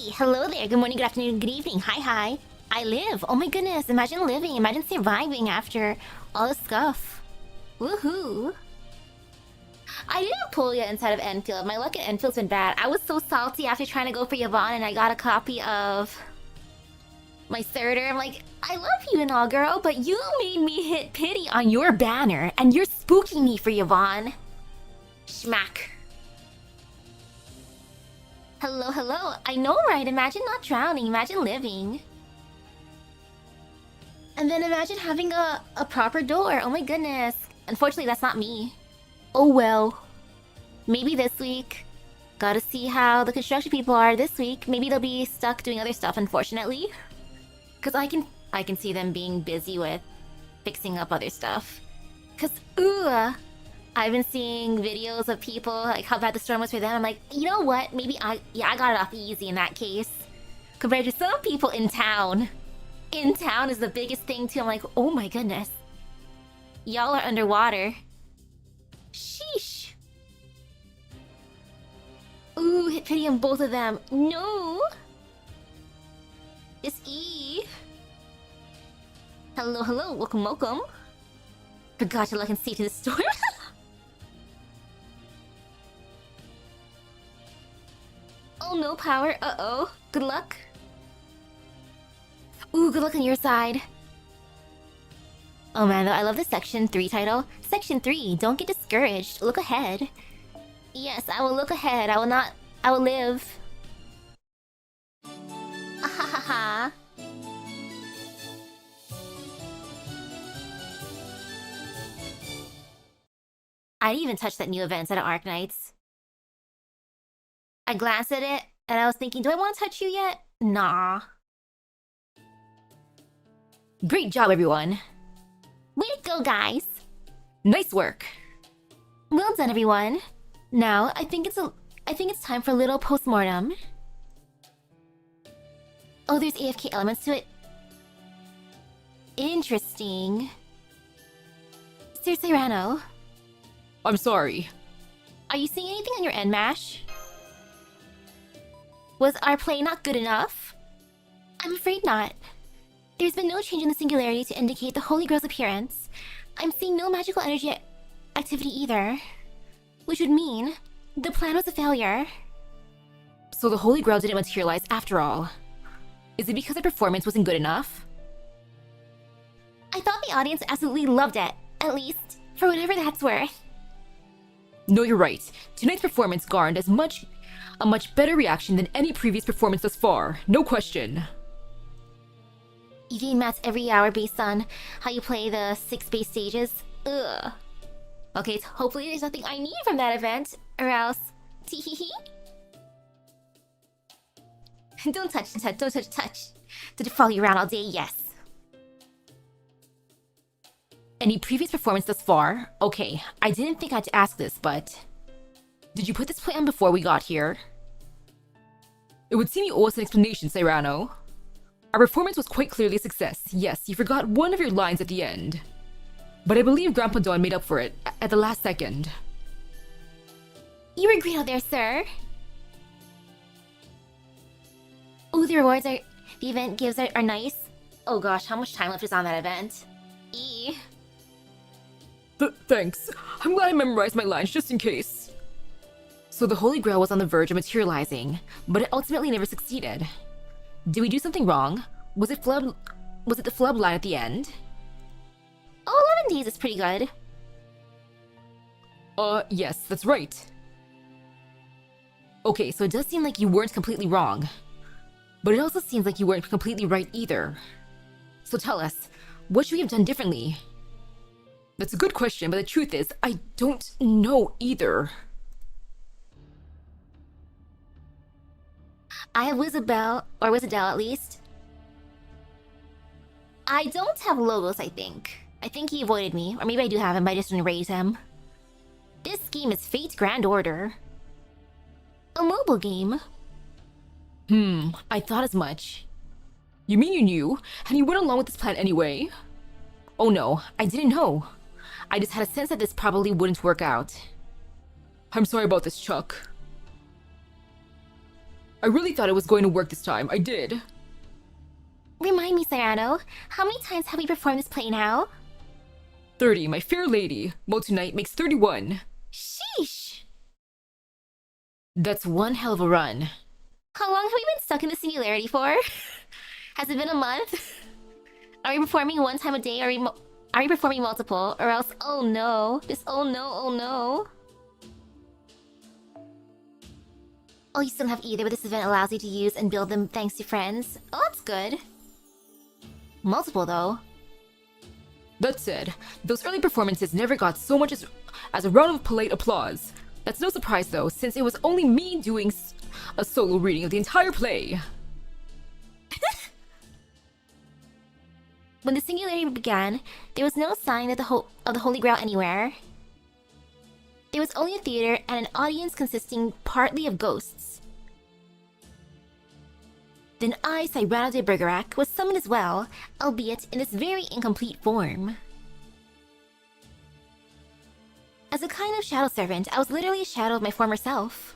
Hey, hello there. Good morning, good afternoon, good evening. Hi. I live. Oh my goodness. Imagine living. Imagine surviving after all the stuff. Woohoo. I didn't pull yet inside of Enfield. My luck at Enfield's been bad. I was so salty after trying to go for Yvonne and I got a copy of my Surtur. I'm like, I love you and all, girl, but you made me hit pity on your banner and you're spooking me for Yvonne. Schmack. Hello. I know, right? Imagine not drowning. Imagine living. And then imagine having a proper door. Oh my goodness. Unfortunately, that's not me. Oh well. Maybe this week. Gotta see how the construction people are this week. Maybe they'll be stuck doing other stuff, unfortunately. Because I can see them being busy with fixing up other stuff. Because, I've been seeing videos of people, like how bad the storm was for them. I'm like, you know what? Maybe I got it off easy in that case. Compared to some people in town. In town is the biggest thing too. I'm like, oh my goodness. Y'all are underwater. Sheesh. Ooh, hit pity on both of them. No. It's E. Hello. Welcome. Forgot to look and see to the storm. Oh, no power. Uh-oh. Good luck. Ooh, good luck on your side. Oh man, though, I love the Section 3 title. Section 3, don't get discouraged. Look ahead. Yes, I will look ahead. I will live. Ahahaha. I didn't even touch that new event at Arc Nights. I glanced at it, and I was thinking, do I want to touch you yet? Nah. Great job, everyone. Way to go, guys. Nice work. Well done, everyone. Now, I think it's time for a little postmortem. Oh, there's AFK elements to it. Interesting. Sir Cyrano. I'm sorry. Are you seeing anything on your end, Mash? Was our play not good enough? I'm afraid not. There's been no change in the singularity to indicate the Holy Grail's appearance. I'm seeing no magical energy activity either. Which would mean the plan was a failure. So the Holy Grail didn't materialize after all. Is it because the performance wasn't good enough? I thought the audience absolutely loved it. At least, for whatever that's worth. No, you're right. Tonight's performance garnered a much better reaction than any previous performance thus far. No question. You gain mats every hour based on how you play the 6 base stages. Ugh. Okay, so hopefully there's nothing I need from that event, or else... Teehee. Don't touch. Did it follow you around all day? Yes. Any previous performance thus far? Okay, I didn't think I had to ask this, but... Did you put this play on before we got here? It would seem you owe us an explanation, Cyrano. Our performance was quite clearly a success. Yes, you forgot one of your lines at the end. But I believe Grandpa Don made up for it at the last second. You were great out there, sir. Oh, the rewards the event gives are nice. Oh gosh, how much time left is on that event? E. Thanks. I'm glad I memorized my lines just in case. So the Holy Grail was on the verge of materializing, but it ultimately never succeeded. Did we do something wrong? Was it the flub line at the end? Oh, 11 days is pretty good. Yes, that's right. Okay, so it does seem like you weren't completely wrong. But it also seems like you weren't completely right either. So tell us, what should we have done differently? That's a good question, but the truth is, I don't know either. I have Wizabelle, or Wizadelle at least. I don't have Logos, I think. I think he avoided me, or maybe I do have him, but I just didn't raise him. This game is Fate's Grand Order. A mobile game. I thought as much. You mean you knew, and you went along with this plan anyway? Oh no, I didn't know. I just had a sense that this probably wouldn't work out. I'm sorry about this, Chuck. I really thought it was going to work this time. I did. Remind me, Cyrano, how many times have we performed this play now? 30, my fair lady. Well, tonight makes 31. Sheesh! That's one hell of a run. How long have we been stuck in the singularity for? Has it been a month? Are we performing one time a day? Are we performing multiple? Or else, oh no. Just oh no, oh no. Oh, you still don't have either, but this event allows you to use and build them thanks to friends. Oh, that's good. Multiple, though. That said, those early performances never got so much as a round of polite applause. That's no surprise, though, since it was only me doing a solo reading of the entire play. When the singularity began, there was no sign of the Holy Grail anywhere. There was only a theater and an audience consisting partly of ghosts. Then I, Cyrano de Bergerac, was summoned as well, albeit in this very incomplete form. As a kind of shadow servant, I was literally a shadow of my former self.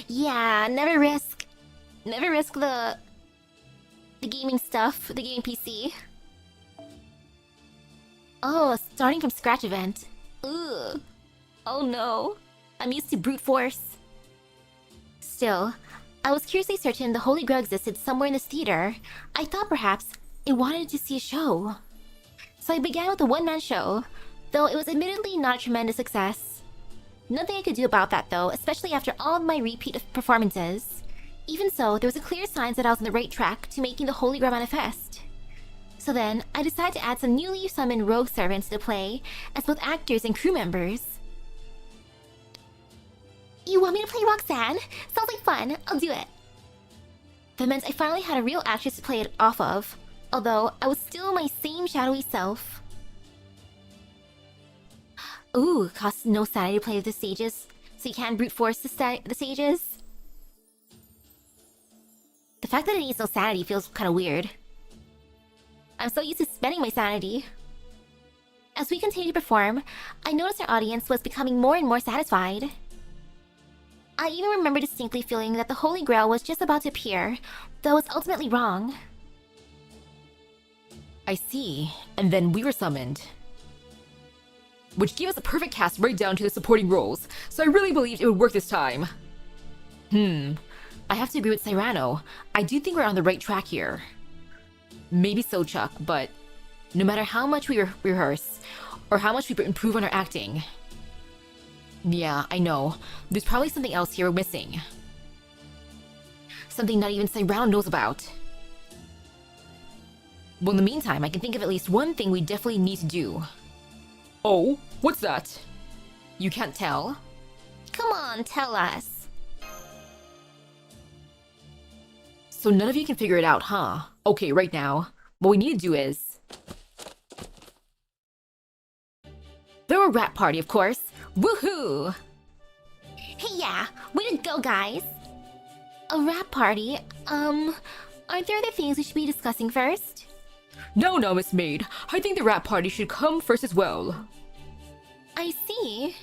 Yeah, never risk the gaming stuff, the gaming PC. Oh, a starting from scratch event. Ugh. Oh no. I'm used to brute force. Still, I was curiously certain the Holy Grail existed somewhere in this theater. I thought perhaps it wanted to see a show. So I began with a one-man show, though it was admittedly not a tremendous success. Nothing I could do about that though, especially after all of my repeat of performances. Even so, there was a clear sign that I was on the right track to making the Holy Grail manifest. So then, I decided to add some newly summoned rogue servants to the play as both actors and crew members. You want me to play Roxanne? Sounds like fun, I'll do it. That meant I finally had a real actress to play it off of, although I was still my same shadowy self. Ooh, costs no sanity to play with the stages, so you can't brute force the stages. The fact that it needs no sanity feels kinda weird. I'm so used to spending my sanity. As we continued to perform, I noticed our audience was becoming more and more satisfied. I even remember distinctly feeling that the Holy Grail was just about to appear, though it was ultimately wrong. I see. And then we were summoned. Which gave us a perfect cast right down to the supporting roles, so I really believed it would work this time. I have to agree with Cyrano. I do think we're on the right track here. Maybe so, Chuck, but no matter how much we rehearse, or how much we improve on our acting... Yeah, I know. There's probably something else here we're missing. Something not even Cyrano knows about. Well, in the meantime, I can think of at least one thing we definitely need to do. Oh, what's that? You can't tell? Come on, tell us. So none of you can figure it out, huh? Okay, right now, what we need to do is... throw a rap party, of course. Woohoo! Hey, yeah, way to go, guys. A rap party? Aren't there other things we should be discussing first? No, Miss Maid. I think the rap party should come first as well. I see.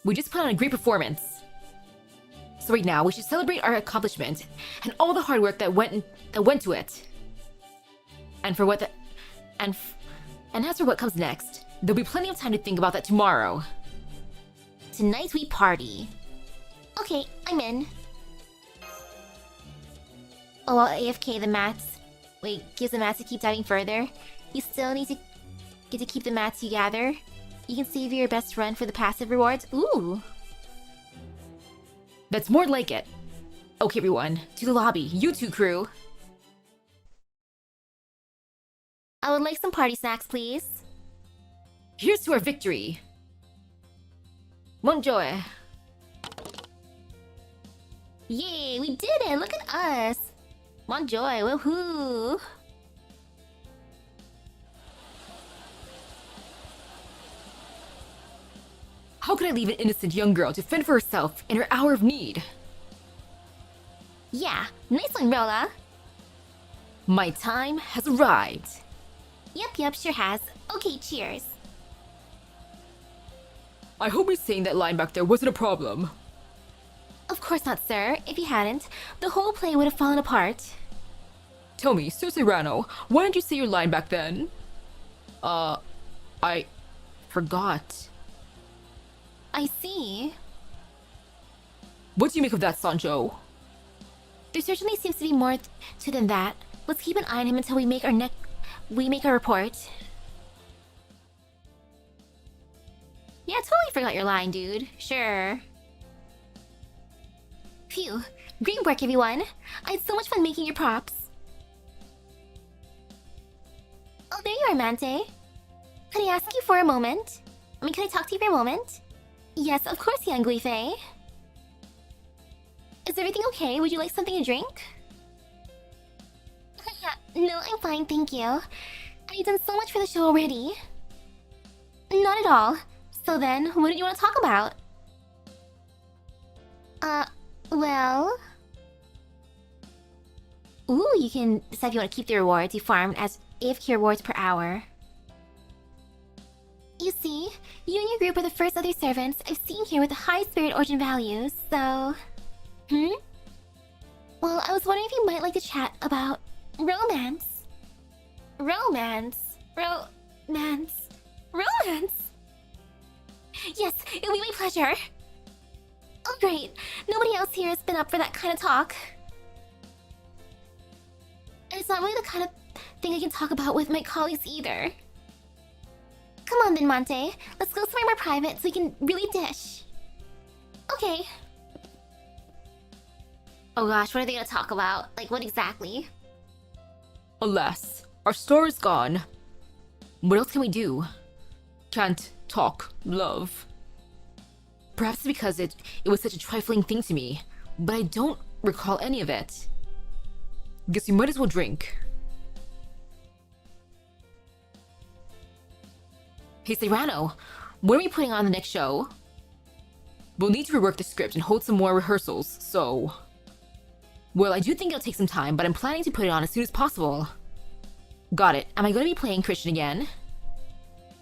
We just put on a great performance. So right now, we should celebrate our accomplishment and all the hard work that went to it. And for what and as for what comes next, there'll be plenty of time to think about that tomorrow. Tonight we party. Okay, I'm in. Oh, I'll AFK the mats. Wait, gives the mats to keep diving further. You still need to get to keep the mats you gather. You can save your best run for the passive rewards. Ooh. That's more like it. Okay, everyone, to the lobby. You two, crew. I would like some party snacks, please. Here's to our victory. Monjoy. Yay, we did it! Look at us! Monjoy, woohoo! How could I leave an innocent young girl to fend for herself in her hour of need? Yeah, nice one, Rolla. My time has arrived. Yep, sure has. Okay, cheers. I hope me saying that line back there wasn't a problem. Of course not, sir. If you hadn't, the whole play would have fallen apart. Tell me, Sir Serrano, why didn't you say your line back then? I forgot. I see. What do you make of that, Sancho? There certainly seems to be more to than that. Let's keep an eye on him until we make our report. Yeah, totally forgot your line, dude. Sure. Phew. Great work, everyone. I had so much fun making your props. Oh, there you are, Mante. Can I ask you for a moment? Can I talk to you for a moment? Yes, of course, young Guife. Is everything okay? Would you like something to drink? No, I'm fine, thank you. I've done so much for the show already. Not at all. So then, what do you want to talk about? Well... Ooh, you can decide if you want to keep the rewards you farmed as AFK rewards per hour. You see, you and your group are the first other servants I've seen here with high spirit origin values, so... Well, I was wondering if you might like to chat about romance. Romance? Romance? Yes, it'll be my pleasure. Oh great, nobody else here has been up for that kind of talk. And it's not really the kind of thing I can talk about with my colleagues either. Come on then, Monte. Let's go somewhere more private so we can really dish. Okay. Oh gosh, what are they gonna talk about? Like, what exactly? Alas, our store is gone. What else can we do? Can't talk love. Perhaps because it was such a trifling thing to me, but I don't recall any of it. Guess you might as well drink. Hey Serrano, when are we putting on the next show? We'll need to rework the script and hold some more rehearsals, so... Well, I do think it'll take some time, but I'm planning to put it on as soon as possible. Got it. Am I going to be playing Christian again?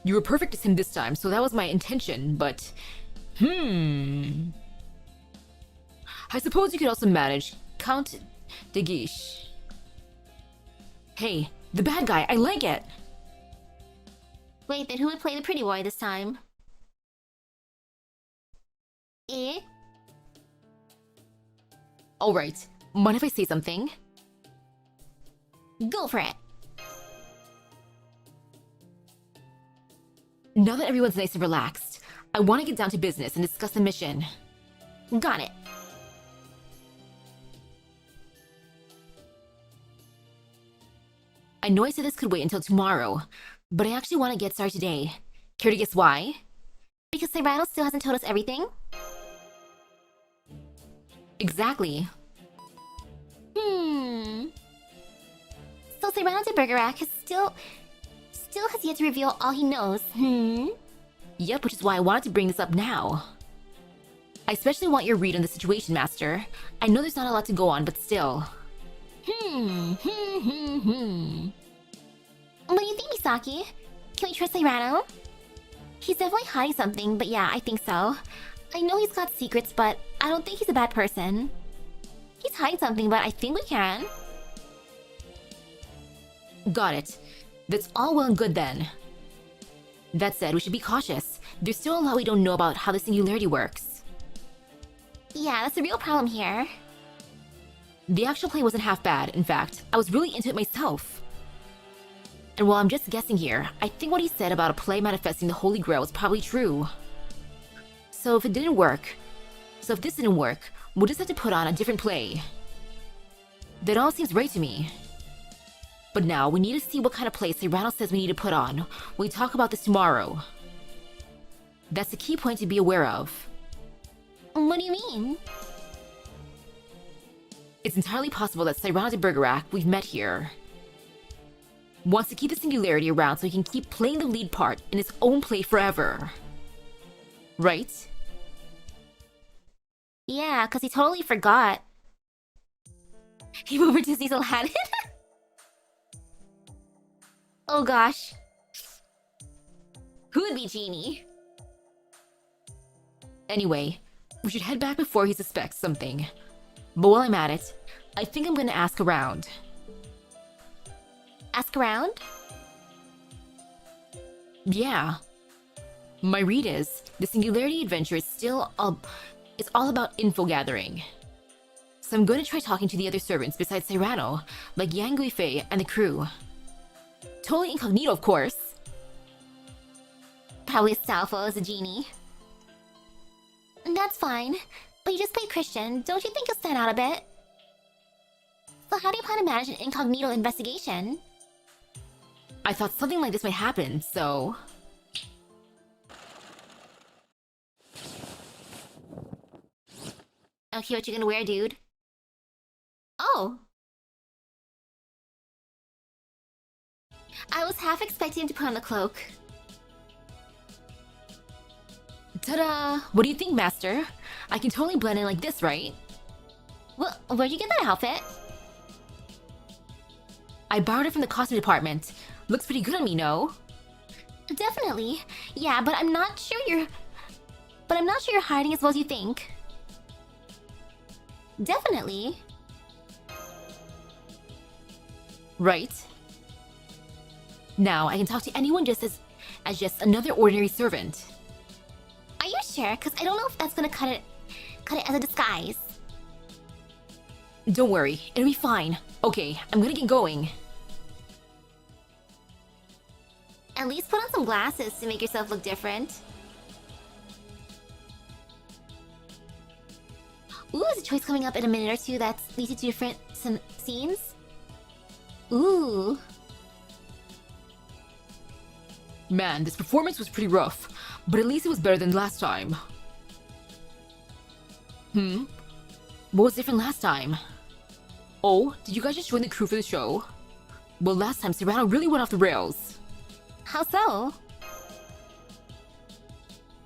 You were perfect as him this time, so that was my intention, but... I suppose you could also manage Count de Guiche. Hey, the bad guy, I like it! Wait, then who would play the pretty boy this time? Eh? Alright, mind if I say something? Go for it! Now that everyone's nice and relaxed, I want to get down to business and discuss the mission. Got it. I know I said this could wait until tomorrow, but I actually want to get started today. Care to guess why? Because Serrano still hasn't told us everything? Exactly. So Serrano de Bergerac has still has yet to reveal all he knows, Yep, which is why I wanted to bring this up now. I especially want your read on the situation, Master. I know there's not a lot to go on, but still. What do you think, Misaki? Can we trust Serrano? He's definitely hiding something, but yeah, I think so. I know he's got secrets, but I don't think he's a bad person. He's hiding something, but I think we can. Got it. That's all well and good then. That said, we should be cautious. There's still a lot we don't know about how the singularity works. Yeah, that's a real problem here. The actual play wasn't half bad, in fact. I was really into it myself. And while I'm just guessing here, I think what he said about a play manifesting the Holy Grail was probably true. So if this didn't work, we'll just have to put on a different play. That all seems right to me. But now, we need to see what kind of play Serrano says we need to put on when we talk about this tomorrow. That's the key point to be aware of. What do you mean? It's entirely possible that Serrano de Bergerac, we've met here, wants to keep the singularity around so he can keep playing the lead part in his own play forever. Right? Yeah, because he totally forgot. He over Disney's Aladdin? Oh gosh. Who would be Genie? Anyway, We should head back before he suspects something. But while I'm at it, I think I'm gonna ask around. Ask around? Yeah. My read is, the Singularity Adventure is it's all about info gathering. So I'm going to try talking to the other servants besides Cyrano, like Yang Guifei and the crew. Totally incognito, of course. Probably Astolfo as a genie. That's fine, but you just played Christian. Don't you think you'll stand out a bit? So how do you plan to manage an incognito investigation? I thought something like this might happen, so... Okay, what you gonna wear, dude? Oh! I was half expecting him to put on the cloak. Ta-da! What do you think, Master? I can totally blend in like this, right? Well, where'd you get that outfit? I borrowed it from the costume department. Looks pretty good on me, no? Definitely. Yeah, but I'm not sure you're hiding as well as you think. Definitely. Right? Now, I can talk to anyone just as just another ordinary servant. Are you sure? Because I don't know if that's gonna cut it as a disguise. Don't worry, it'll be fine. Okay, I'm gonna get going. At least put on some glasses to make yourself look different. Ooh, there's a choice coming up in a minute or two that leads you to different scenes. Ooh. Man, this performance was pretty rough, but at least it was better than last time. What was different last time? Oh, did you guys just join the crew for the show? Well, last time Cyrano really went off the rails. How so?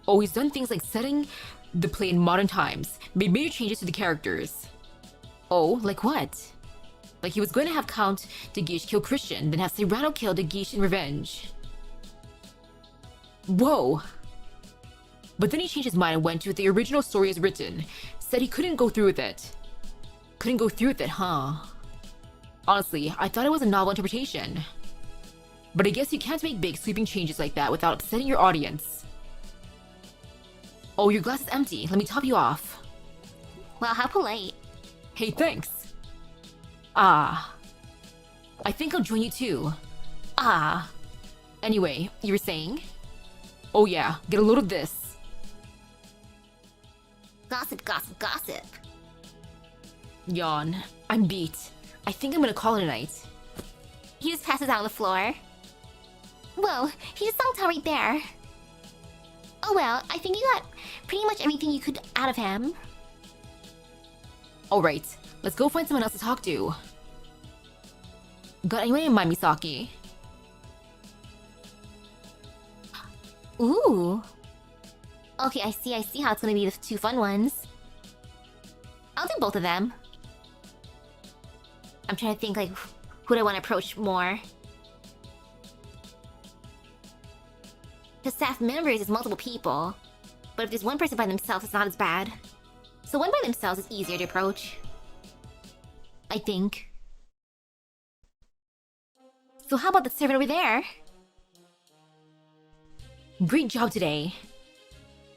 Oh, he's done things like setting the play in modern times, made major changes to the characters. Oh, like what? Like he was going to have Count de Guiche kill Christian, then have Cyrano kill de Guiche in revenge. Whoa! But then he changed his mind and went to the original story as written, said he couldn't go through with it. Couldn't go through with it, huh? Honestly, I thought it was a novel interpretation. But I guess you can't make big sweeping changes like that without upsetting your audience. Oh, your glass is empty. Let me top you off. Wow, how polite. Hey, thanks. Ah. I think I'll join you too. Ah. Anyway, you were saying? Oh yeah, get a load of this. Gossip, gossip, gossip. Yawn. I'm beat. I think I'm gonna call it a night. He just passes out on the floor. Whoa, he just knocked out right there. Oh well, I think you got pretty much everything you could out of him. Alright, let's go find someone else to talk to. Got anyone in mind, Misaki? Ooh. Okay, I see how it's gonna be the two fun ones. I'll do both of them. I'm trying to think, like, who do I want to approach more? Because staff members is multiple people. But if there's one person by themselves, it's not as bad. So one by themselves is easier to approach. I think. So how about the servant over there? Great job today.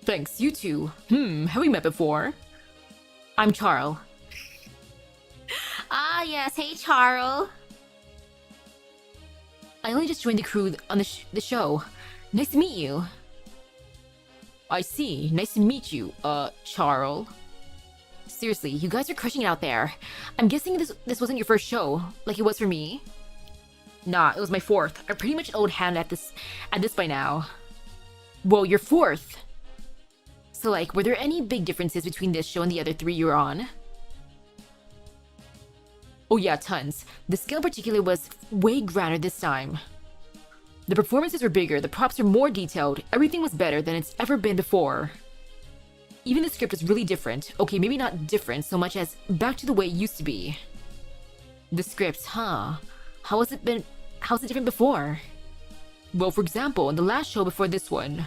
Thanks, you too. Have we met before? I'm Charles. Ah yes, hey Charles. I only just joined the crew on the show. Nice to meet you. I see. Nice to meet you, Charles. Seriously, you guys are crushing it out there. I'm guessing this wasn't your first show, like it was for me. Nah, it was my fourth. I'm pretty much an old hand at this by now. Whoa, you're fourth. So like, were there any big differences between this show and the other three you were on? Oh yeah, tons. The scale in particular was way grander this time. The performances were bigger, the props were more detailed, everything was better than it's ever been before. Even the script was really different. Okay, maybe not different so much as back to the way it used to be. The script, huh? How's it different before? Well, for example, in the last show before this one.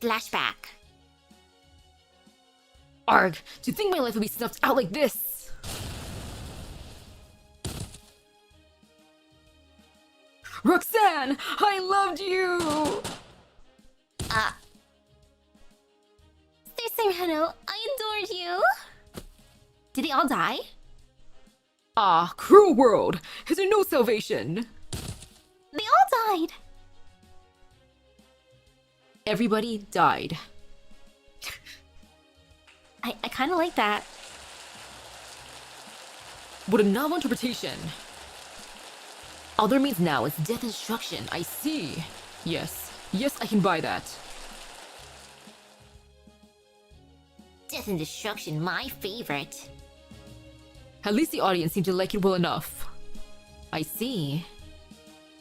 Flashback. Arg, to think my life would be snuffed out like this! Roxanne, I loved you! Sir Serrano, I adored you! Did they all die? Ah, cruel world! Is there no salvation? They all died! Everybody died. I kinda like that. What a novel interpretation. All that remains now is death and destruction, I see. Yes, I can buy that. Death and destruction, my favorite. At least the audience seemed to like it well enough. I see.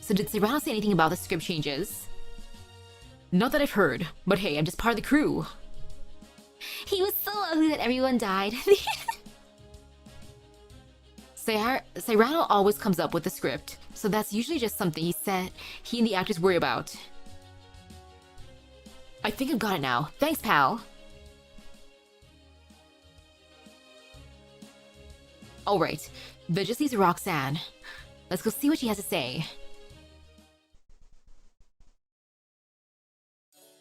So did Serrano say anything about the script changes? Not that I've heard, but hey, I'm just part of the crew. He was so ugly that everyone died. Serrano always comes up with the script, so that's usually just something he and the actors worry about. I think I've got it now. Thanks, pal. Alright, that just leaves Roxanne. Let's go see what she has to say.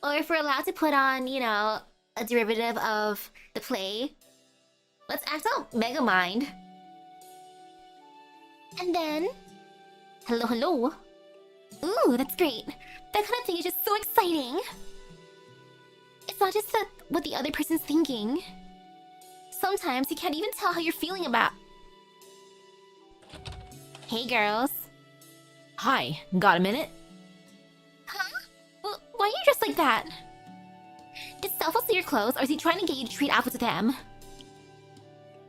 Or if we're allowed to put on, you know, a derivative of the play, let's act out Megamind. And then... Hello. Ooh, that's great. That kind of thing is just so exciting. It's not just what the other person's thinking. Sometimes you can't even tell how you're feeling about... Hey, girls. Hi, got a minute? Huh? Why are you dressed like that? Did Selfo steal your clothes, or is he trying to get you to trade outfits with him?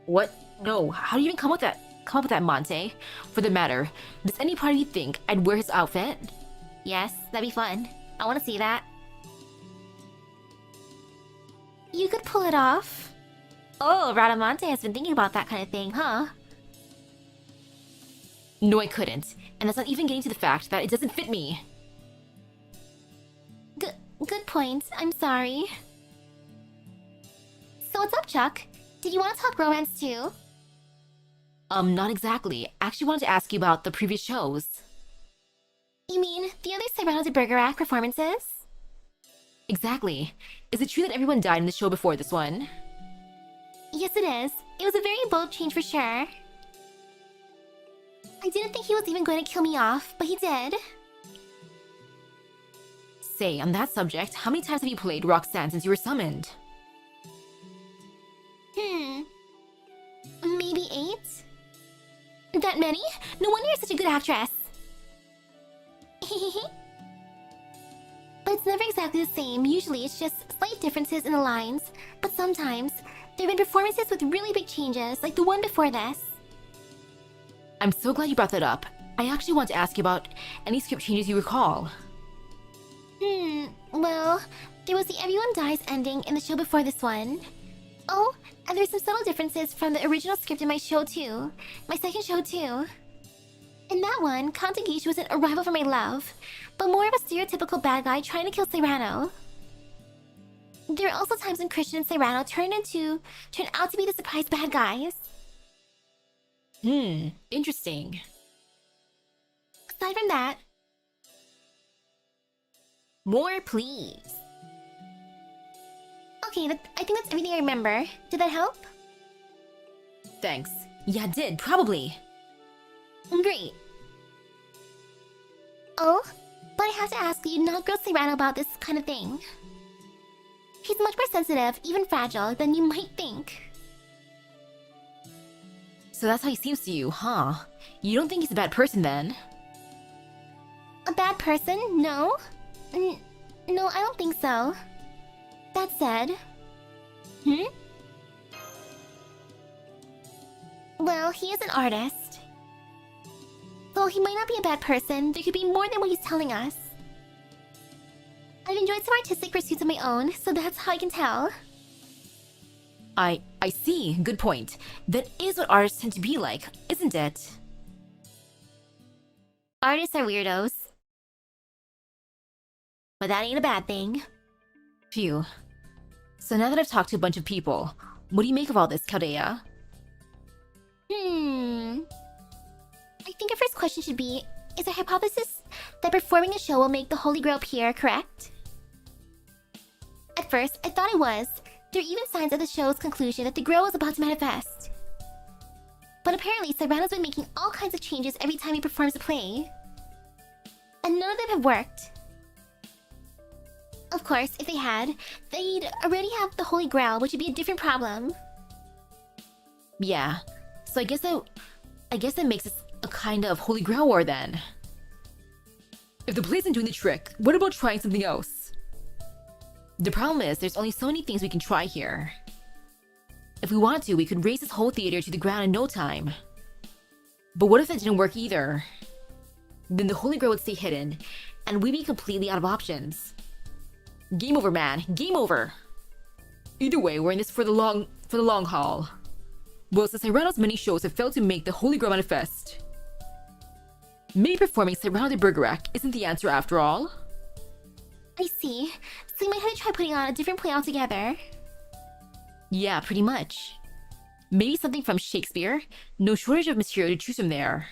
What? No, how do you even come up with that, Monte? For the matter, does any part of you think I'd wear his outfit? Yes, that'd be fun. I want to see that. You could pull it off. Oh, Radamonte has been thinking about that kind of thing, huh? No, I couldn't. And that's not even getting to the fact that it doesn't fit me. Good point. I'm sorry. So what's up, Chuck? Did you want to talk romance too? Not exactly. I actually wanted to ask you about the previous shows. You mean the other Serrano de Bergerac performances? Exactly. Is it true that everyone died in the show before this one? Yes, it is. It was a very bold change for sure. I didn't think he was even going to kill me off, but he did. Say, on that subject, how many times have you played Roxanne since you were summoned? Maybe 8? That many? No wonder you're such a good actress. But it's never exactly the same. Usually it's just slight differences in the lines. But sometimes, there have been performances with really big changes, like the one before this. I'm so glad you brought that up. I actually want to ask you about any script changes you recall. Well, there was the Everyone Dies ending in the show before this one. Oh, and there's some subtle differences from the original script in my show too. My second show too. In that one, Count Geisha wasn't a rival for my love, but more of a stereotypical bad guy trying to kill Serrano. There are also times when Christian and Serrano turn out to be the surprise bad guys. Interesting. Aside from that... More, please. Okay, I think that's everything I remember. Did that help? Thanks. Yeah, it did, probably. Great. Oh, but I have to ask you not grill Serrano about this kind of thing. He's much more sensitive, even fragile, than you might think. So that's how he seems to you, huh? You don't think he's a bad person then? A bad person? No. No, I don't think so. That said... Well, he is an artist. Though he might not be a bad person, there could be more than what he's telling us. I've enjoyed some artistic pursuits of my own, so that's how I can tell. I see. Good point. That is what artists tend to be like, isn't it? Artists are weirdos. But that ain't a bad thing. Phew. So now that I've talked to a bunch of people, what do you make of all this, Caldea? I think our first question should be, is our hypothesis that performing a show will make the Holy Grail appear correct? At first, I thought it was. There are even signs at the show's conclusion that the Grail was about to manifest. But apparently, Serrano's been making all kinds of changes every time he performs a play. And none of them have worked. Of course, if they had, they'd already have the Holy Grail, which would be a different problem. Yeah, so I guess that makes us a kind of Holy Grail war then. If the play isn't doing the trick, what about trying something else? The problem is, there's only so many things we can try here. If we wanted to, we could raise this whole theater to the ground in no time. But what if that didn't work either? Then the Holy Grail would stay hidden, and we'd be completely out of options. Game over, man. Game over. Either way, we're in this for the long haul. Well, since Serrano's many shows have failed to make the Holy Grail manifest, maybe performing Serrano de Bergerac isn't the answer after all? I see. So you might have to try putting on a different play altogether. Yeah, pretty much. Maybe something from Shakespeare? No shortage of material to choose from there.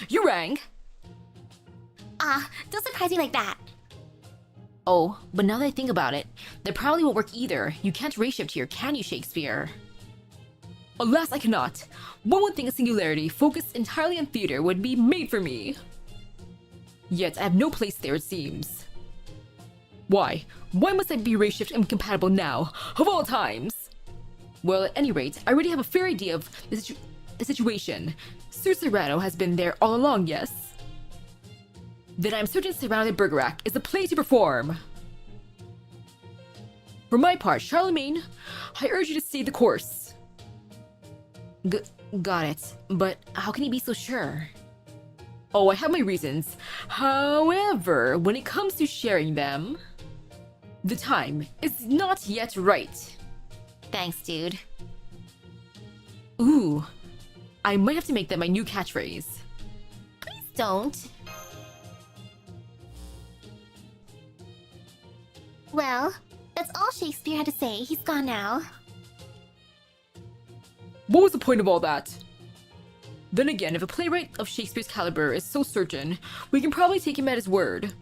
You rang! Don't surprise me like that. Oh, but now that I think about it, that probably won't work either. You can't race shift here, can you, Shakespeare? Alas, I cannot. One would think a singularity focused entirely on theater would be made for me. Yet I have no place there, it seems. Why? Why must I be race shift incompatible now, of all times? Well, at any rate, I already have a fair idea of the situation. Sir Serrano has been there all along, yes? Then I'm certain Serrano de Bergerac is the play to perform. For my part, Charlemagne, I urge you to stay the course. Got it. But how can he be so sure? Oh, I have my reasons. However, when it comes to sharing them, the time is not yet right. Thanks, dude. Ooh, I might have to make that my new catchphrase. Please don't. Well, that's all Shakespeare had to say. He's gone now. What was the point of all that? Then again, if a playwright of Shakespeare's caliber is so certain, we can probably take him at his word.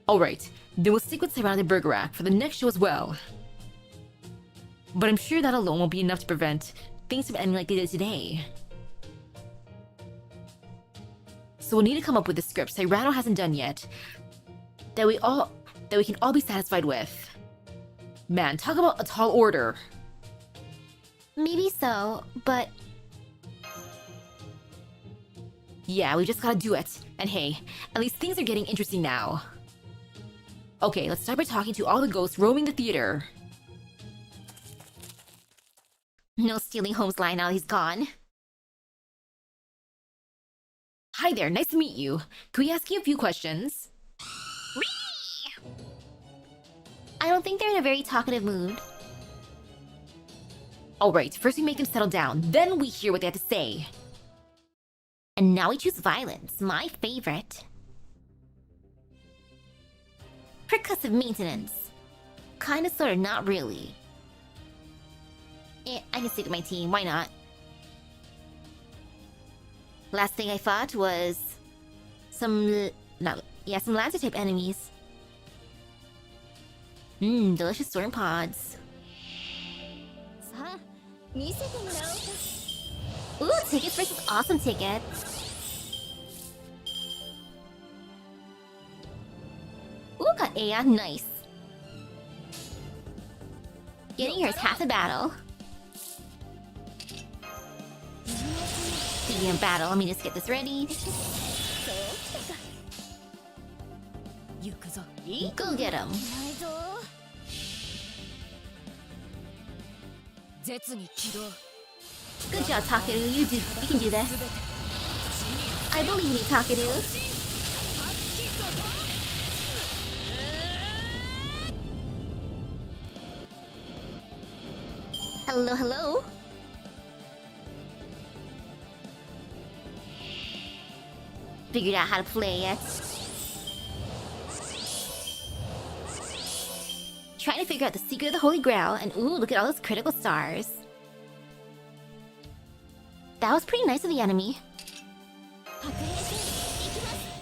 Alright, then we'll stick with Serrano de Bergerac for the next show as well. But I'm sure that alone won't be enough to prevent things from ending like they did today. So we'll need to come up with a script Serrano hasn't done yet, that we can all be satisfied with. Man, talk about a tall order. Maybe so, but... Yeah, we just gotta do it. And hey, at least things are getting interesting now. Okay, let's start by talking to all the ghosts roaming the theater. No stealing Holmes' line now that he's gone. Hi there, nice to meet you. Can we ask you a few questions? I don't think they're in a very talkative mood. Alright, first we make them settle down, then we hear what they have to say. And now we choose violence, my favorite. Percussive maintenance. Kinda, sorta, not really. I can stick with my team, why not? Last thing I fought was... some Lancer type enemies. Delicious storm pods. Ooh, tickets versus awesome tickets. Ooh, got Aya, nice. Getting here is half the battle. Speaking of battle, let me just get this ready. Go get him. Good job, Takeru. You can do this. I believe in you, Takeru. Hello, hello. Figured out how to play it. trying to figure out the secret of the Holy Grail, and ooh, look at all those critical stars. That was pretty nice of the enemy.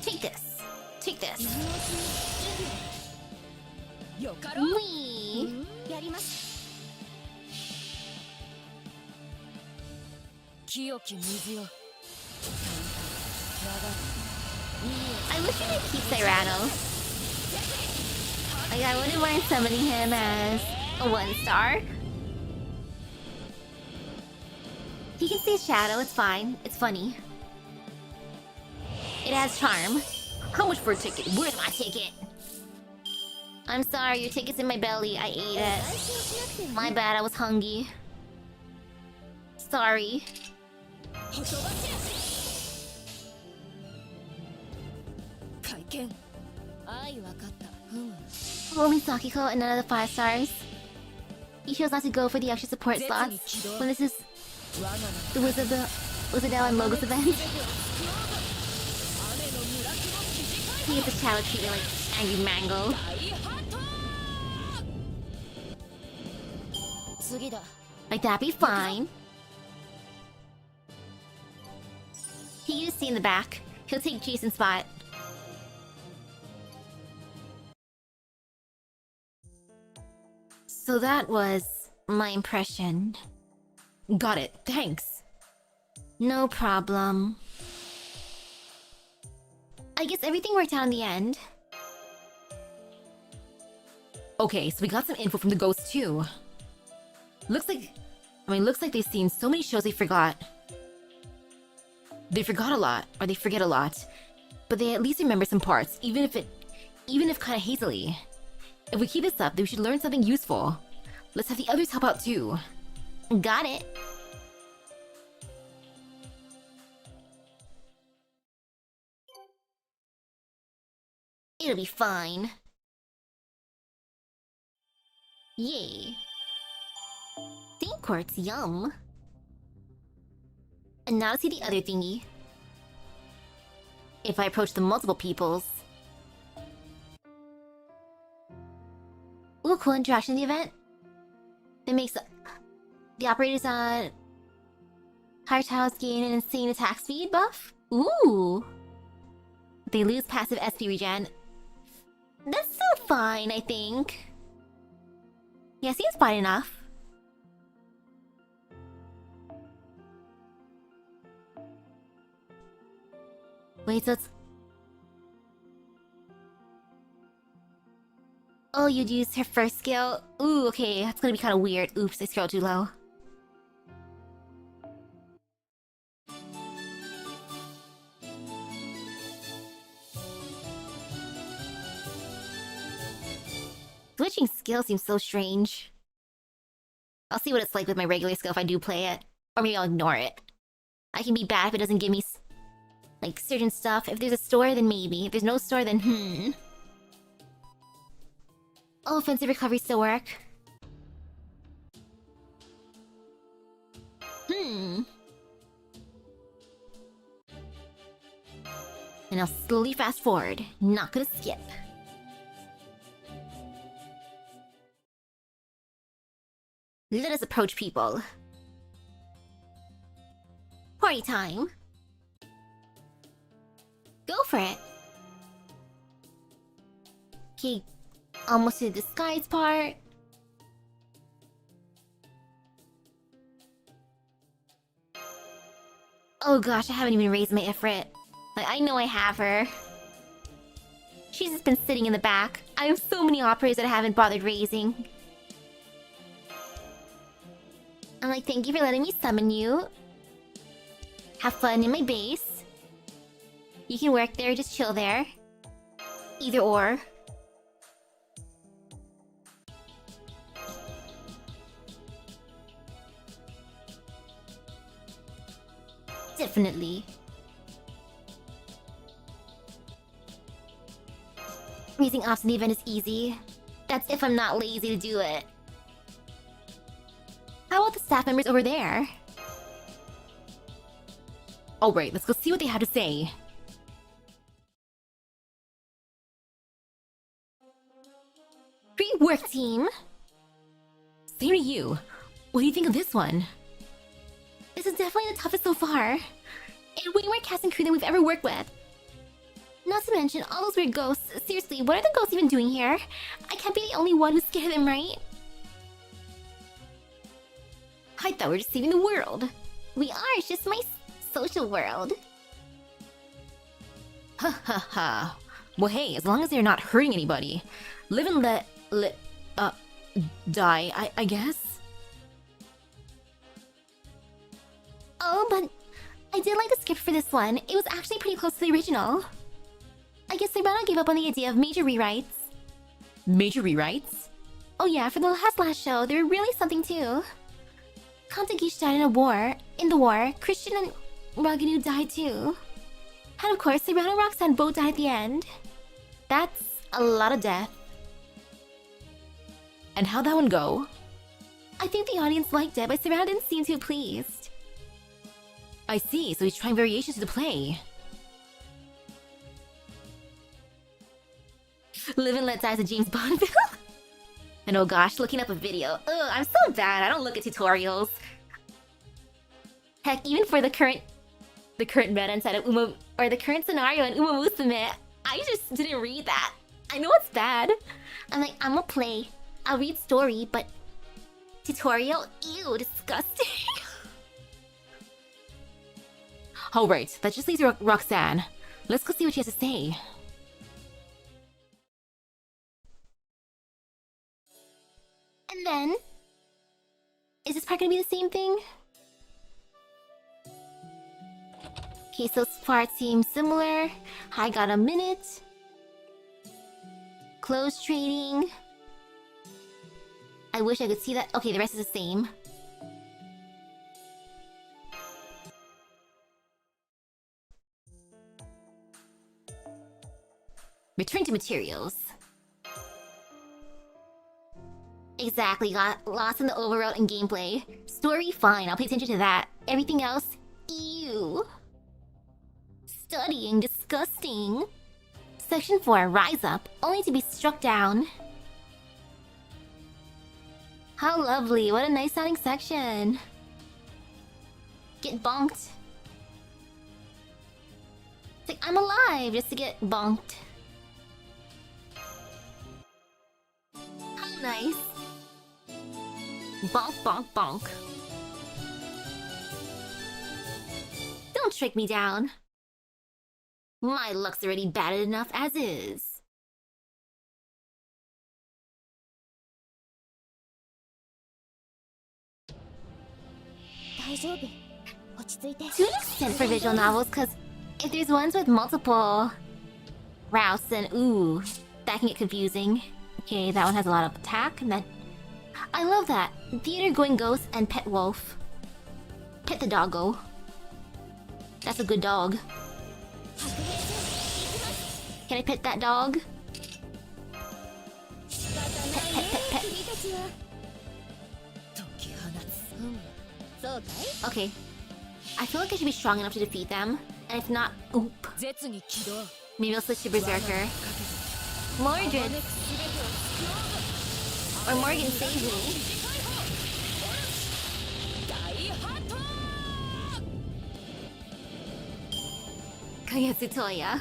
Take this. Take this. Wee! I wish we could keep Cyrano. Like, I wouldn't mind summoning him as a 1-star. He can stay shadow, it's fine. It's funny. It has charm. How much for a ticket? Where's my ticket? I'm sorry, your ticket's in my belly. I ate it. My bad, I was hungry. Sorry. Oh, Misaki and none of the 5 stars. He chose not to go for the extra support slots when this is the Wizardell and Logos event. He gets the shadow treatment like angry mango. Like that'd be fine. He used to stay in the back. He'll take Jason's spot. So that was my impression. Got it, thanks. No problem. I guess everything worked out in the end. Okay, so we got some info from the ghosts too. Looks like they've seen so many shows they forgot. They forgot a lot, or they forget a lot. But they at least remember some parts, even if kinda hazily. If we keep this up, then we should learn something useful. Let's have the others help out too. Got it. It'll be fine. Yay. Theme quartz, yum. And now to see the other thingy. If I approach the multiple peoples. Ooh, cool interaction in the event. That makes the operators on higher tiles gain an insane attack speed buff. Ooh. They lose passive SP regen. That's still fine, I think. Yeah, seems fine enough. Wait, so it's... Oh, you'd use her first skill? Ooh, okay, that's gonna be kind of weird. Oops, I scrolled too low. Switching skill seems so strange. I'll see what it's like with my regular skill if I do play it. Or maybe I'll ignore it. I can be bad if it doesn't give me, like, certain stuff. If there's a store, then maybe. If there's no store, then Oh, offensive recovery still work. And I'll slowly fast forward. Not gonna skip. Let us approach people. Party time. Go for it. Okay, almost to the disguise part. Oh gosh, I haven't even raised my Ifrit. Like, I know I have her. She's just been sitting in the back. I have so many operas that I haven't bothered raising. I'm like, thank you for letting me summon you. Have fun in my base. You can work there, just chill there. Either or. Definitely. Raising ops in the event is easy. That's if I'm not lazy to do it. How about the staff members over there? Alright, let's go see what they have to say. Great work, team! Same to you. What do you think of this one? This is definitely the toughest so far. And way more cast and crew than we've ever worked with. Not to mention all those weird ghosts. Seriously, what are the ghosts even doing here? I can't be the only one who's scared of them, right? I thought we were just saving the world. We are, it's just my social world. Ha ha ha. Well, hey, as long as they're not hurting anybody, live and die, I guess? Oh, but I did like the script for this one. It was actually pretty close to the original. I guess Serrano gave up on the idea of major rewrites. Major rewrites? Oh yeah, for the last show, they were really something too. Kantagish died in the war, Christian and Raganu died too. And of course, Serrano and Roxanne both died at the end. That's a lot of death. And how'd that one go? I think the audience liked it, but Serrano didn't seem too pleased. I see, so he's trying variations to the play. Live and Let Die is a James Bond film. And oh gosh, looking up a video. Ugh, I'm so bad. I don't look at tutorials. Heck, even for the current meta inside of the current scenario in Uma Musume, I just didn't read that. I know it's bad. I'm like, I'm gonna play. I'll read story, but tutorial? Ew, disgusting. All right, that just leaves Roxanne. Let's go see what she has to say. And then, is this part gonna be the same thing? Okay, so far it seems similar. I got a minute. Close trading. I wish I could see that. Okay, the rest is the same. Return to materials. Exactly, got lost in the overworld and gameplay. Story, fine, I'll pay attention to that. Everything else, ew. Studying, disgusting. Section 4, Rise Up, only to be struck down. How lovely, what a nice sounding section. Get bonked. It's like, I'm alive just to get bonked. How nice. Bonk, bonk, bonk. Don't trick me down. My luck's already bad enough as is. To an extent for visual novels, because if there's ones with multiple routes, then ooh, that can get confusing. Okay, that one has a lot of attack, and then I love that. Theater going ghost and pet wolf. Pet the doggo. That's a good dog. Can I pet that dog? Pet, pet, pet, pet. Okay. I feel like I should be strong enough to defeat them. And if not, oop. Maybe I'll switch to Berserker. Mordred! Or Morgan, save me. Kagetsu Toya.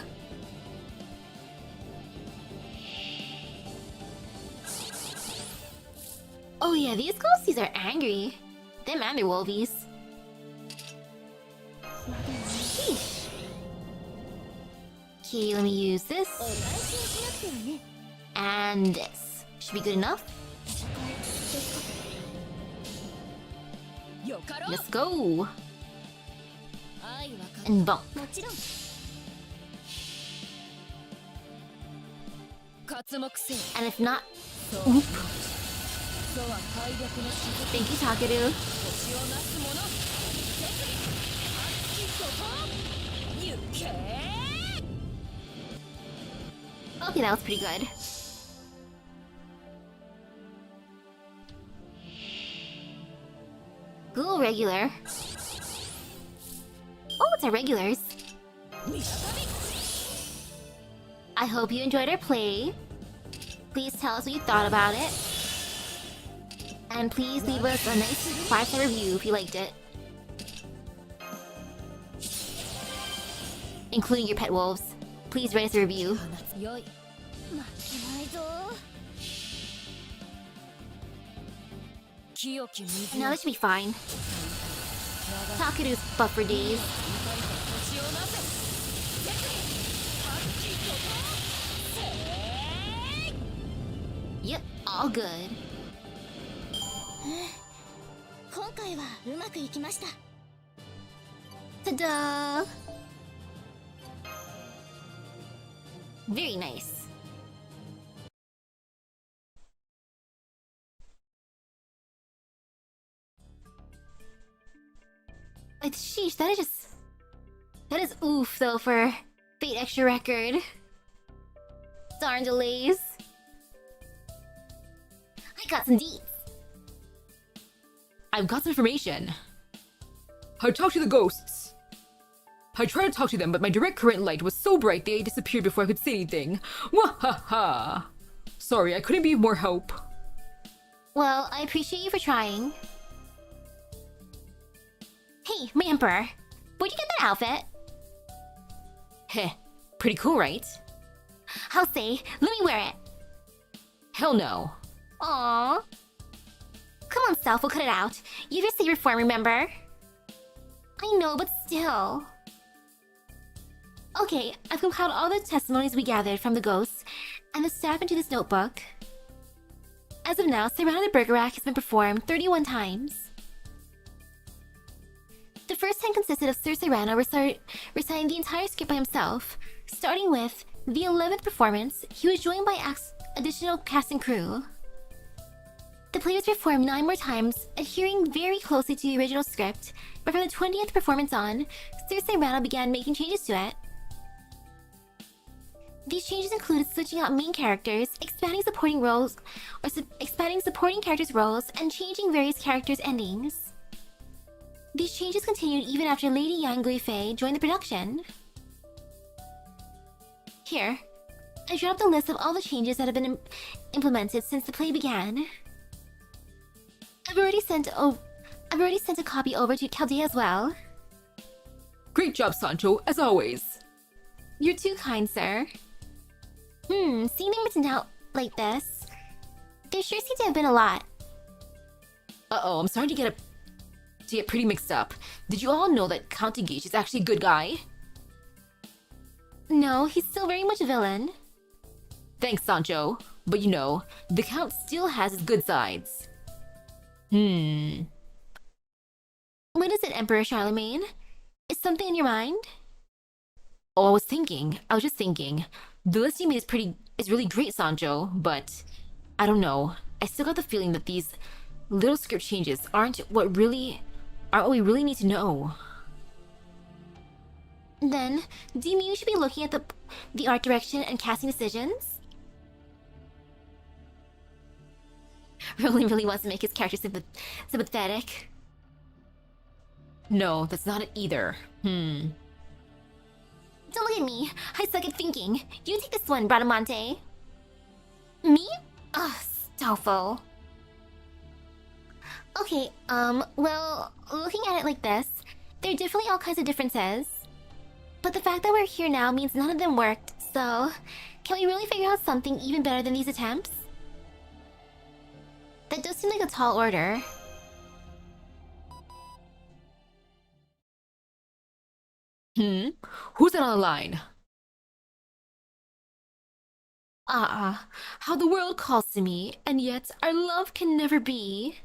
Oh yeah, these ghosties are angry. Them and their wolvies. Sheesh. Okay, let me use this. And this. Should be good enough. Let's go. And bump. And if not, oop. Thank you, Takeru. Okay, that was pretty good. Cool, regular. Oh, it's our regulars. I hope you enjoyed our play. Please tell us what you thought about it. And please leave us a nice 5-star review if you liked it. Including your pet wolves. Please write us a review. Now this should be fine. Takeru's buffer days. Yep, all good. Ta-da! Very nice. Sheesh, that is just... That is oof, though, for Fate Extra Record. Darn delays. I got some deets. I've got some information. I talked to the ghosts. I tried to talk to them, but my direct current light was so bright they disappeared before I could say anything. Wahaha! Sorry, I couldn't be of more help. Well, I appreciate you for trying. Hey, my Emperor. Where'd you get that outfit? Heh, pretty cool, right? I'll say, let me wear it. Hell no. Aww. Come on, Self, we'll cut it out. You have your favorite form, remember? I know, but still. Okay, I've compiled all the testimonies we gathered from the ghosts and the staff into this notebook. As of now, Serrano the Burger Rack has been performed 31 times. The first 10 consisted of Sir Serrano reciting the entire script by himself. Starting with the 11th performance, he was joined by additional cast and crew. The play was performed 9 more times, adhering very closely to the original script, but from the 20th performance on, Sir Serrano began making changes to it. These changes included switching out main characters, expanding supporting roles, or expanding supporting characters' roles, and changing various characters' endings. These changes continued even after Lady Yang Guifei joined the production. Here, I dropped a list of all the changes that have been implemented since the play began. I've already sent a copy over to Chaldea as well. Great job, Sancho, as always. You're too kind, sir. Seeing them written out like this, there sure seem to have been a lot. Uh-oh, I'm starting to get pretty mixed up. Did you all know that Count Gage is actually a good guy? No, he's still very much a villain. Thanks, Sancho. But you know, the Count still has his good sides. What is it, Emperor Charlemagne? Is something in your mind? Oh, I was just thinking. The list you made is really great, Sancho, but I don't know. I still got the feeling that these little script changes aren't what we really need to know. Then, do you mean we should be looking at the art direction and casting decisions? Rowling really wants to make his character sympathetic. No, that's not it either. Don't look at me. I suck at thinking. You take this one, Bradamante. Me? Ugh, Stolfo. Okay, well, looking at it like this, there are definitely all kinds of differences. But the fact that we're here now means none of them worked, so... Can we really figure out something even better than these attempts? That does seem like a tall order. Who's that on the line? How the world calls to me, and yet our love can never be.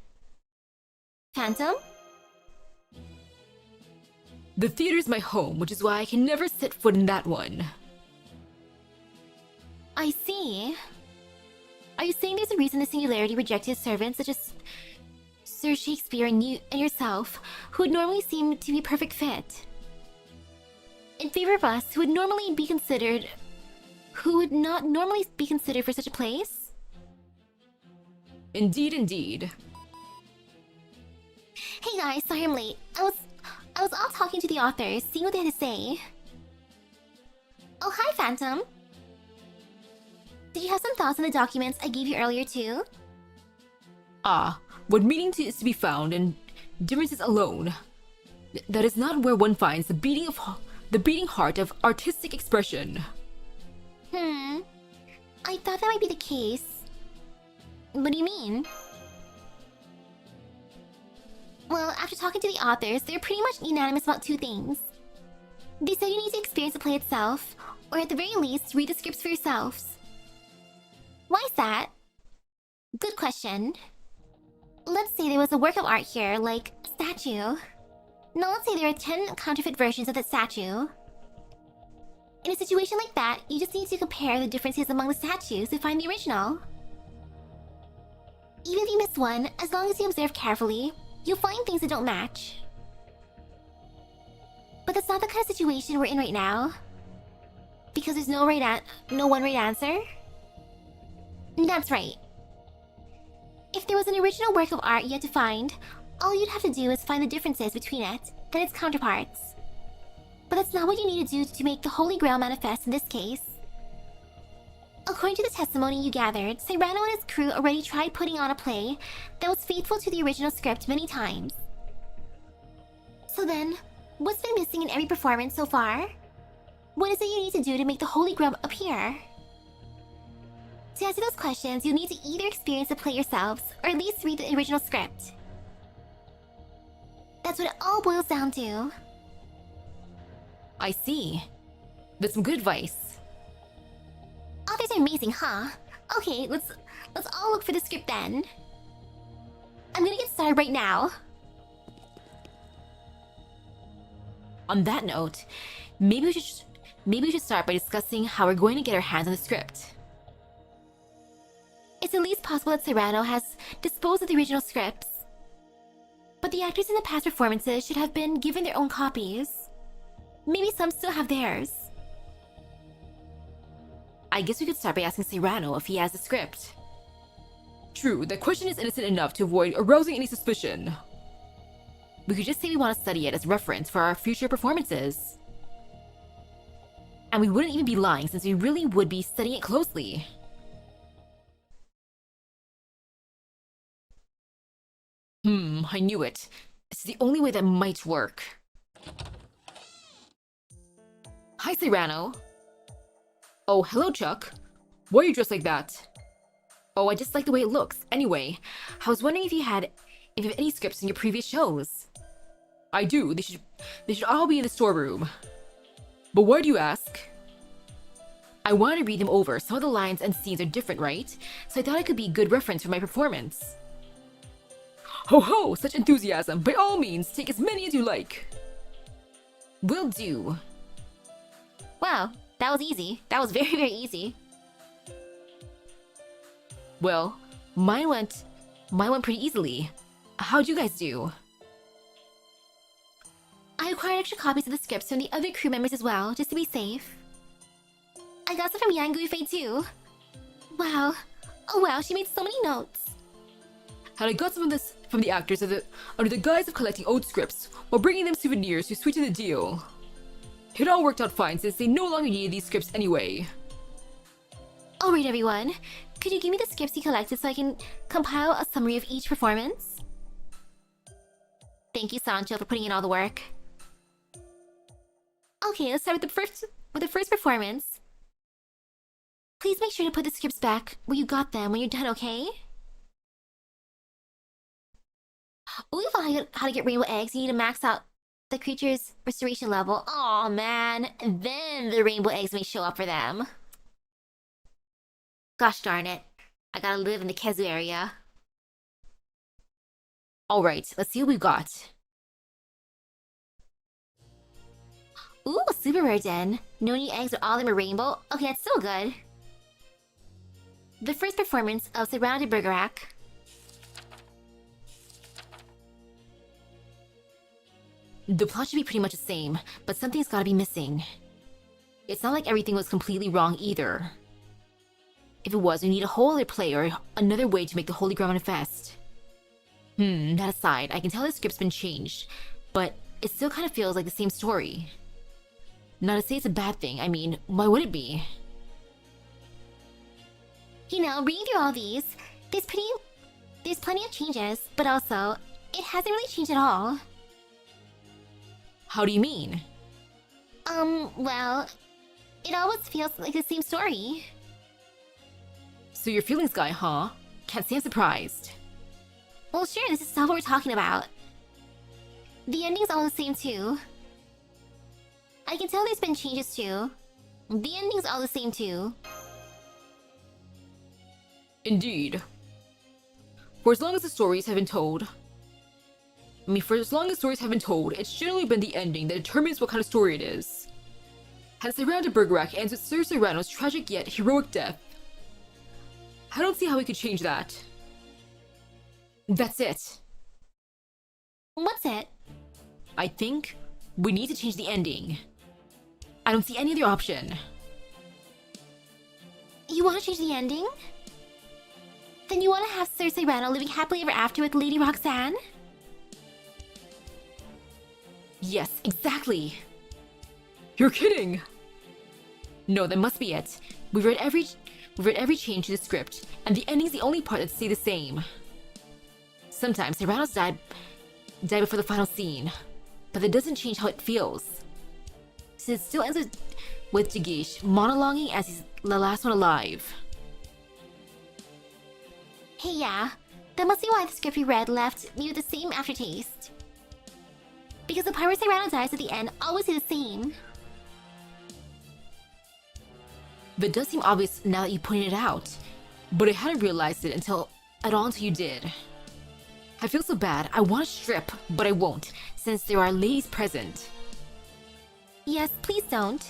Phantom? The theater's my home, which is why I can never set foot in that one. I see. Are you saying there's a reason the Singularity rejected servants such as Sir Shakespeare and yourself, who would normally seem to be a perfect fit? In favor of us, who would not normally be considered for such a place? Indeed. Hey guys, sorry I'm late. I was off talking to the authors, seeing what they had to say. Oh, hi, Phantom. Did you have some thoughts on the documents I gave you earlier too? What meaning is to be found in differences alone. That is not where one finds the beating heart of artistic expression. I thought that might be the case. What do you mean? Well, after talking to the authors, they're pretty much unanimous about two things. They said you need to experience the play itself, or at the very least, read the scripts for yourselves. Why is that? Good question. Let's say there was a work of art here, like a statue. Now let's say there are 10 counterfeit versions of that statue. In a situation like that, you just need to compare the differences among the statues to find the original. Even if you miss one, as long as you observe carefully, you'll find things that don't match. But that's not the kind of situation we're in right now. Because there's no one right answer? That's right. If there was an original work of art you had to find, all you'd have to do is find the differences between it and its counterparts. But that's not what you need to do to make the Holy Grail manifest in this case. According to the testimony you gathered, Cyrano and his crew already tried putting on a play that was faithful to the original script many times. So then, what's been missing in every performance so far? What is it you need to do to make the Holy Grail appear? To answer those questions, you'll need to either experience the play yourselves, or at least read the original script. That's what it all boils down to. I see. That's some good advice. Authors are amazing, huh? Okay, let's all look for the script then. I'm gonna get started right now. On that note, maybe we should start by discussing how we're going to get our hands on the script. It's at least possible that Cyrano has disposed of the original scripts. But the actors in the past performances should have been given their own copies. Maybe some still have theirs. I guess we could start by asking Cyrano if he has the script. True, that question is innocent enough to avoid arousing any suspicion. We could just say we want to study it as reference for our future performances. And we wouldn't even be lying since we really would be studying it closely. I knew it. It's the only way that might work. Hi, Cyrano. Oh, hello, Chuck. Why are you dressed like that? Oh, I just like the way it looks. Anyway, I was wondering if you have any scripts in your previous shows. I do. They should all be in the storeroom. But why do you ask? I wanted to read them over. Some of the lines and scenes are different, right? So I thought it could be a good reference for my performance. Ho ho! Such enthusiasm! By all means, take as many as you like. Will do. Wow, that was easy. That was very, very easy. Well, mine went pretty easily. How'd you guys do? I acquired extra copies of the scripts from the other crew members as well, just to be safe. I got some from Yang Guifei too. Wow. Oh wow, she made so many notes. And I got some of this from the actors under the guise of collecting old scripts while bringing them souvenirs to sweeten the deal. It all worked out fine since they no longer needed these scripts anyway. Alright everyone, could you give me the scripts you collected so I can compile a summary of each performance? Thank you, Sancho, for putting in all the work. Okay, let's start with the first performance. Please make sure to put the scripts back where you got them when you're done, okay? Ooh, you found how to get rainbow eggs. You need to max out the creature's restoration level. Aw, man. Then the rainbow eggs may show up for them. Gosh darn it. I gotta live in the Kezu area. Alright, let's see what we've got. Ooh, super rare den. No new eggs, but all of them are rainbow. Okay, that's still good. The first performance of Cyrano de Bergerac. The plot should be pretty much the same, but something's gotta be missing. It's not like everything was completely wrong either. If it was, we need a whole other play or another way to make the Holy Grail manifest. That aside, I can tell the script's been changed, but it still kind of feels like the same story. Not to say it's a bad thing, I mean, why would it be? You know, reading through all these, there's There's plenty of changes, but also, it hasn't really changed at all. How do you mean? Well, it always feels like the same story. So you're feelings guy, huh? Can't say I'm surprised. Well, sure, this is not what we're talking about. The ending's all the same, too. I can tell there's been changes, too. The ending's all the same, too. Indeed. For as long as the stories have been told... for as long as stories have been told, it's generally been the ending that determines what kind of story it is. Hence, the round of Bergerac ends with Sir Serrano's tragic yet heroic death. I don't see how we could change that. That's it. What's it? I think we need to change the ending. I don't see any other option. You want to change the ending? Then you want to have Sir Serrano living happily ever after with Lady Roxanne? Yes, exactly. You're kidding! No, that must be it. We've read every change to the script, and the ending's the only part that stay the same. Sometimes Serrano's died before the final scene, but that doesn't change how it feels. Since it still ends with Jigish monologuing as he's the last one alive. Hey, yeah. That must be why the script we read left me with the same aftertaste. Because the part where Serrano dies at the end always is the same. That does seem obvious now that you pointed it out, but I hadn't realized it until you did. I feel so bad. I want to strip, but I won't, since there are ladies present. Yes, please don't.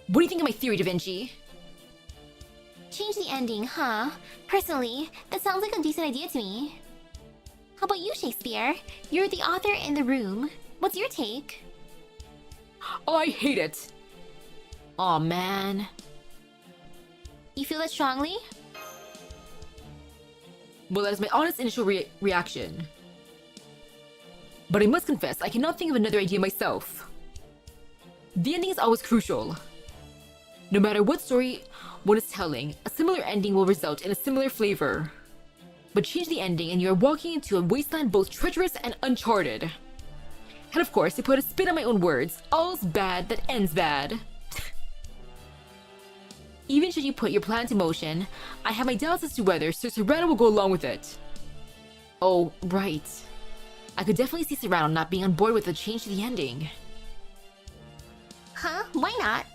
What do you think of my theory, Da Vinci? Change the ending, huh? Personally, that sounds like a decent idea to me. How about you, Shakespeare? You're the author in the room. What's your take? I hate it! Aw, man. You feel that strongly? Well, that is my honest initial reaction. But I must confess, I cannot think of another idea myself. The ending is always crucial. No matter what story one is telling, a similar ending will result in a similar flavor. But change the ending and you are walking into a wasteland both treacherous and uncharted. And of course, to put a spin on my own words, all's bad that ends bad. Even should you put your plan into motion, I have my doubts as to whether Sir Serrano will go along with it. Oh, right. I could definitely see Serrano not being on board with the change to the ending. Huh? Why not?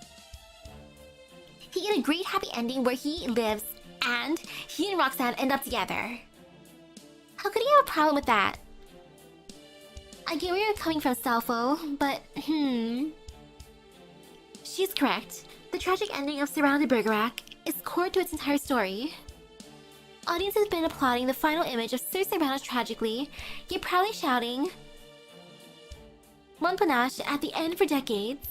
He get a great happy ending where he lives, and he and Roxanne end up together. How could he have a problem with that? I get where you're coming from, Salfo, but she's correct. The tragic ending of Serrano de Bergerac is core to its entire story. Audience has been applauding the final image of Sir Serrano tragically, yet proudly shouting Mon panache at the end for decades.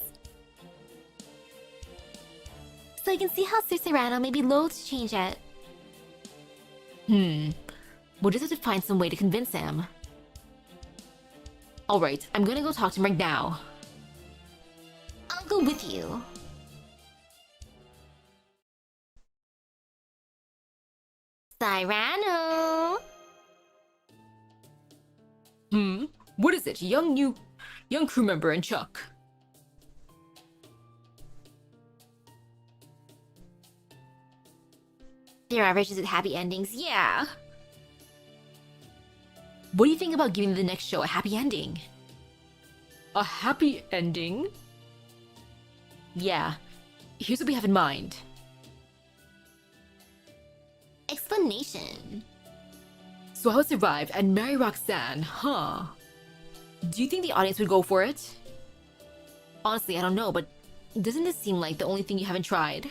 So you can see how Sir Serrano may be loath to change it. We'll just have to find some way to convince him. Alright, I'm gonna go talk to him right now. I'll go with you. Serrano! What is it? Young crew member and Chuck. There are versions with happy endings, yeah. What do you think about giving the next show a happy ending? A happy ending? Yeah. Here's what we have in mind. Explanation. So I would survive and marry Roxanne, huh? Do you think the audience would go for it? Honestly, I don't know, but doesn't this seem like the only thing you haven't tried?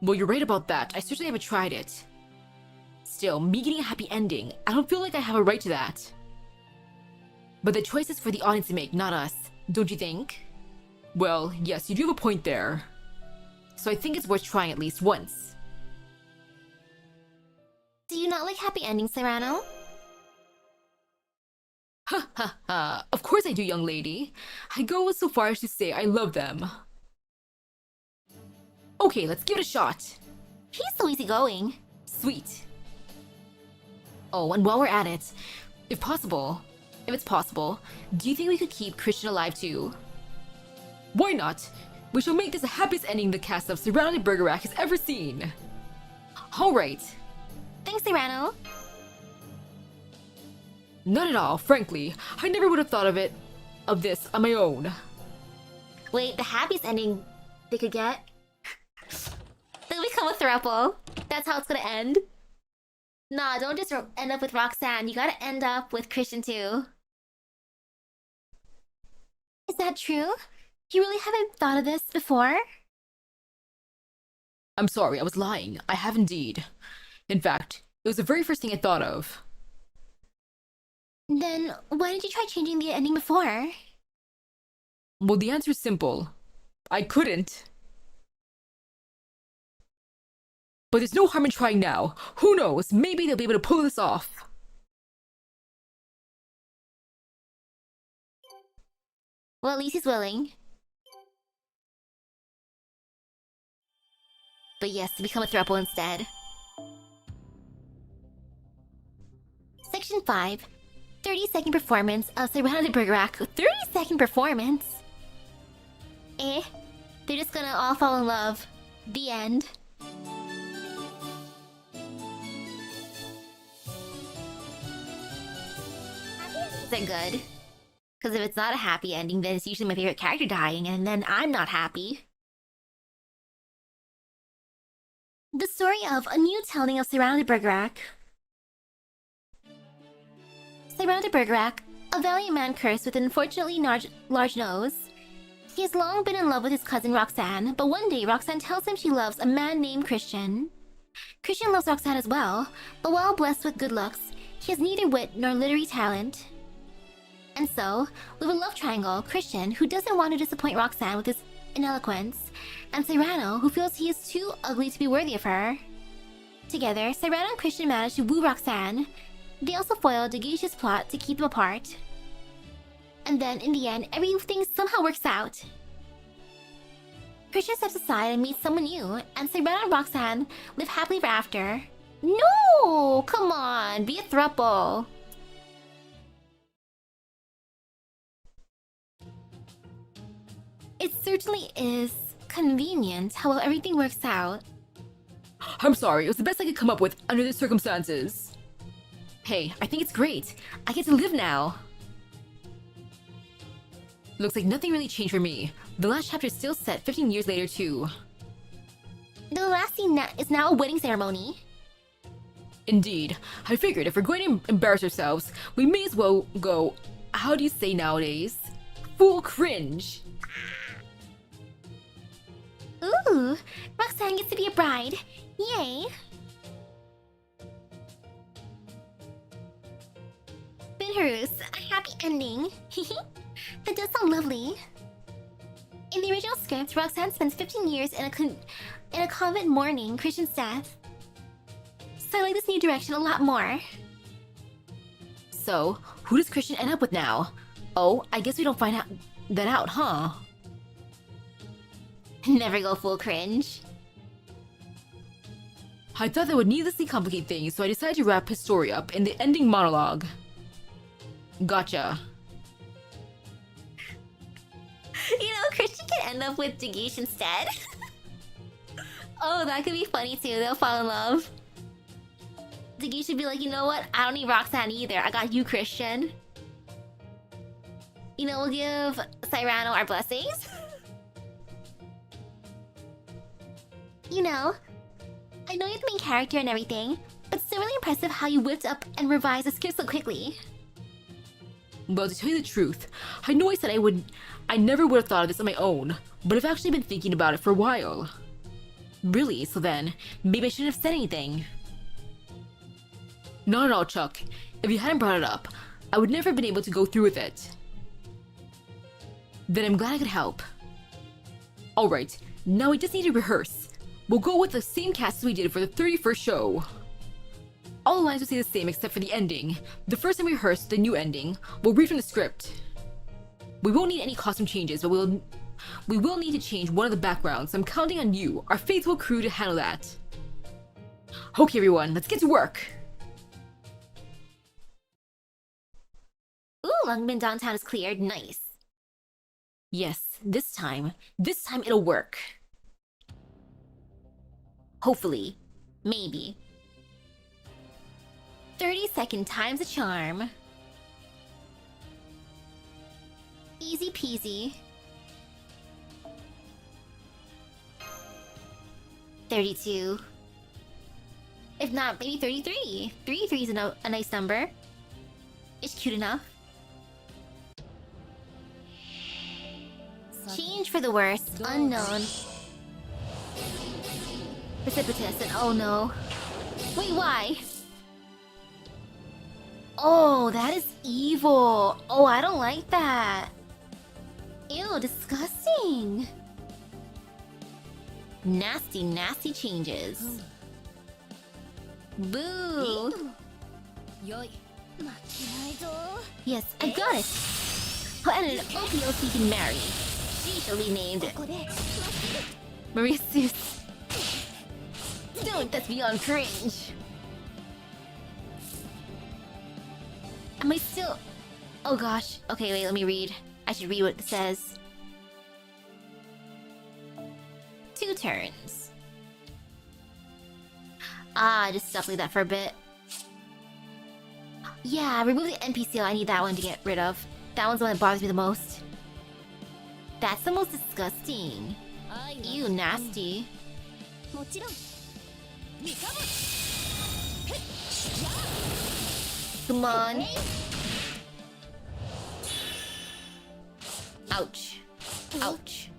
Well, you're right about that. I certainly haven't tried it. Still, me getting a happy ending, I don't feel like I have a right to that. But the choice is for the audience to make, not us. Don't you think? Well, yes, you do have a point there. So I think it's worth trying at least once. Do you not like happy endings, Serrano? Ha ha ha, of course I do, young lady. I go so far as to say I love them. Okay, let's give it a shot. He's so easygoing. Sweet. Oh, and while we're at it, if it's possible, do you think we could keep Christian alive too? Why not? We shall make this the happiest ending the cast of Surrounded Bergerac has ever seen. Alright. Thanks, Serrano. Not at all, frankly. I never would have thought of this on my own. Wait, the happiest ending they could get? They'll become a throuple. That's how it's gonna end. Nah, don't just end up with Roxanne. You gotta end up with Christian too. Is that true? You really haven't thought of this before? I'm sorry, I was lying. I have indeed. In fact, it was the very first thing I thought of. Then why did you try changing the ending before? Well, the answer is simple. I couldn't. But there's no harm in trying now. Who knows? Maybe they'll be able to pull this off. Well, at least he's willing. But yes, to become a throuple instead. Section 5. 30-second performance of Surrounded Bergerac. 30-second performance? Eh? They're just gonna all fall in love. The end. They're good. Because if it's not a happy ending, then it's usually my favorite character dying, and then I'm not happy. The story of a new telling of Surrounded Bergerac. Surrounded Bergerac, a valiant man cursed with an unfortunately large nose. He has long been in love with his cousin Roxanne, but one day Roxanne tells him she loves a man named Christian. Christian loves Roxanne as well, but while blessed with good looks, he has neither wit nor literary talent. And so, with a love triangle, Christian, who doesn't want to disappoint Roxanne with his ineloquence, and Serrano, who feels he is too ugly to be worthy of her. Together, Serrano and Christian manage to woo Roxanne. They also foil Dagisha's plot to keep them apart. And then, in the end, everything somehow works out. Christian steps aside and meets someone new, and Serrano and Roxanne live happily ever after. No! Come on, be a throuple. It certainly is convenient how well everything works out. I'm sorry, it was the best I could come up with under the circumstances. Hey, I think it's great. I get to live now. Looks like nothing really changed for me. The last chapter is still set 15 years later too. The last scene is now a wedding ceremony. Indeed. I figured if we're going to embarrass ourselves, we may as well go, how do you say nowadays? Full cringe. Ooh, Roxanne gets to be a bride. Yay! Benharus, a happy ending. That does sound lovely. In the original script, Roxanne spends 15 years in a convent mourning Christian's death. So I like this new direction a lot more. So, who does Christian end up with now? Oh, I guess we don't find that out, huh? Never go full cringe. I thought that would needlessly complicate things, so I decided to wrap his story up in the ending monologue. Gotcha. You know, Christian can end up with Dagish instead. Oh, that could be funny too. They'll fall in love. Dagish should be like, you know what? I don't need Roxanne either. I got you, Christian. You know, we'll give Serrano our blessings. You know, I know you're the main character and everything, but it's still really impressive how you whipped up and revised the script so quickly. Well, to tell you the truth, I know I said I never would have thought of this on my own, but I've actually been thinking about it for a while. Really, so then, maybe I shouldn't have said anything. Not at all, Chuck. If you hadn't brought it up, I would never have been able to go through with it. Then I'm glad I could help. Alright, now we just need to rehearse. We'll go with the same cast as we did for the 31st show. All the lines will stay the same except for the ending. The first time we rehearse the new ending, we'll read from the script. We won't need any costume changes, but we will need to change one of the backgrounds, so I'm counting on you, our faithful crew, to handle that. Okay, everyone, let's get to work. Ooh, Lungmen downtown is cleared. Nice. Yes, this time it'll work. Hopefully. Maybe. 30-second time's a charm. Easy peasy. 32. If not, maybe 33. 33 is a nice number. It's cute enough. Change for the worse. Unknown. Precipitous and oh no. Wait, why? Oh, that is evil. Oh, I don't like that. Ew, disgusting. Nasty, nasty changes. Boo. Yes, I got it. Planet OPOC can marry. She shall be named Maria Seuss. Don't, that's beyond cringe. Am I still... Oh gosh. Okay, wait, let me read. I should read what it says. 2 turns. Just stuff like that for a bit. Yeah, remove the NPC. I need that one to get rid of. That one's the one that bothers me the most. That's the most disgusting. Ew, nasty. Come on. Ouch. Ouch.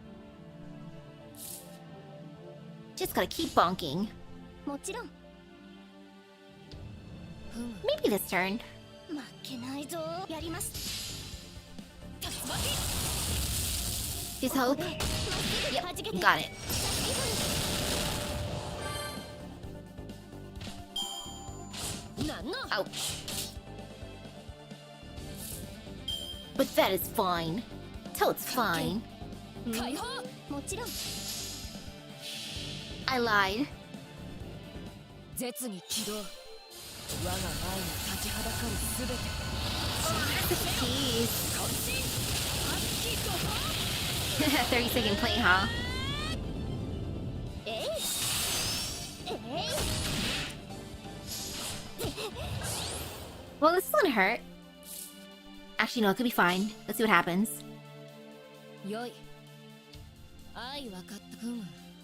Just gotta keep bonking. Maybe this turn. Just hope. Yep, got it. Ouch. But that is fine. Totes fine. I lied. Jeez. 30-second play, huh? Well, this is gonna hurt. Actually, no, it could be fine. Let's see what happens.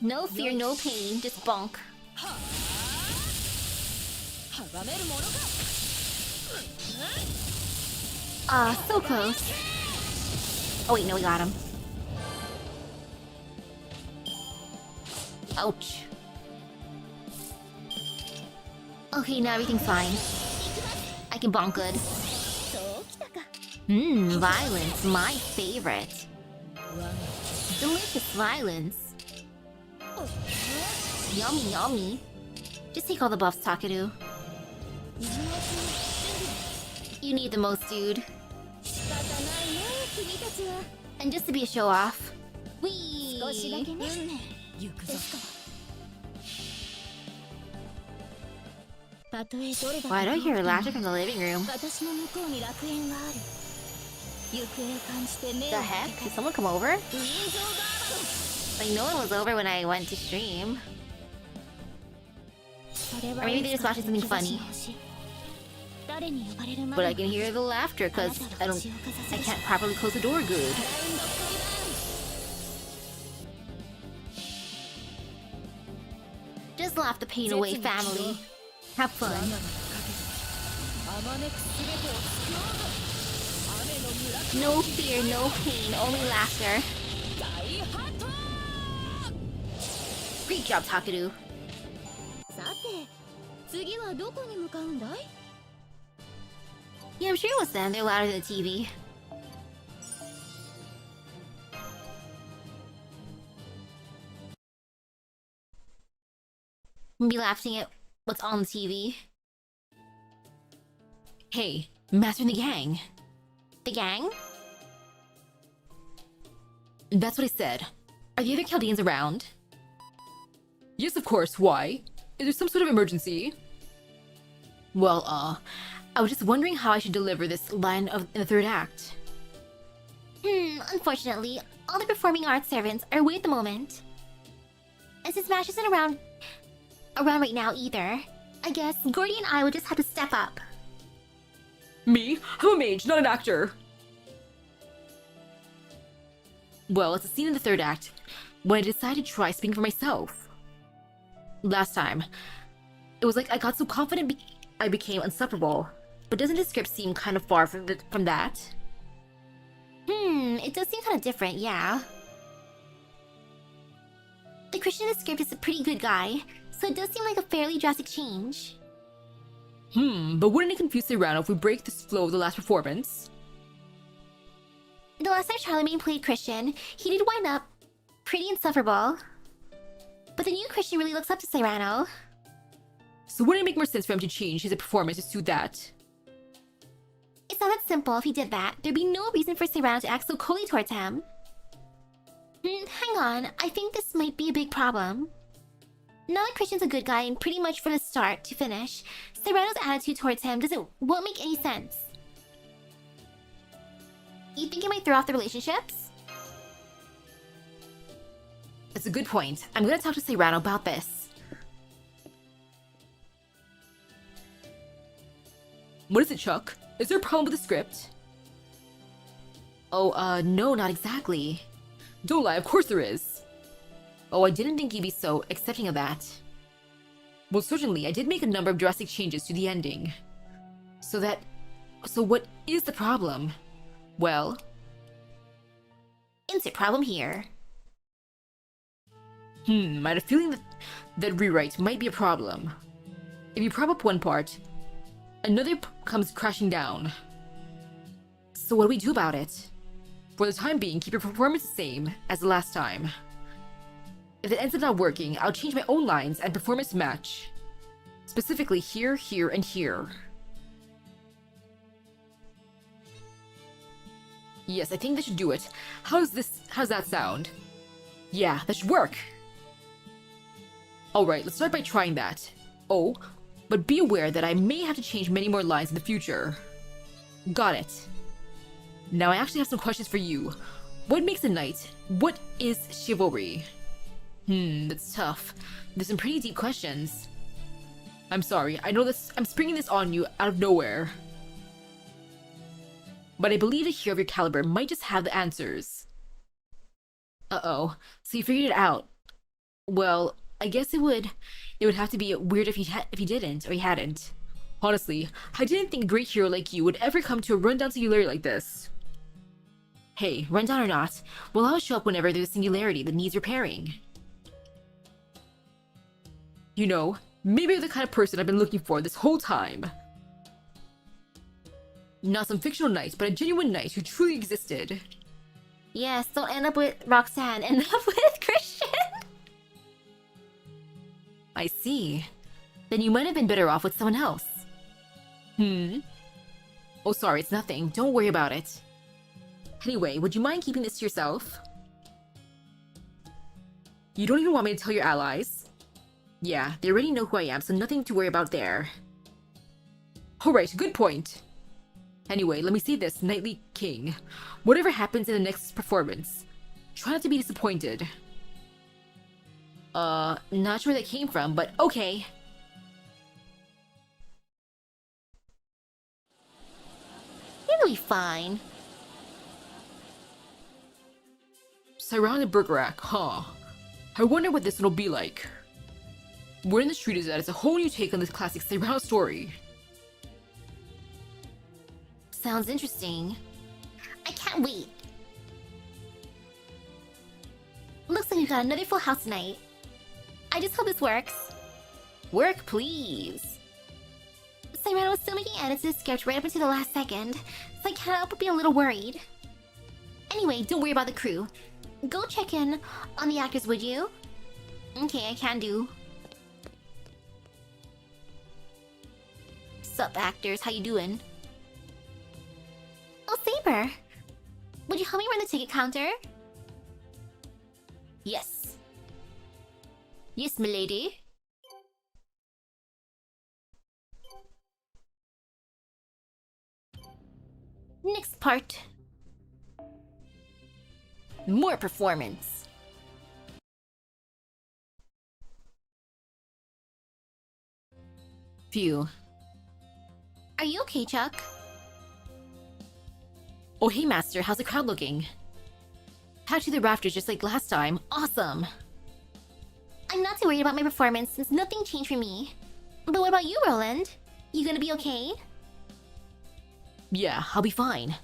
No fear, no pain, just bonk. So close. Oh wait, no, we got him. Ouch. Okay, now everything's fine. I can bonk good. Violence, my favorite. Delicious violence. Yummy, yummy. Just take all the buffs, Takeru. You need the most, dude. And just to be a show-off. Whee! Why do I hear laughter from the living room? The heck? Did someone come over? Like, no one was over when I went to stream. Or maybe they're just watching something funny. But I can hear the laughter because I can't properly close the door good. Just laugh the pain away, family. Have fun. No fear, no pain, only laughter. Great job, Takeru. Yeah, I'm sure it was them. They're louder than the TV. Be laughing at what's on the TV. Hey, Master and the gang. The gang? That's what I said. Are the other Chaldeans around? Yes, of course. Why? Is there some sort of emergency? Well, I was just wondering how I should deliver this line in the third act. Unfortunately, all the performing arts servants are away at the moment. And since Mash isn't around right now either, I guess Gordy and I will just have to step up. Me? I'm a mage, not an actor. Well, it's a scene in the third act when I decided to try speaking for myself. Last time, it was like I got so confident I became insufferable. But doesn't the script seem kind of far from that? It does seem kind of different, yeah. The Christian in the script is a pretty good guy, so it does seem like a fairly drastic change. But wouldn't it confuse Serrano if we break this flow of the last performance? The last time Charlemagne played Christian, he did wind up pretty insufferable. But the new Christian really looks up to Serrano. So wouldn't it make more sense for him to change his performance to suit that? It's not that simple. If he did that, there'd be no reason for Serrano to act so coldly towards him. Hang on, I think this might be a big problem. Now that Christian's a good guy and pretty much from the start to finish, Serrano's attitude towards him won't make any sense. You think it might throw off the relationships? That's a good point. I'm gonna talk to Serrano about this. What is it, Chuck? Is there a problem with the script? Oh, no, not exactly. Don't lie, of course there is. Oh, I didn't think you'd be so accepting of that. Well, certainly, I did make a number of drastic changes to the ending. So what is the problem? Well... Insert problem here. I had a feeling that rewrite might be a problem. If you prop up one part, another comes crashing down. So what do we do about it? For the time being, keep your performance the same as the last time. If it ends up not working, I'll change my own lines and performance match. Specifically here, here, and here. Yes, I think that should do it. How's that sound? Yeah, that should work! Alright, let's start by trying that. Oh, but be aware that I may have to change many more lines in the future. Got it. Now I actually have some questions for you. What makes a knight? What is chivalry? That's tough. There's some pretty deep questions. I'm sorry, I know this. I'm springing this on you out of nowhere. But I believe a hero of your caliber might just have the answers. Uh-oh, so you figured it out. Well, I guess it would have to be weird if he didn't, or he hadn't. Honestly, I didn't think a great hero like you would ever come to a rundown singularity like this. Hey, rundown or not, we'll always show up whenever there's a singularity that needs repairing. You know, maybe you're the kind of person I've been looking for this whole time. Not some fictional knight, but a genuine knight who truly existed. Yes, don't end up with Roxanne, end up with Christian. I see. Then you might have been better off with someone else. Oh, sorry, it's nothing. Don't worry about it. Anyway, would you mind keeping this to yourself? You don't even want me to tell your allies? Yeah, they already know who I am, so nothing to worry about there. Alright, good point. Anyway, let me see this, Knightly King. Whatever happens in the next performance, try not to be disappointed. Not sure where that came from, but okay. It'll be fine. Surrounded Bergerac, huh? I wonder what this one will be like. Where in the street is that? It's a whole new take on this classic Serrano story. Sounds interesting. I can't wait. Looks like we've got another full house tonight. I just hope this works. Work, please. Serrano was still making edits to the script right up until the last second, so I can't help but be a little worried. Anyway, don't worry about the crew. Go check in on the actors, would you? Okay, I can do. Sup, actors? How you doing? Oh, Saber! Would you help me run the ticket counter? Yes. Yes, milady. Next part. More performance. Phew. Are you okay, Chuck? Oh hey Master, how's the crowd looking? Packed to the rafters just like last time. Awesome! I'm not too worried about my performance since nothing changed for me. But what about you, Roland? You gonna be okay? Yeah, I'll be fine.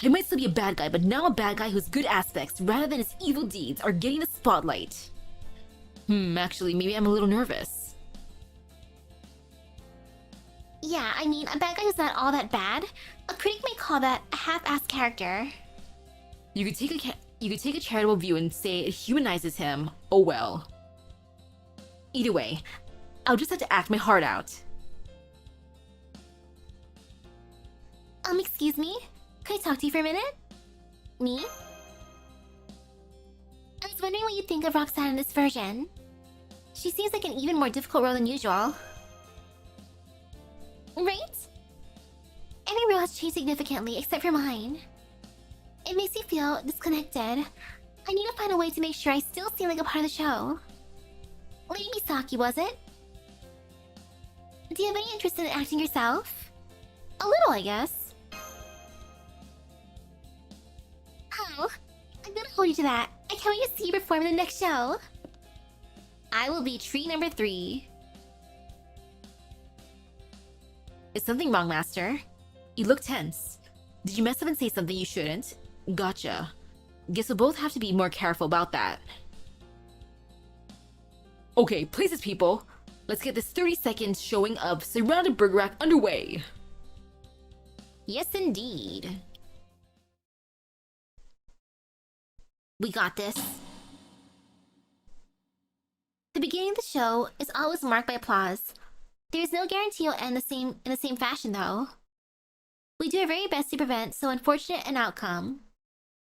I might still be a bad guy, but now a bad guy whose good aspects, rather than his evil deeds, are getting the spotlight. Actually, maybe I'm a little nervous. Yeah, I mean, a bad guy who's not all that bad. A critic may call that a half-assed character. You could take a charitable view and say it humanizes him. Oh well. Either way, I'll just have to act my heart out. Excuse me? Could I talk to you for a minute? Me? I was wondering what you think of Roxanne in this version. She seems like an even more difficult role than usual. Right? Every role has changed significantly except for mine. It makes me feel disconnected. I need to find a way to make sure I still seem like a part of the show. Lady Misaki, was it? Do you have any interest in acting yourself? A little, I guess. Oh, I'm gonna hold you to that. I can't wait to see you perform in the next show. I will be tree number 3. Is something wrong, Master? You look tense. Did you mess up and say something you shouldn't? Gotcha. Guess we'll both have to be more careful about that. Okay, places people. Let's get this 30-second showing of Surrounded Burger Rack underway. Yes, indeed. We got this. The beginning of the show is always marked by applause. There is no guarantee it'll end in the same fashion, though. We do our very best to prevent so unfortunate an outcome.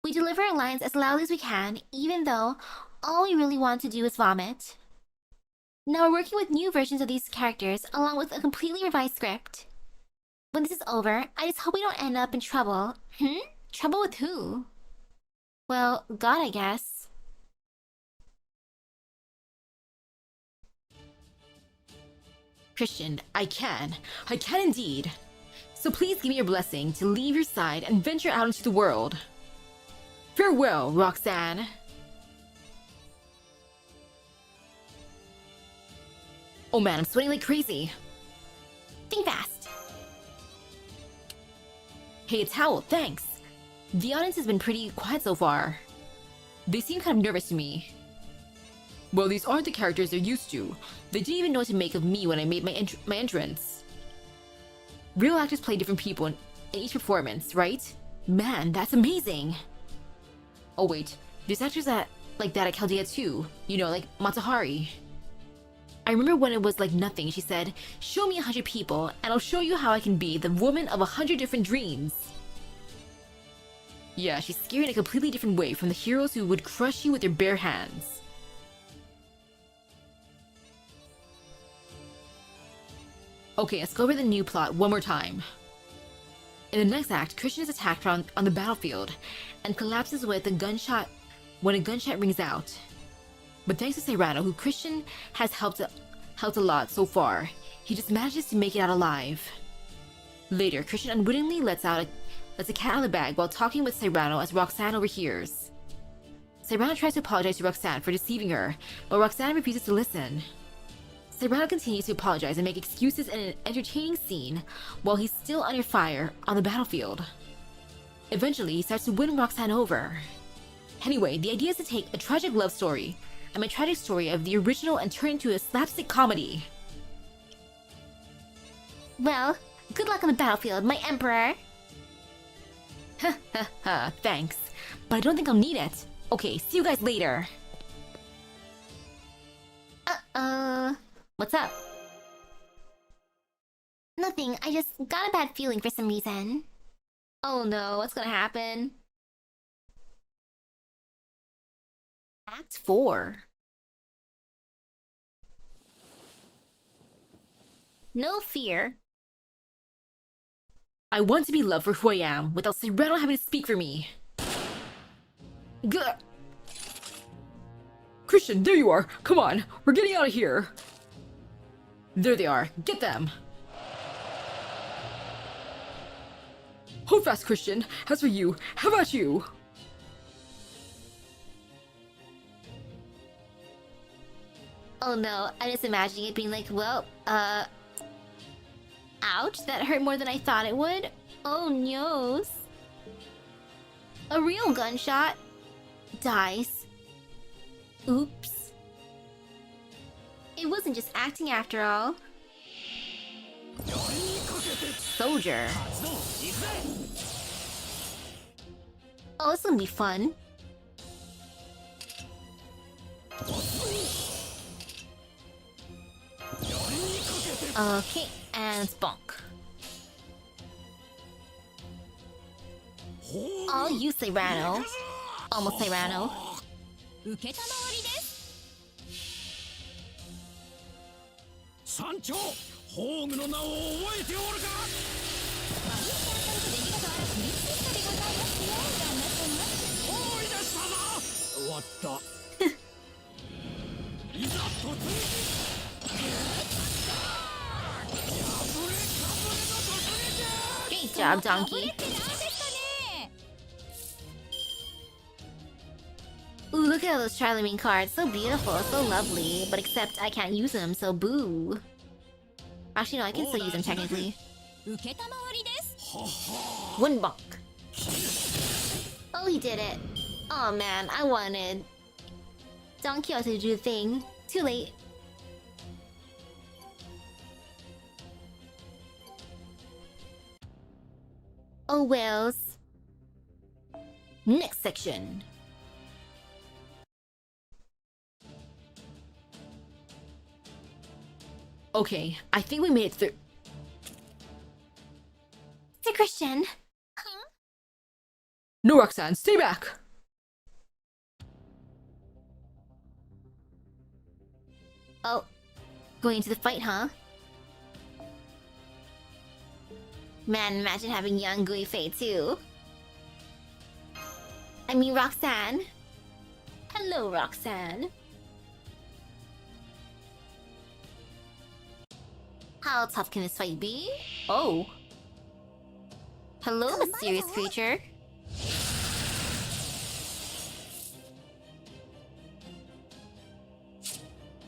We deliver our lines as loudly as we can, even though all we really want to do is vomit. Now we're working with new versions of these characters, along with a completely revised script. When this is over, I just hope we don't end up in trouble. Trouble with who? Well, God, I guess. Christian, I can indeed. So please give me your blessing to leave your side and venture out into the world. Farewell, Roxanne. Oh man, I'm sweating like crazy. Think fast. Hey, a towel, thanks. The audience has been pretty quiet so far. They seem kind of nervous to me. Well, these aren't the characters they're used to. They didn't even know what to make of me when I made my entrance. Real actors play different people in each performance, right? Man, that's amazing! Oh wait, there's actors like that at Chaldea too. You know, like Matahari. I remember when it was like nothing, she said, "Show me 100 people, and I'll show you how I can be the woman of 100 different dreams." Yeah, she's scary in a completely different way from the heroes who would crush you with their bare hands. Okay, let's go over the new plot one more time. In the next act, Christian is attacked on the battlefield and collapses with a gunshot when a gunshot rings out. But thanks to Cyrano, who Christian has helped a lot so far, he just manages to make it out alive. Later, Christian unwittingly lets a cat out of the bag while talking with Cyrano as Roxanne overhears. Cyrano tries to apologize to Roxanne for deceiving her, but Roxanne refuses to listen. Cyrano continues to apologize and make excuses in an entertaining scene while he's still under fire on the battlefield. Eventually, he starts to win Roxanne over. Anyway, the idea is to take a tragic love story and my tragic story of the original and turn it into a slapstick comedy. Well, good luck on the battlefield, my emperor. Thanks. But I don't think I'll need it. Okay, see you guys later. What's up? Nothing, I just got a bad feeling for some reason. Oh no, what's gonna happen? Act 4. No fear. I want to be loved for who I am without Serrano having to speak for me. Gah! Christian, there you are! Come on, we're getting out of here! There they are, get them! Hold fast, Christian. As for you, how about you? Oh no, I'm just imagining it being like, well, ouch, that hurt more than I thought it would. Oh no. A real gunshot. Dies. Oops. It wasn't just acting after all. Soldier. Oh, this will be fun. Okay, and bonk. All you, Serrano. Almost Serrano. 承りです山頂宝具の名を覚えておるか思い出したな終わったいざ突撃 Great job, Donkey. Ooh, look at all those Charlemagne cards. So beautiful, so lovely. But except I can't use them, so boo. Actually, no, I can still use them technically. 承りです。 One bonk. Oh, he did it. Oh man, I wanted Don Quixote to do the thing. Too late. Oh wells. Next section. Okay, I think we made it through. Sir Christian. No, Roxanne, stay back! Oh, going into the fight, huh? Man, imagine having young Gui Fei too. I mean Roxanne. Hello, Roxanne. How tough can this fight be? Oh. Hello, mysterious creature.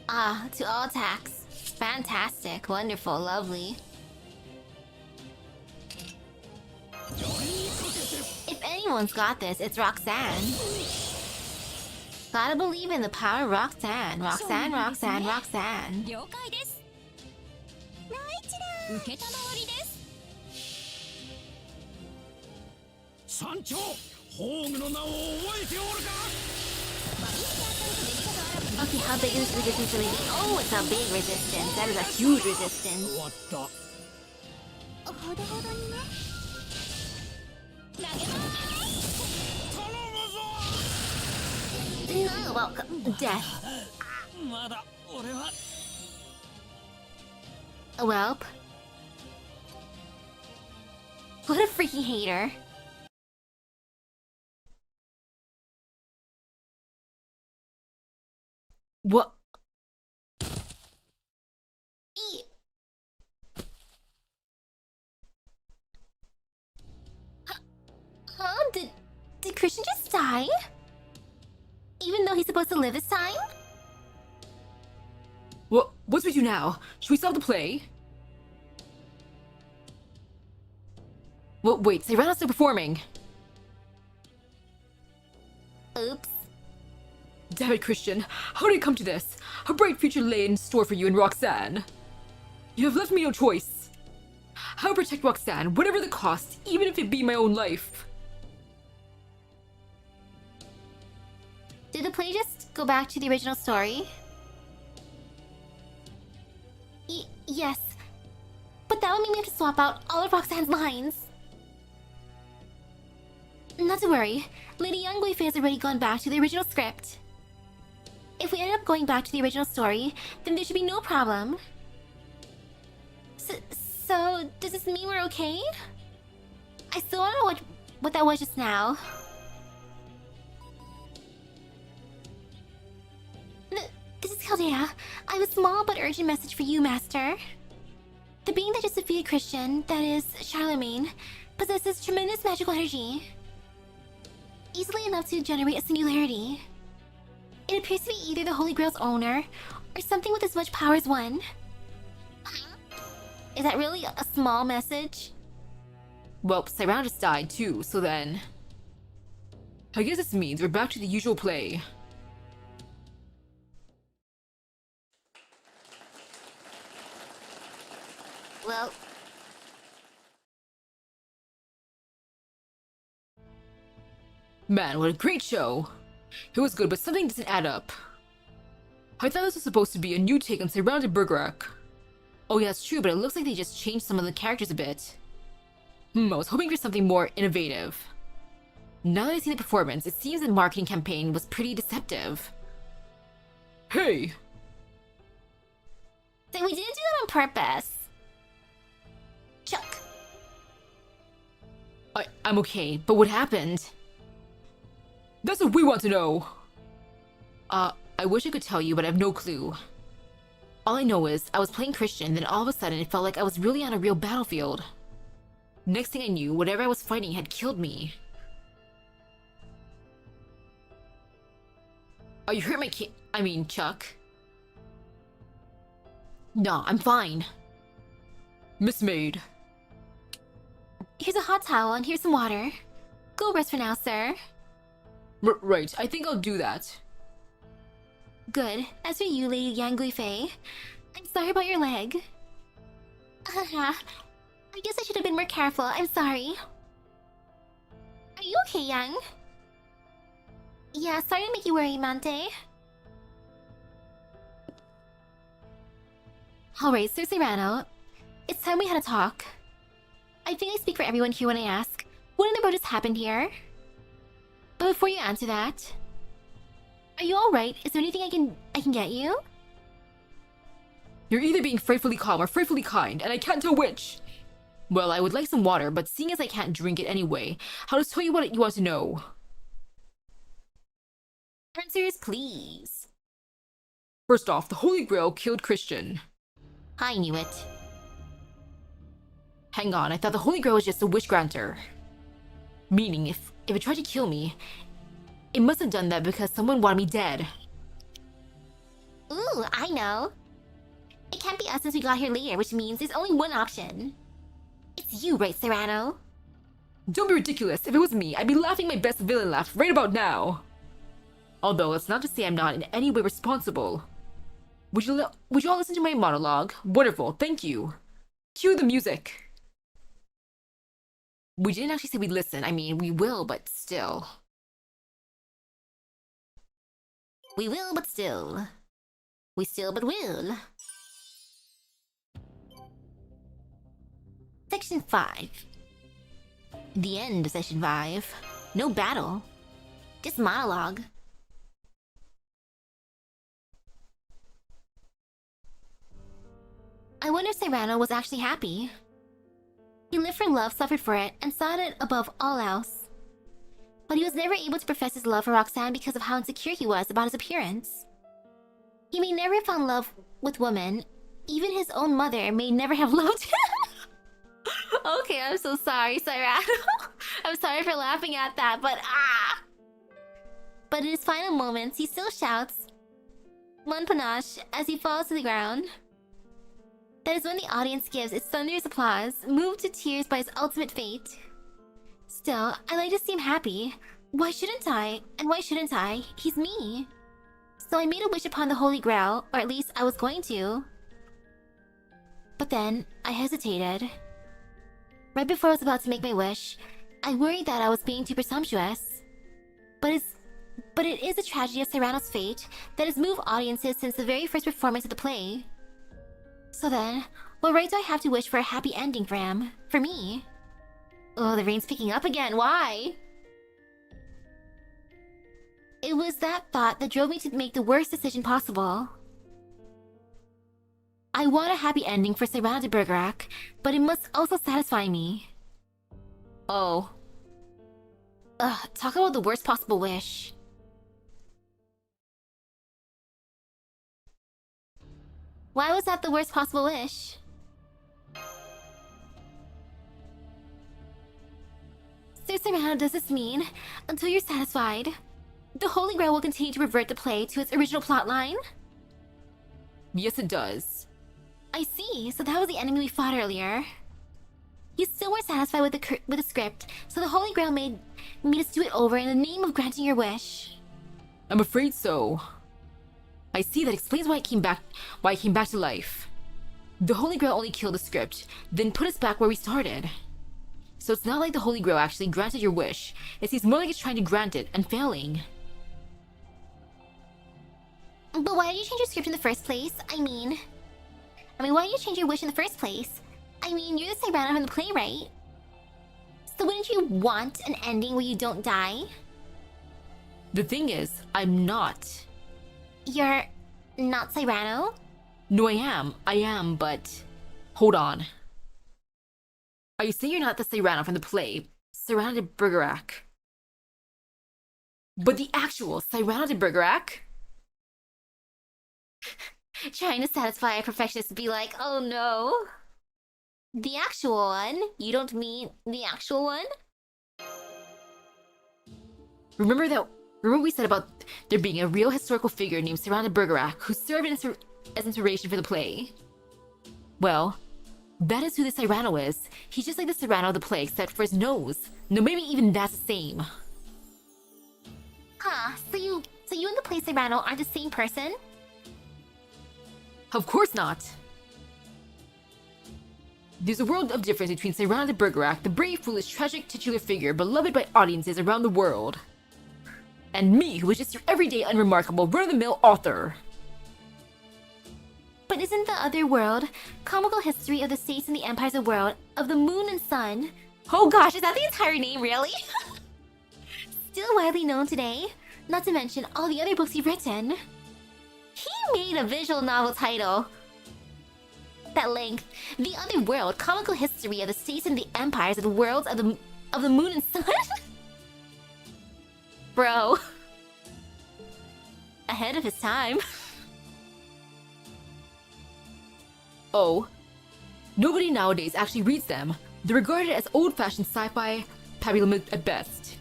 Ah, to all attacks. Fantastic, wonderful, lovely. If anyone's got this, it's Roxanne. Gotta believe in the power of Roxanne. Roxanne, Roxanne, Roxanne. 了解です承りです山頂宝具の名を覚えておるか Okay, how big is this resistance gonna be? Oh, it's a big resistance. That is a huge resistance. 終わったほどほどにね。投げます頼むぞ No, well, death. まだ俺は Welp. What a freaking hater. What? Huh? Did Christian just die? Even though he's supposed to live this time? What's we do now? Should we stop the play? Well, wait, Serrano's still performing. Oops. Damn it, Christian. How did it come to this? A bright future lay in store for you and Roxanne. You have left me no choice. I'll protect Roxanne, whatever the cost, even if it be my own life. Did the play just go back to the original story? Yes. But that would mean we have to swap out all of Roxanne's lines. Not to worry. Lady Young Guifei has already gone back to the original script. If we end up going back to the original story, then there should be no problem. So does this mean we're okay? I still don't know what that was just now. This is Caldea. I have a small but urgent message for you, Master. The being that just defeated Christian, that is, Charlemagne, possesses tremendous magical energy. Easily enough to generate a singularity. It appears to be either the Holy Grail's owner, or something with as much power as one. Is that really a small message? Well, Cyrano just died too, so then... I guess this means we're back to the usual play. Well... Man, what a great show! It was good, but something doesn't add up. I thought this was supposed to be a new take on Cyrano de Bergerac. Oh yeah, that's true, but it looks like they just changed some of the characters a bit. I was hoping for something more innovative. Now that I've seen the performance, it seems the marketing campaign was pretty deceptive. Hey! Then we didn't do that on purpose. Chuck. I'm okay, but what happened? That's what we want to know! I wish I could tell you, but I have no clue. All I know is, I was playing Christian, then all of a sudden it felt like I was really on a real battlefield. Next thing I knew, whatever I was fighting had killed me. Oh, you hurt my Chuck? No, I'm fine. Miss Maid. Here's a hot towel and here's some water. Go rest for now, sir. Right, I think I'll do that. Good. As for you, Lady Yang Guifei, I'm sorry about your leg. I guess I should have been more careful. I'm sorry. Are you okay, Yang? Yeah, sorry to make you worry, Mante. Alright, Sir Cyrano. It's time we had a talk. I think I speak for everyone here when I ask, what in the world just happened here? But before you answer that, are you alright? Is there anything I can get you? You're either being frightfully calm or frightfully kind, and I can't tell which. Well, I would like some water, but seeing as I can't drink it anyway, I'll just tell you what you want to know. Answers, please. First off, the Holy Grail killed Christian. I knew it. Hang on, I thought the Holy Grail was just a wish granter. Meaning, if it tried to kill me, it must have done that because someone wanted me dead. Ooh, I know. It can't be us since we got here later, which means there's only one option. It's you, right, Cyrano? Don't be ridiculous. If it was me, I'd be laughing my best villain laugh right about now. Although, that's not to say I'm not in any way responsible. Would you all listen to my monologue? Wonderful, thank you. Cue the music. We didn't actually say we'd listen. I mean, we will, but still. We will, but still. We still, but will. Section 5. The end of Section 5. No battle. Just monologue. I wonder if Cyrano was actually happy. He lived for love, suffered for it, and sought it above all else. But he was never able to profess his love for Roxanne because of how insecure he was about his appearance. He may never have found love with women. Even his own mother may never have loved him. Okay, I'm so sorry, Cyrano. I'm sorry for laughing at that, but But in his final moments, he still shouts, Mon panache, as he falls to the ground. That is when the audience gives its thunderous applause, moved to tears by his ultimate fate. Still, I like to see him happy. Why shouldn't I? And why shouldn't I? He's me. So I made a wish upon the Holy Grail, or at least I was going to. But then, I hesitated. Right before I was about to make my wish, I worried that I was being too presumptuous. But it is a tragedy of Cyrano's fate that has moved audiences since the very first performance of the play. So then, what right do I have to wish for a happy ending for him? For me? Oh, the rain's picking up again. Why? It was that thought that drove me to make the worst decision possible. I want a happy ending for Cyrano de Bergerac, but it must also satisfy me. Oh. Ugh, talk about the worst possible wish. Why was that the worst possible wish? So Serrano, does this mean, until you're satisfied, the Holy Grail will continue to revert the play to its original plotline? Yes, it does. I see, so that was the enemy we fought earlier. You still weren't satisfied with the script, so the Holy Grail made us do it over in the name of granting your wish. I'm afraid so. I see, that explains why I came back to life. The Holy Grail only killed the script, then put us back where we started. So it's not like the Holy Grail actually granted your wish. It seems more like it's trying to grant it and failing. But why did you change your script in the first place? I mean, why did you change your wish in the first place? I mean, you're the Serrano from the play, right? So wouldn't you want an ending where you don't die? The thing is, I'm not. You're not Serrano? No, I am, but... Hold on. Are you saying you're not the Serrano from the play, Serrano de Bergerac? But the actual Serrano de Bergerac? Trying to satisfy a perfectionist be like, oh no. The actual one? You don't mean the actual one? Remember what we said about there being a real historical figure named Serrano de Bergerac who served as inspiration for the play? Well, that is who the Serrano is. He's just like the Serrano of the play except for his nose. No, maybe even that's the same. Huh, so you and the play Serrano aren't the same person? Of course not. There's a world of difference between Serrano de Bergerac, the brave, foolish, tragic titular figure beloved by audiences around the world, and me, who is just your everyday, unremarkable, run-of-the-mill author. But isn't the other world, comical history of the states and the empires of the world, of the moon and sun? Oh gosh, is that the entire name, really? Still widely known today, not to mention all the other books you've written. He made a visual novel title. That length, The Other World, Comical History of the States and the Empires of the Worlds of the Moon and Sun? Bro. Ahead of his time. Oh. Nobody nowadays actually reads them. They're regarded as old-fashioned sci-fi, pabulum at best.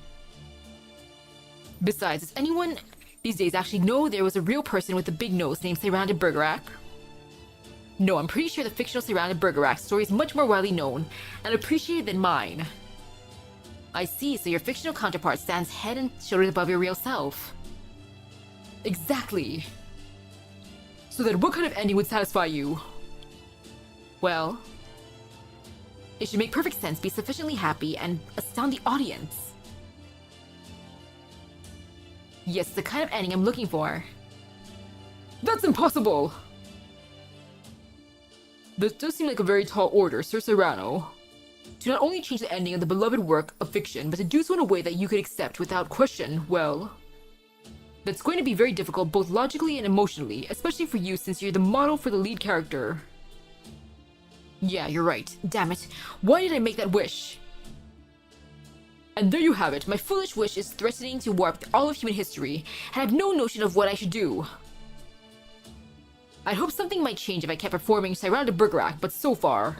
Besides, does anyone these days actually know there was a real person with a big nose named Serrano de Bergerac? No, I'm pretty sure the fictional Serrano de Bergerac story is much more widely known and appreciated than mine. I see, so your fictional counterpart stands head and shoulders above your real self. Exactly. So then what kind of ending would satisfy you? Well, it should make perfect sense, be sufficiently happy, and astound the audience. Yes, the kind of ending I'm looking for. That's impossible! This does seem like a very tall order, Sir Serrano. To not only change the ending of the beloved work of fiction, but to do so in a way that you could accept without question, well... That's going to be very difficult both logically and emotionally, especially for you since you're the model for the lead character. Yeah, you're right. Damn it. Why did I make that wish? And there you have it. My foolish wish is threatening to warp all of human history, and I have no notion of what I should do. I'd hope something might change if I kept performing Serrano de Bergerac, but so far...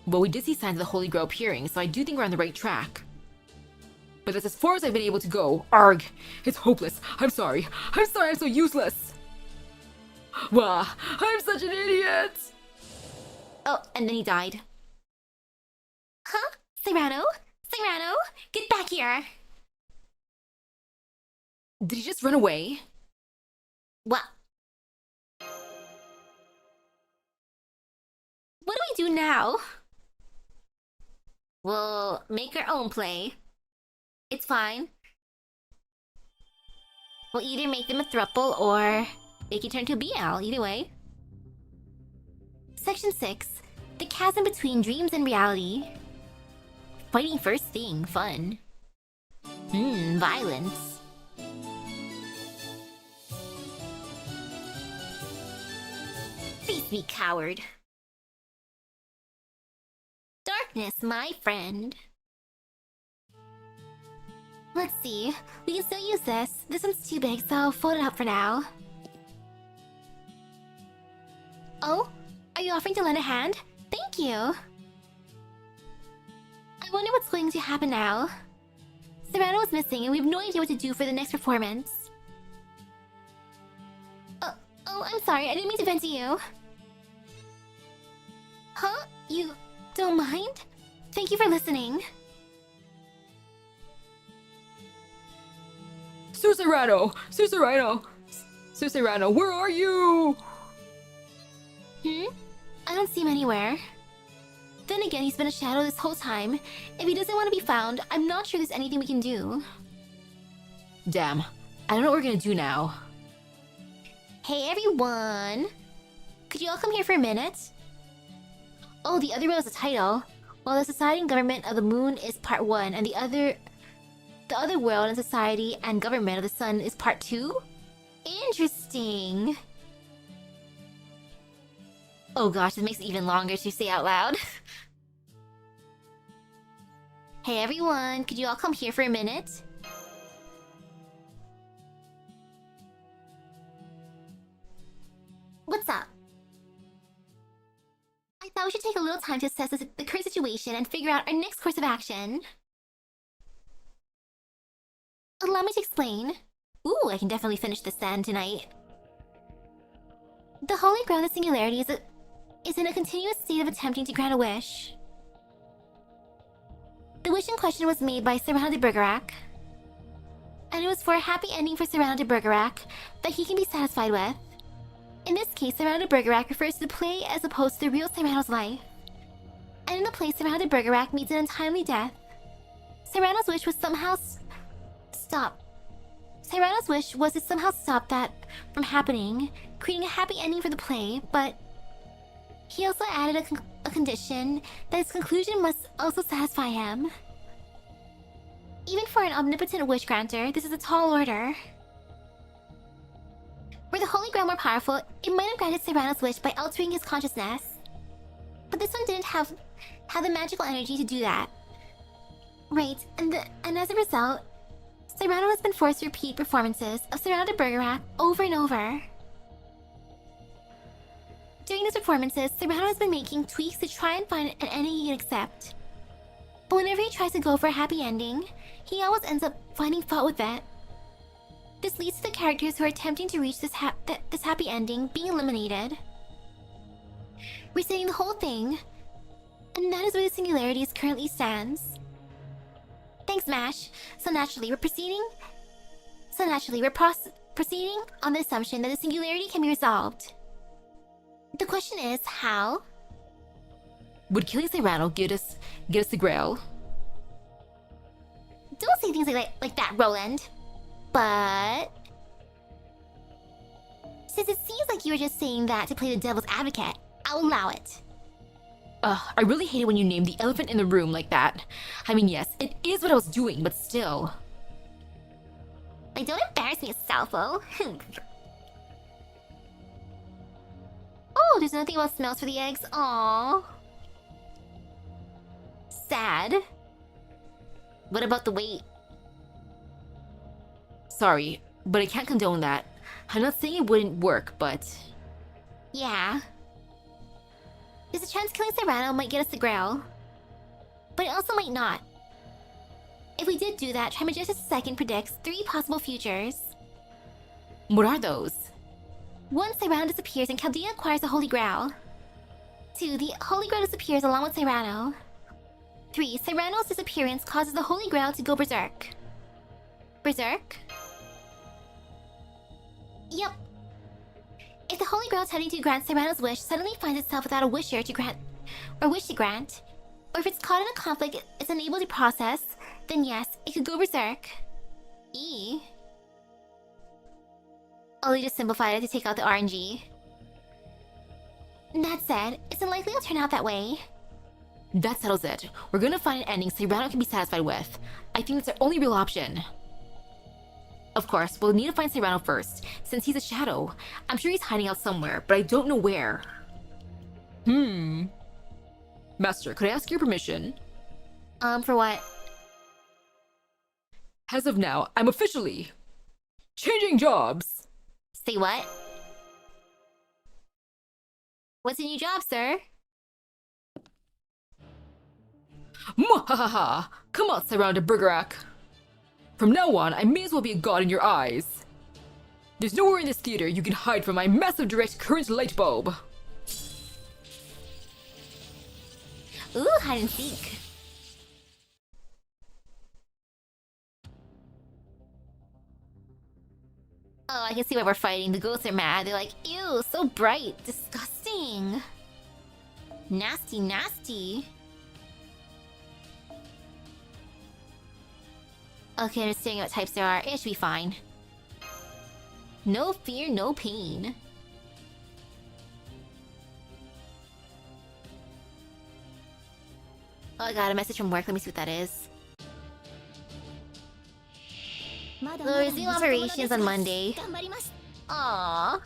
Well, we did see signs of the Holy Grail appearing, so I do think we're on the right track. But that's as far as I've been able to go. Arg! It's hopeless. I'm sorry. I'm so useless! Wah! I'm such an idiot! Oh, and then he died. Huh? Serrano? Serrano? Get back here! Did he just run away? What? What do we do now? We'll make our own play. It's fine. We'll either make them a throuple or they can turn to a BL, either way. Section 6. The chasm between dreams and reality. Fighting first thing, fun. Violence. Face me, coward. Darkness, my friend. Let's see. We can still use this. This one's too big, so I'll fold it up for now. Oh? Are you offering to lend a hand? Thank you! I wonder what's going to happen now. Serrano is missing, and we have no idea what to do for the next performance. Oh, I'm sorry. I didn't mean to vent to you. Huh? You don't mind? Thank you for listening. Sir Serrano! Sir Serrano! Sir Serrano, where are you? I don't see him anywhere. Then again, he's been a shadow this whole time. If he doesn't want to be found, I'm not sure there's anything we can do. Damn. I don't know what we're gonna do now. Hey everyone! Could you all come here for a minute? Oh, the other world is the title. While the society and government of the moon is part 1, and the other world and society and government of the sun is part 2? Interesting. Oh gosh, this makes it even longer to say out loud. Hey everyone, could you all come here for a minute? What's up? I thought we should take a little time to assess the current situation and figure out our next course of action. Allow me to explain. Ooh, I can definitely finish this then tonight. The holy ground of singularity is in a continuous state of attempting to grant a wish. The wish in question was made by Serrano de Bergerac, and it was for a happy ending for Serrano de Bergerac that he can be satisfied with. In this case, Serrano de Bergerac refers to the play as opposed to the real Serrano's life. And in the play, Serrano de Bergerac meets an untimely death. Serrano's wish was somehow stop. Serrano's wish was to somehow stop that from happening, creating a happy ending for the play, but he also added a condition that his conclusion must also satisfy him. Even for an omnipotent wish granter, this is a tall order. Were the Holy Grail more powerful, it might have granted Serrano's wish by altering his consciousness. But this one didn't have the magical energy to do that. Right, and as a result, Serrano has been forced to repeat performances of Serrano de Bergerac over and over. During these performances, Serrano has been making tweaks to try and find an ending he can accept. But whenever he tries to go for a happy ending, he always ends up finding fault with it. This leads to the characters who are attempting to reach this happy ending being eliminated. Restating the whole thing, and that is where the singularity currently stands. Thanks, Mash. So naturally, we're proceeding on the assumption that the singularity can be resolved. The question is, how? Would killing Serrano get us the Grail? Don't say things like that, Roland. But since it seems like you were just saying that to play the devil's advocate, I'll allow it. I really hate it when you name the elephant in the room like that. I mean, yes, it is what I was doing, but still. Like, don't embarrass me, Salvo. Oh, there's nothing about smells for the eggs. Aww. Sad. What about the weight? Sorry, but I can't condone that. I'm not saying it wouldn't work, but... Yeah. There's a chance killing Serrano might get us the Grail. But it also might not. If we did do that, Trimagistus II predicts 3 possible futures. What are those? 1, Serrano disappears and Chaldea acquires the Holy Grail. 2, the Holy Grail disappears along with Serrano. 3, Serrano's disappearance causes the Holy Grail to go berserk. Berserk? Yep. If the Holy Grail attempting to grant Serrano's wish suddenly finds itself without a wisher to grant, or wish to grant, or if it's caught in a conflict it's unable to process, then yes, it could go berserk. Ollie just simplified it to take out the RNG. That said, it's unlikely it'll turn out that way. That settles it. We're gonna find an ending Serrano can be satisfied with. I think that's our only real option. Of course, we'll need to find Serrano first, since he's a shadow. I'm sure he's hiding out somewhere, but I don't know where. Master, could I ask your permission? For what? As of now, I'm officially changing jobs. Say what? What's your new job, sir? Mwahaha! Come on, surrounded Bergerac. From now on, I may as well be a god in your eyes. There's nowhere in this theater you can hide from my massive direct current light bulb. Ooh, hide and seek. Oh, I can see why we're fighting. The ghosts are mad. They're like, ew, so bright. Disgusting. Nasty, nasty. Okay, I'm just staring at what types there are. It should be fine. No fear, no pain. Oh, I got a message from work. Let me see what that is. We'll resume operations on Monday. Aww.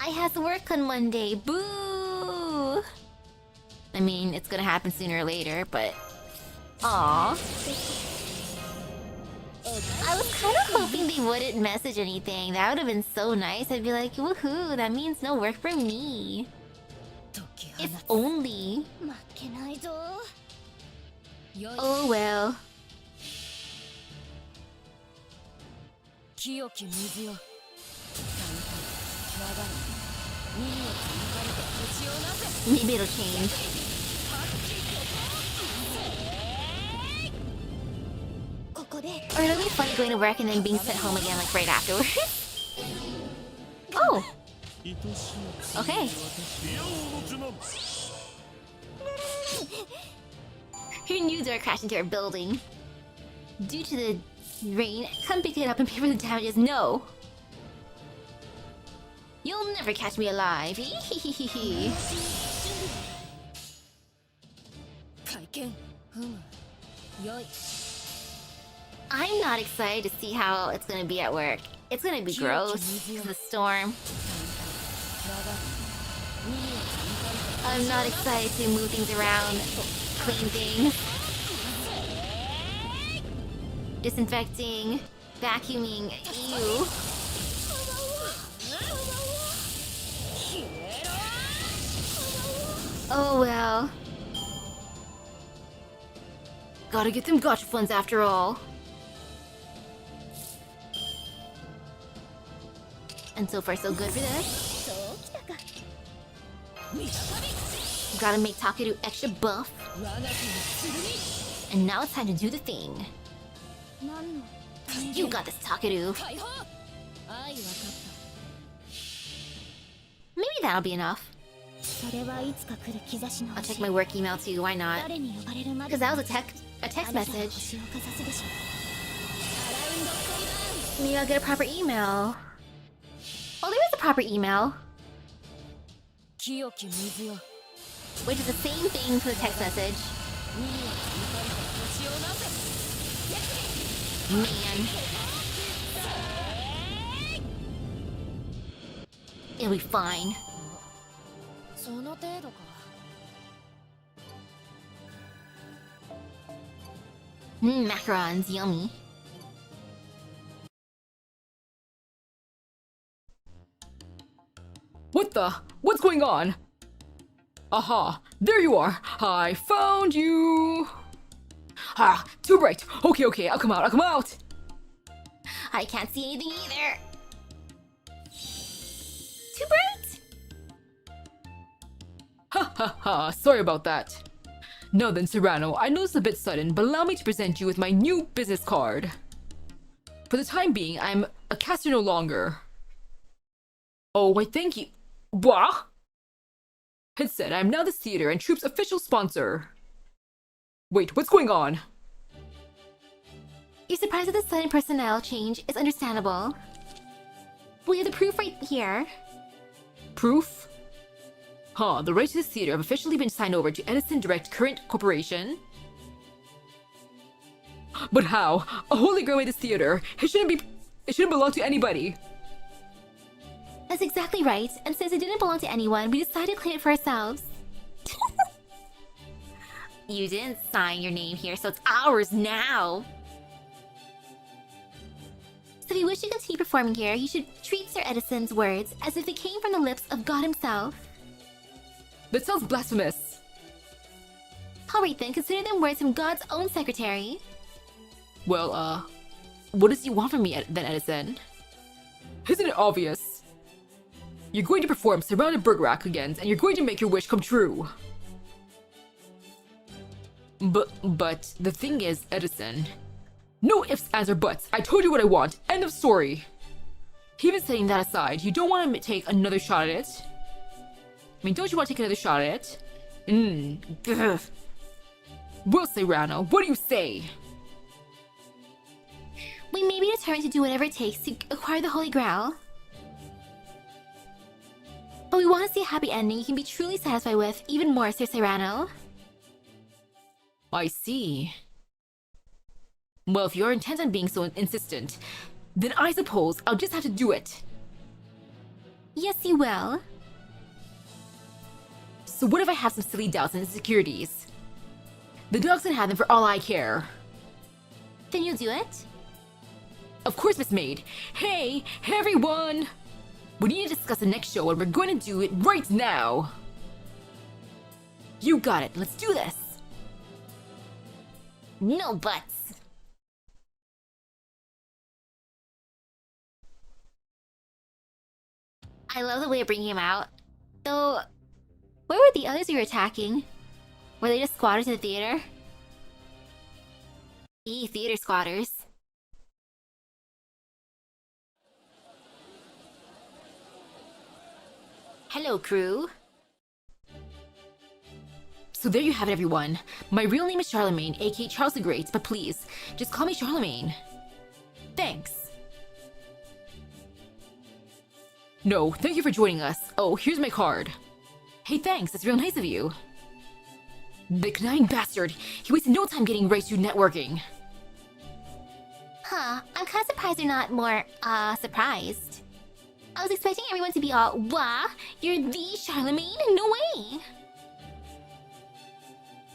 I have to work on Monday. Boo! I mean, it's gonna happen sooner or later, but... Aww. I was kind of hoping they wouldn't message anything. That would have been so nice. I'd be like, woohoo, that means no work for me. If only. Oh well. Maybe it'll change. Or it'll be funny going to work and then being sent home again like right afterwards. Oh! Okay. Her new door crashed into our building. Due to the rain, come pick it up and pay for the damages. No! You'll never catch me alive. I'm not excited to see how it's gonna be at work. It's gonna be gross. The storm. I'm not excited to move things around, clean things. Disinfecting, vacuuming, ew. Oh well. Gotta get them gotcha funds after all. And so far so good for this. Gotta make Takeru extra buff. And now it's time to do the thing. You got this, Takeru. Maybe that'll be enough. I'll check my work email too, why not? Because that was a text message. Maybe I'll get a proper email. Oh, there is a proper email. Which is the same thing for the text message. Man. It'll be fine. Macarons, yummy. What the? What's going on? Aha! There you are! I found you! Ah, too bright! Okay, I'll come out! I can't see anything either. Too bright? Ha, sorry about that. Now then, Serrano, I know it's a bit sudden, but allow me to present you with my new business card. For the time being, I'm a caster no longer. Oh, why thank you. Bah! Instead, I'm now the theater and troupe's official sponsor. Wait, what's going on? You're surprised at the sudden personnel change. It's understandable. We have the proof right here. Proof? Huh, the rights to this theater have officially been signed over to Edison Direct Current Corporation. But how? A holy grail made this theater. It shouldn't belong to anybody. That's exactly right. And since it didn't belong to anyone, we decided to claim it for ourselves. You didn't sign your name here, so it's ours now. So if you wish to continue performing here, you should treat Sir Edison's words as if they came from the lips of God himself. That sounds blasphemous. Alright then, consider them words from God's own secretary. Well, what does he want from me then, Edison? Isn't it obvious? You're going to perform Surrounded Bergerac again, and you're going to make your wish come true. But the thing is, Edison, no ifs, ands, or buts. I told you what I want. End of story. Even setting that aside, you don't want to take another shot at it? I mean, don't you want to take another shot at it? Well, Serrano, what do you say? We may be determined to do whatever it takes to acquire the Holy Grail. But we want to see a happy ending you can be truly satisfied with, even more, Sir Serrano. I see. Well, if you're intent on being so insistent, then I suppose I'll just have to do it. Yes, you will. So what if I have some silly doubts and insecurities? The dogs can have them for all I care. Then you'll do it? Of course, Miss Maid. Hey, everyone! We need to discuss the next show and we're going to do it right now. You got it. Let's do this. No buts. I love the way of bringing him out. Though, where were the others you were attacking? Were they just squatters in the theater? Theater squatters. Hello, crew. So there you have it, everyone. My real name is Charlemagne, aka Charles the Great, but please, just call me Charlemagne. Thanks. No, thank you for joining us. Oh, here's my card. Hey, thanks, that's real nice of you. The conniving bastard. He wasted no time getting right to networking. Huh, I'm kinda surprised you're not more, surprised. I was expecting everyone to be all, "Wah, you're the Charlemagne? No way!"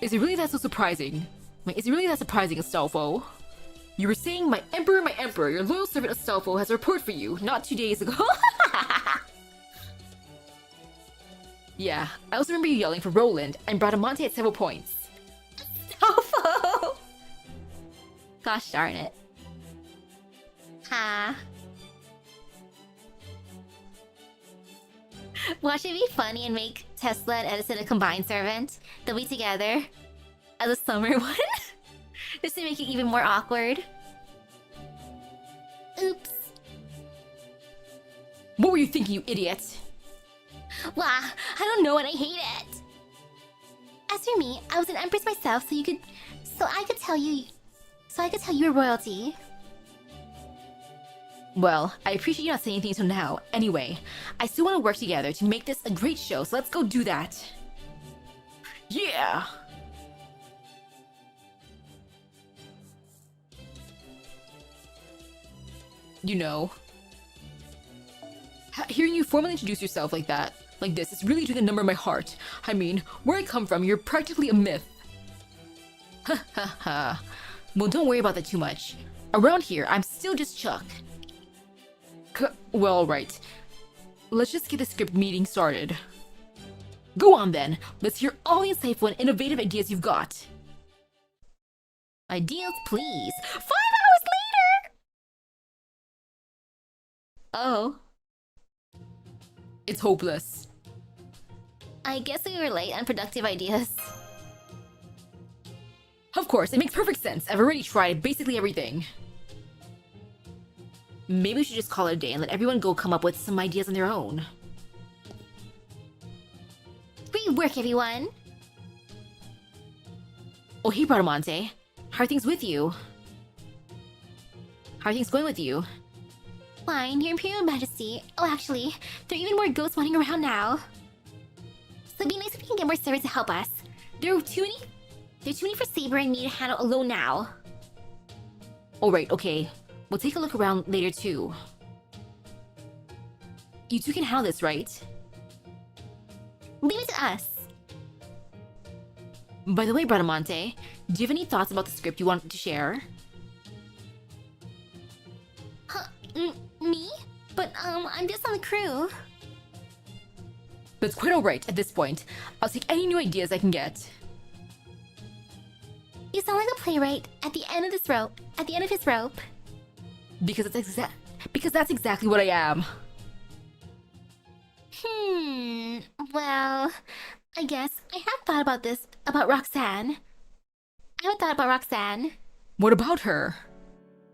Is it really that so surprising? Wait, is it really that surprising, Astolfo? You were saying, my emperor, your loyal servant Astolfo has a report for you, not 2 days ago. Yeah, I also remember you yelling for Roland and Bradamante at several points. Astolfo! Gosh darn it. Ha. Watch it be funny and make Tesla and Edison a combined servant. They'll be together as a summer one. Just to make it even more awkward. Oops. What were you thinking, you idiot? Wah, I don't know and I hate it. As for me, I was an empress myself, so I could tell you you're royalty. Well, I appreciate you not saying anything until now. Anyway, I still want to work together to make this a great show, so let's go do that. Yeah! You know, hearing you formally introduce yourself like that, like this, is really doing a number in my heart. I mean, where I come from, you're practically a myth. Ha ha ha. Well, don't worry about that too much. Around here, I'm still just Chuck. Well, right. Let's just get the script meeting started. Go on then. Let's hear all the insightful and innovative ideas you've got. Ideas, please. 5 hours later! Oh. It's hopeless. I guess we were late on productive ideas. Of course, it makes perfect sense. I've already tried basically everything. Maybe we should just call it a day and let everyone go come up with some ideas on their own. Great work, everyone! Oh, hey, Bradamante. How are things with you? How are things going with you? Fine, Your Imperial Majesty. Oh, actually, there are even more ghosts wandering around now. So it'd be nice if we can get more servants to help us. There are too many for Saber and me to handle alone now. Alright, okay. We'll take a look around later too. You two can handle this, right? Leave it to us. By the way, Bradamante, do you have any thoughts about the script you want to share? Me? But, I'm just on the crew. That's quite alright at this point. I'll take any new ideas I can get. You sound like a playwright at the end of this rope. At the end of his rope. Because that's exactly what I am. Well, I guess I have thought about this, about Roxanne. I haven't thought about Roxanne. What about her?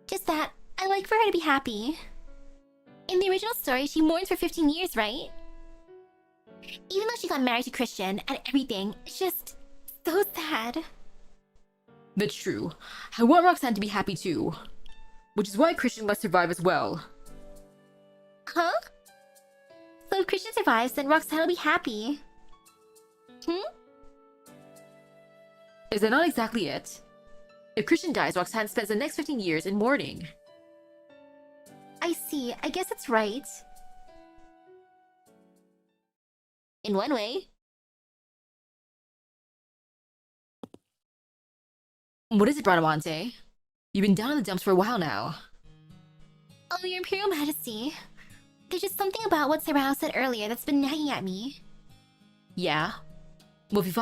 Just that I like for her to be happy. In the original story, she mourns for 15 years, right? Even though she got married to Christian and everything, it's just so sad. That's true. I want Roxanne to be happy too. Which is why Christian must survive as well. Huh? So if Christian survives, then Roxanne will be happy. Is that not exactly it? If Christian dies, Roxanne spends the next 15 years in mourning. I see. I guess it's right. In one way. What is it, Bradamante? You've been down in the dumps for a while now. Oh, Your Imperial Majesty. There's just something about what Serrano said earlier that's been nagging at me. Yeah? Well, if you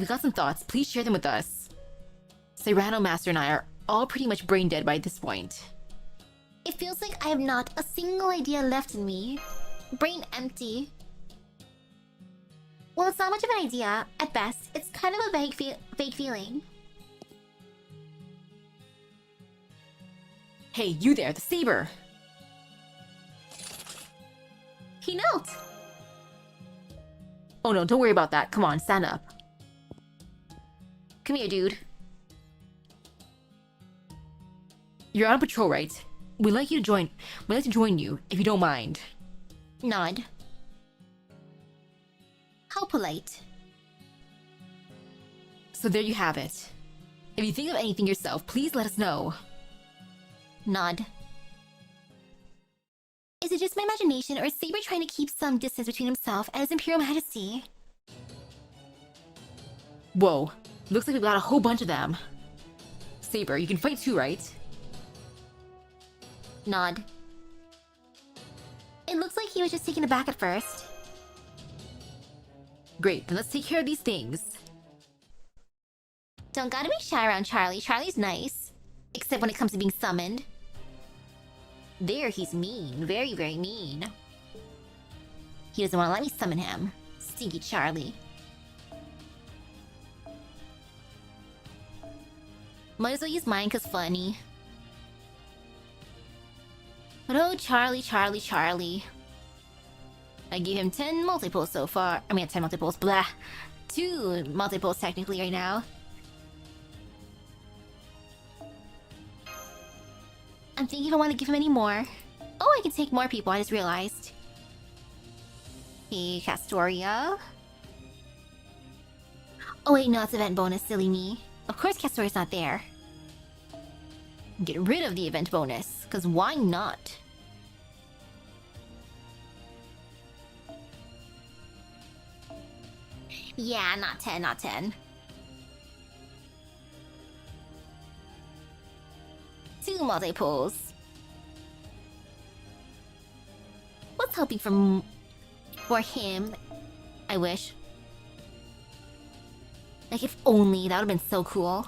got some thoughts, please share them with us. Serrano, Master, and I are all pretty much brain dead by this point. It feels like I have not a single idea left in me. Brain empty. Well, it's not much of an idea. At best, it's kind of a vague feeling. Hey, you there, the saber! He knelt. Oh no, don't worry about that. Come on, stand up. Come here, dude. You're on patrol, right? We'd like to join you, if you don't mind. Nod. How polite. So there you have it. If you think of anything yourself, please let us know. Nod. Is it just my imagination, or is Saber trying to keep some distance between himself and his Imperial Majesty? Whoa, looks like we've got a whole bunch of them. Saber, you can fight too, right? Nod. It looks like he was just taken aback at first. Great, then let's take care of these things. Don't gotta be shy around Charlie. Charlie's nice. Except when it comes to being summoned. There, he's mean. Very, very mean. He doesn't want to let me summon him. Stinky Charlie. Might as well use mine cause funny. But oh, Charlie, Charlie, Charlie. I gave him 10 multiples so far. I mean, 10 multiples, blah. 2 multiples technically right now. I'm thinking if I want to give him any more. Oh, I can take more people, I just realized. Hey, Castoria. Oh wait, no, it's event bonus, silly me. Of course Castoria's not there. Get rid of the event bonus, because why not? Yeah, not 10, not 10. 2 multiples. What's hoping for him? I wish. Like, if only, that would have been so cool.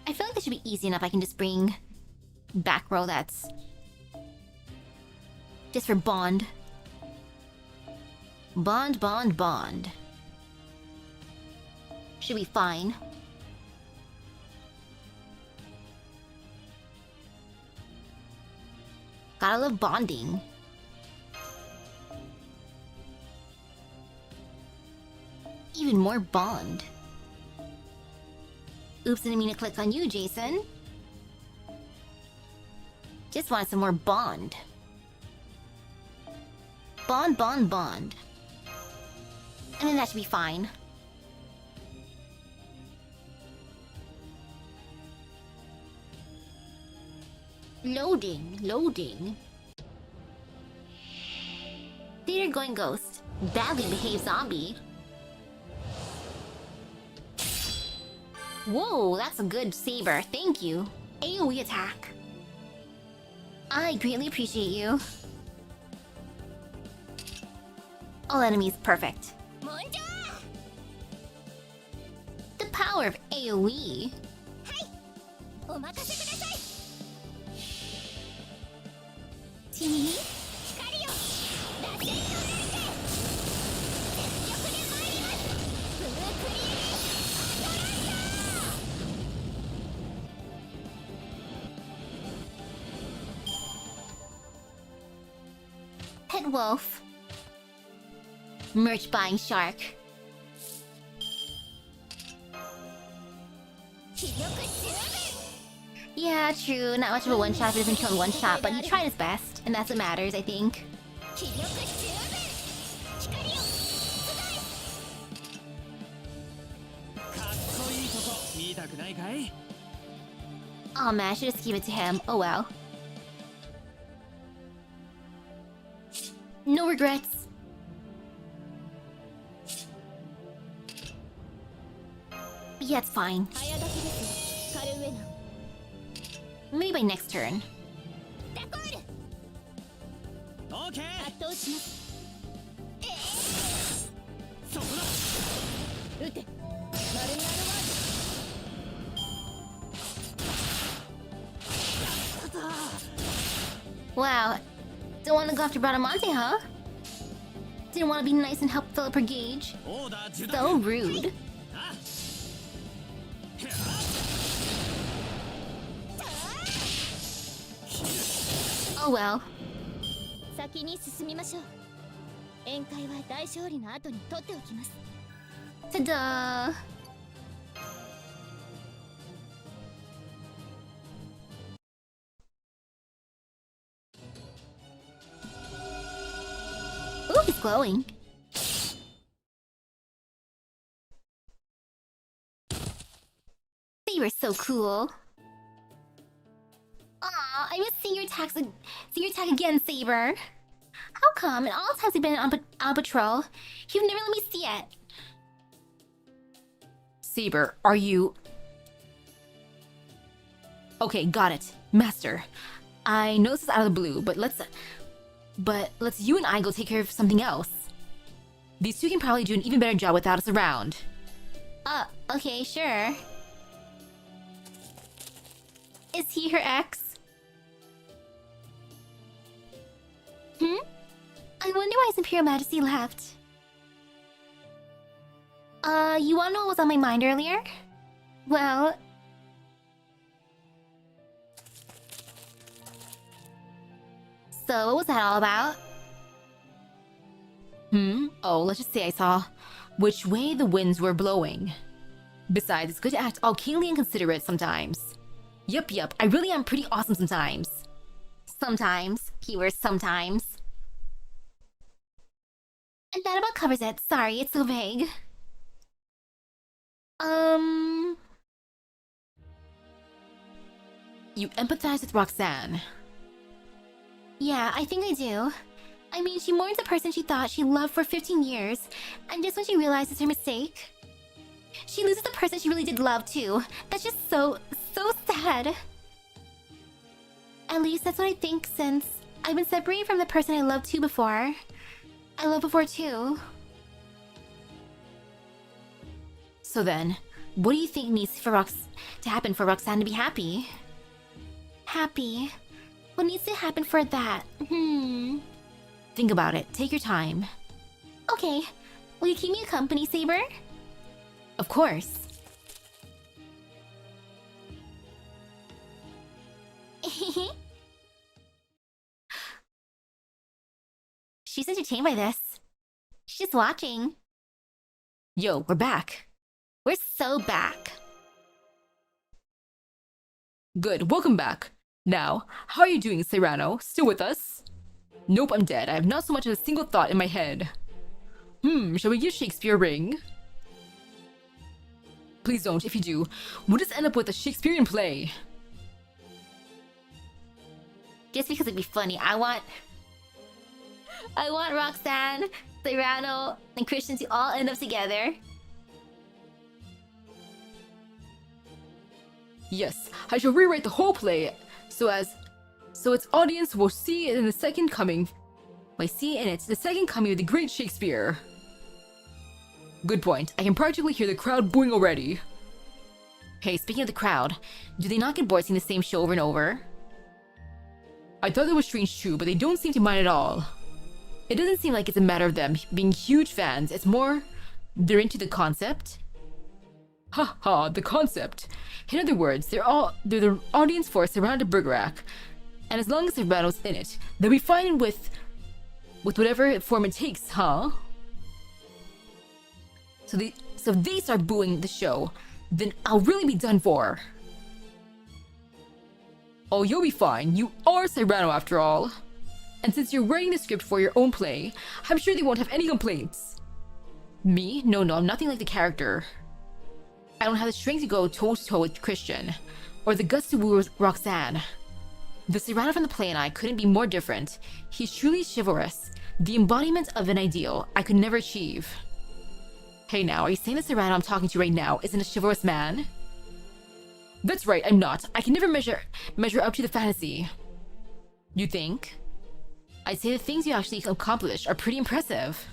I feel like this should be easy enough. I can just bring back row that's just for Bond. Bond, Bond, Bond. Should be fine. Gotta love bonding. Even more Bond. Oops, didn't mean to click on you, Jason. Just wanted some more Bond. Bond, Bond, Bond. And then that should be fine. Loading, loading. Theater going ghost. Badly behaved zombie. Whoa, that's a good saber. Thank you. AoE attack. I greatly appreciate you. All enemies perfect. The power of AoE. Tee? Pet wolf. Merch buying shark. Yeah, true. Not much of a one-shot if it doesn't kill in one shot, but he tried his best, and that's what matters, I think. Oh man, I should just give it to him. Oh well. No regrets. Yeah, it's fine. Maybe by next turn. Wow. Don't want to go after Bradamante, huh? Didn't want to be nice and help fill up her gauge. So rude. Oh well. Ta-da! Ooh, he's glowing. You were so cool. Aw, I missed seeing your attack again, Saber. How come? In all the times we've been on patrol, you've never let me see it. Saber, are you... Okay, got it. Master, I know this is out of the blue, but let's you and I go take care of something else. These two can probably do an even better job without us around. Okay, sure. Is he her ex? I wonder why His Imperial Majesty left. You wanna know what was on my mind earlier? Well... So, what was that all about? Oh, let's just say I saw which way the winds were blowing. Besides, it's good to act all keenly and considerate sometimes. Yup, I really am pretty awesome sometimes. Sometimes. Keywords sometimes. And that about covers it. Sorry, it's so vague. You empathize with Roxanne. Yeah, I think I do. I mean, she mourns the person she thought she loved for 15 years, and just when she realizes her mistake, she loses the person she really did love too. That's just so sad. At least that's what I think, since I've been separated from the person I loved too before. I loved before too. So then, what do you think needs to happen for Roxanne to be happy? Happy? What needs to happen for that? Think about it. Take your time. Okay. Will you keep me company, Saber? Of course. She's entertained by this. She's just watching. Yo, we're back. We're so back. Good, welcome back. Now, how are you doing, Serrano? Still with us? Nope, I'm dead. I have not so much as a single thought in my head. Shall we give Shakespeare a ring? Please don't. If you do, we'll just end up with a Shakespearean play. Just because it'd be funny, I want Roxanne, Serrano, and Christian to all end up together. Yes, I shall rewrite the whole play so as So its audience will see it in the second coming. By see in it the second coming of the great Shakespeare. Good point. I can practically hear the crowd booing already. Hey, speaking of the crowd, do they not get bored seeing the same show over and over? I thought that was strange too, but they don't seem to mind at all. It doesn't seem like it's a matter of them being huge fans, it's more they're into the concept. Ha ha, the concept. In other words, they're the audience for Serrano de Bergerac, and as long as Serrano's in it, they'll be fine with whatever form it takes, huh? So if they start booing the show, then I'll really be done for. Oh, you'll be fine. You are Serrano after all. And since you're writing the script for your own play, I'm sure they won't have any complaints. Me? No, I'm nothing like the character. I don't have the strength to go toe-to-toe with Christian, or the guts to woo Roxanne. The Serrano from the play and I couldn't be more different. He's truly chivalrous, the embodiment of an ideal I could never achieve. Hey now, are you saying the Serrano I'm talking to right now isn't a chivalrous man? That's right, I'm not. I can never measure up to the fantasy. You think? I'd say the things you actually accomplish are pretty impressive.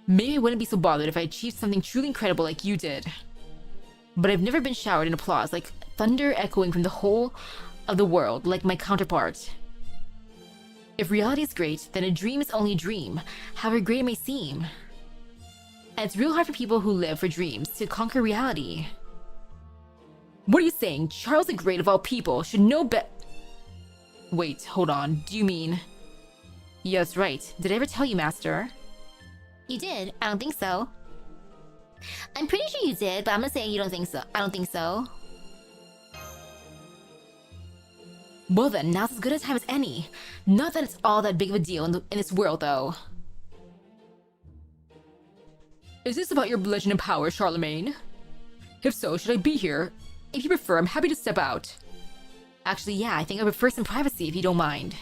Maybe I wouldn't be so bothered if I achieved something truly incredible like you did. But I've never been showered in applause like thunder echoing from the whole of the world like my counterpart. If reality is great, then a dream is only a dream, however great it may seem. And it's real hard for people who live for dreams to conquer reality. What are you saying? Charles the Great of all people should know better. Wait, hold on. Do you mean... Yeah, that's right. Did I ever tell you, Master? You did? I don't think so. I'm pretty sure you did, but I'm gonna say you don't think so. I don't think so. Well then, now's as good a time as any. Not that it's all that big of a deal in this world, though. Is this about your legend and power, Charlemagne? If so, should I be here? If you prefer, I'm happy to step out. Actually, yeah, I think I prefer some privacy if you don't mind.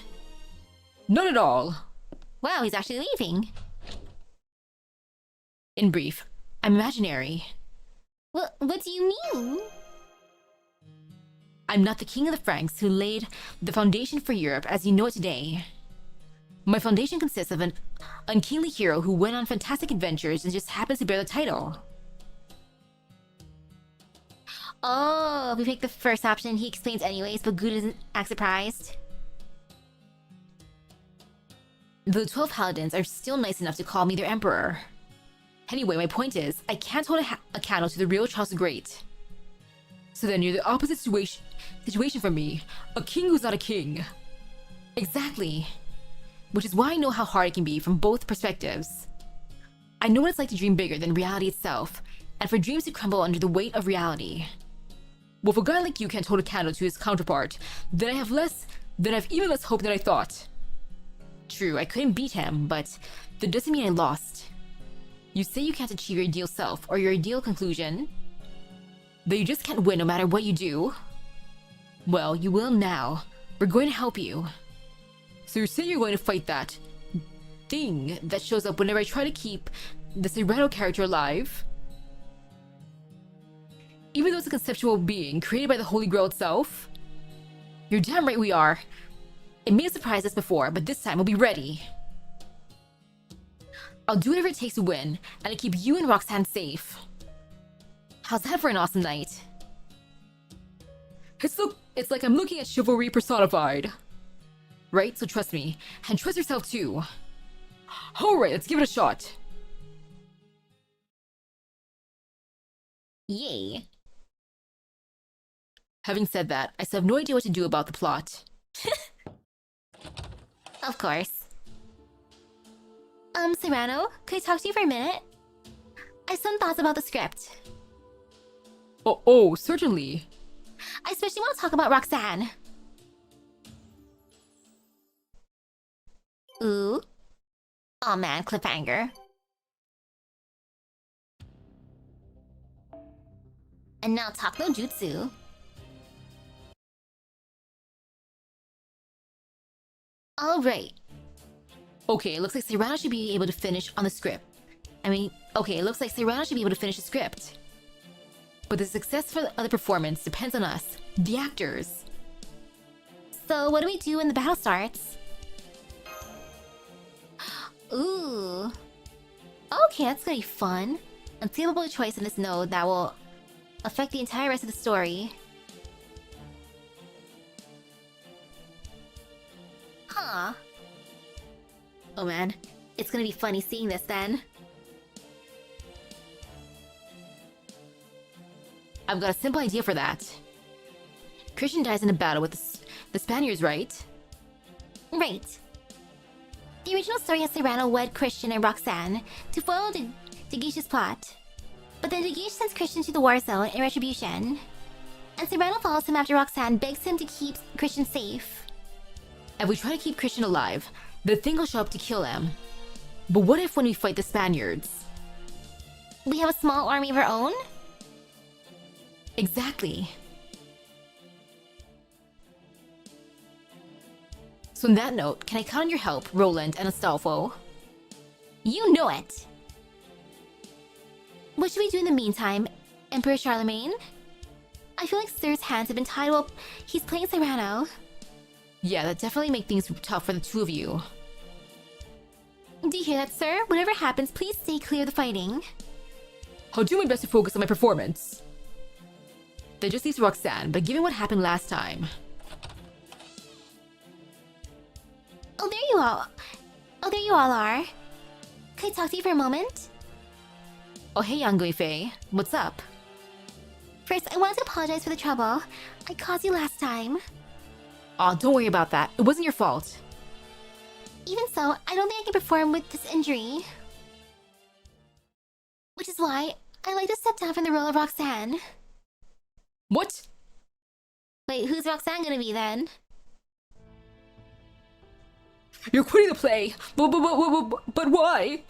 Not at all. Wow, he's actually leaving. In brief, I'm imaginary. What do you mean? I'm not the king of the Franks who laid the foundation for Europe as you know it today. My foundation consists of an unkingly hero who went on fantastic adventures and just happens to bear the title. Oh, if we pick the first option, he explains anyways, but Gu doesn't act surprised. The 12 Paladins are still nice enough to call me their emperor. Anyway, my point is, I can't hold a candle to the real Charles the Great. So then you're the opposite situation from me, a king who's not a king. Exactly. Which is why I know how hard it can be from both perspectives. I know what it's like to dream bigger than reality itself, and for dreams to crumble under the weight of reality. Well, if a guy like you can't hold a candle to his counterpart, then I have even less hope than I thought. True, I couldn't beat him, but that doesn't mean I lost. You say you can't achieve your ideal self, or your ideal conclusion? That you just can't win no matter what you do? Well, you will now. We're going to help you. So you're saying you're going to fight that thing that shows up whenever I try to keep the Serrano character alive? Even though it's a conceptual being created by the Holy Grail itself? You're damn right we are. It may have surprised us before, but this time we'll be ready. I'll do whatever it takes to win, and to keep you and Roxanne safe. How's that for an awesome night? It's like I'm looking at chivalry personified. Right? So trust me, and trust yourself too. Alright, let's give it a shot. Yay. Having said that, I still have no idea what to do about the plot. Of course. Serrano, could I talk to you for a minute? I have some thoughts about the script. Oh, certainly. I especially want to talk about Roxanne. Ooh. Aw man, cliffhanger. And now talk no jutsu. Alright. Okay, it looks like Serrano should be able to finish on the script. Okay, it looks like Serrano should be able to finish the script. But the success of the performance depends on us, the actors. So what do we do when the battle starts? Ooh. Okay, that's gonna be fun. Unscalable choice in this node that will affect the entire rest of the story. Huh. Oh man, it's gonna be funny seeing this then. I've got a simple idea for that. Christian dies in a battle with the Spaniards, right? Right. The original story has Serrano wed Christian and Roxanne to foil Dagish's plot. But then Dagish sends Christian to the war zone in retribution. And Serrano follows him after Roxanne begs him to keep Christian safe. If we try to keep Christian alive, the thing will show up to kill him. But what if when we fight the Spaniards? We have a small army of our own? Exactly. So on that note, can I count on your help, Roland and Astolfo? You know it! What should we do in the meantime, Emperor Charlemagne? I feel like Sir's hands have been tied while he's playing Serrano. Yeah, that definitely makes things tough for the two of you. Do you hear that, sir? Whatever happens, please stay clear of the fighting. I'll do my best to focus on my performance. That just leaves Roxanne, but given what happened last time... Oh, there you all. Oh, there you all are. Can I talk to you for a moment? Oh, hey, Young Fei. What's up? First, I wanted to apologize for the trouble I caused you last time. Aw, don't worry about that. It wasn't your fault. Even so, I don't think I can perform with this injury. Which is why I like to step down from the role of Roxanne. What? Wait, who's Roxanne gonna be then? You're quitting the play! But why?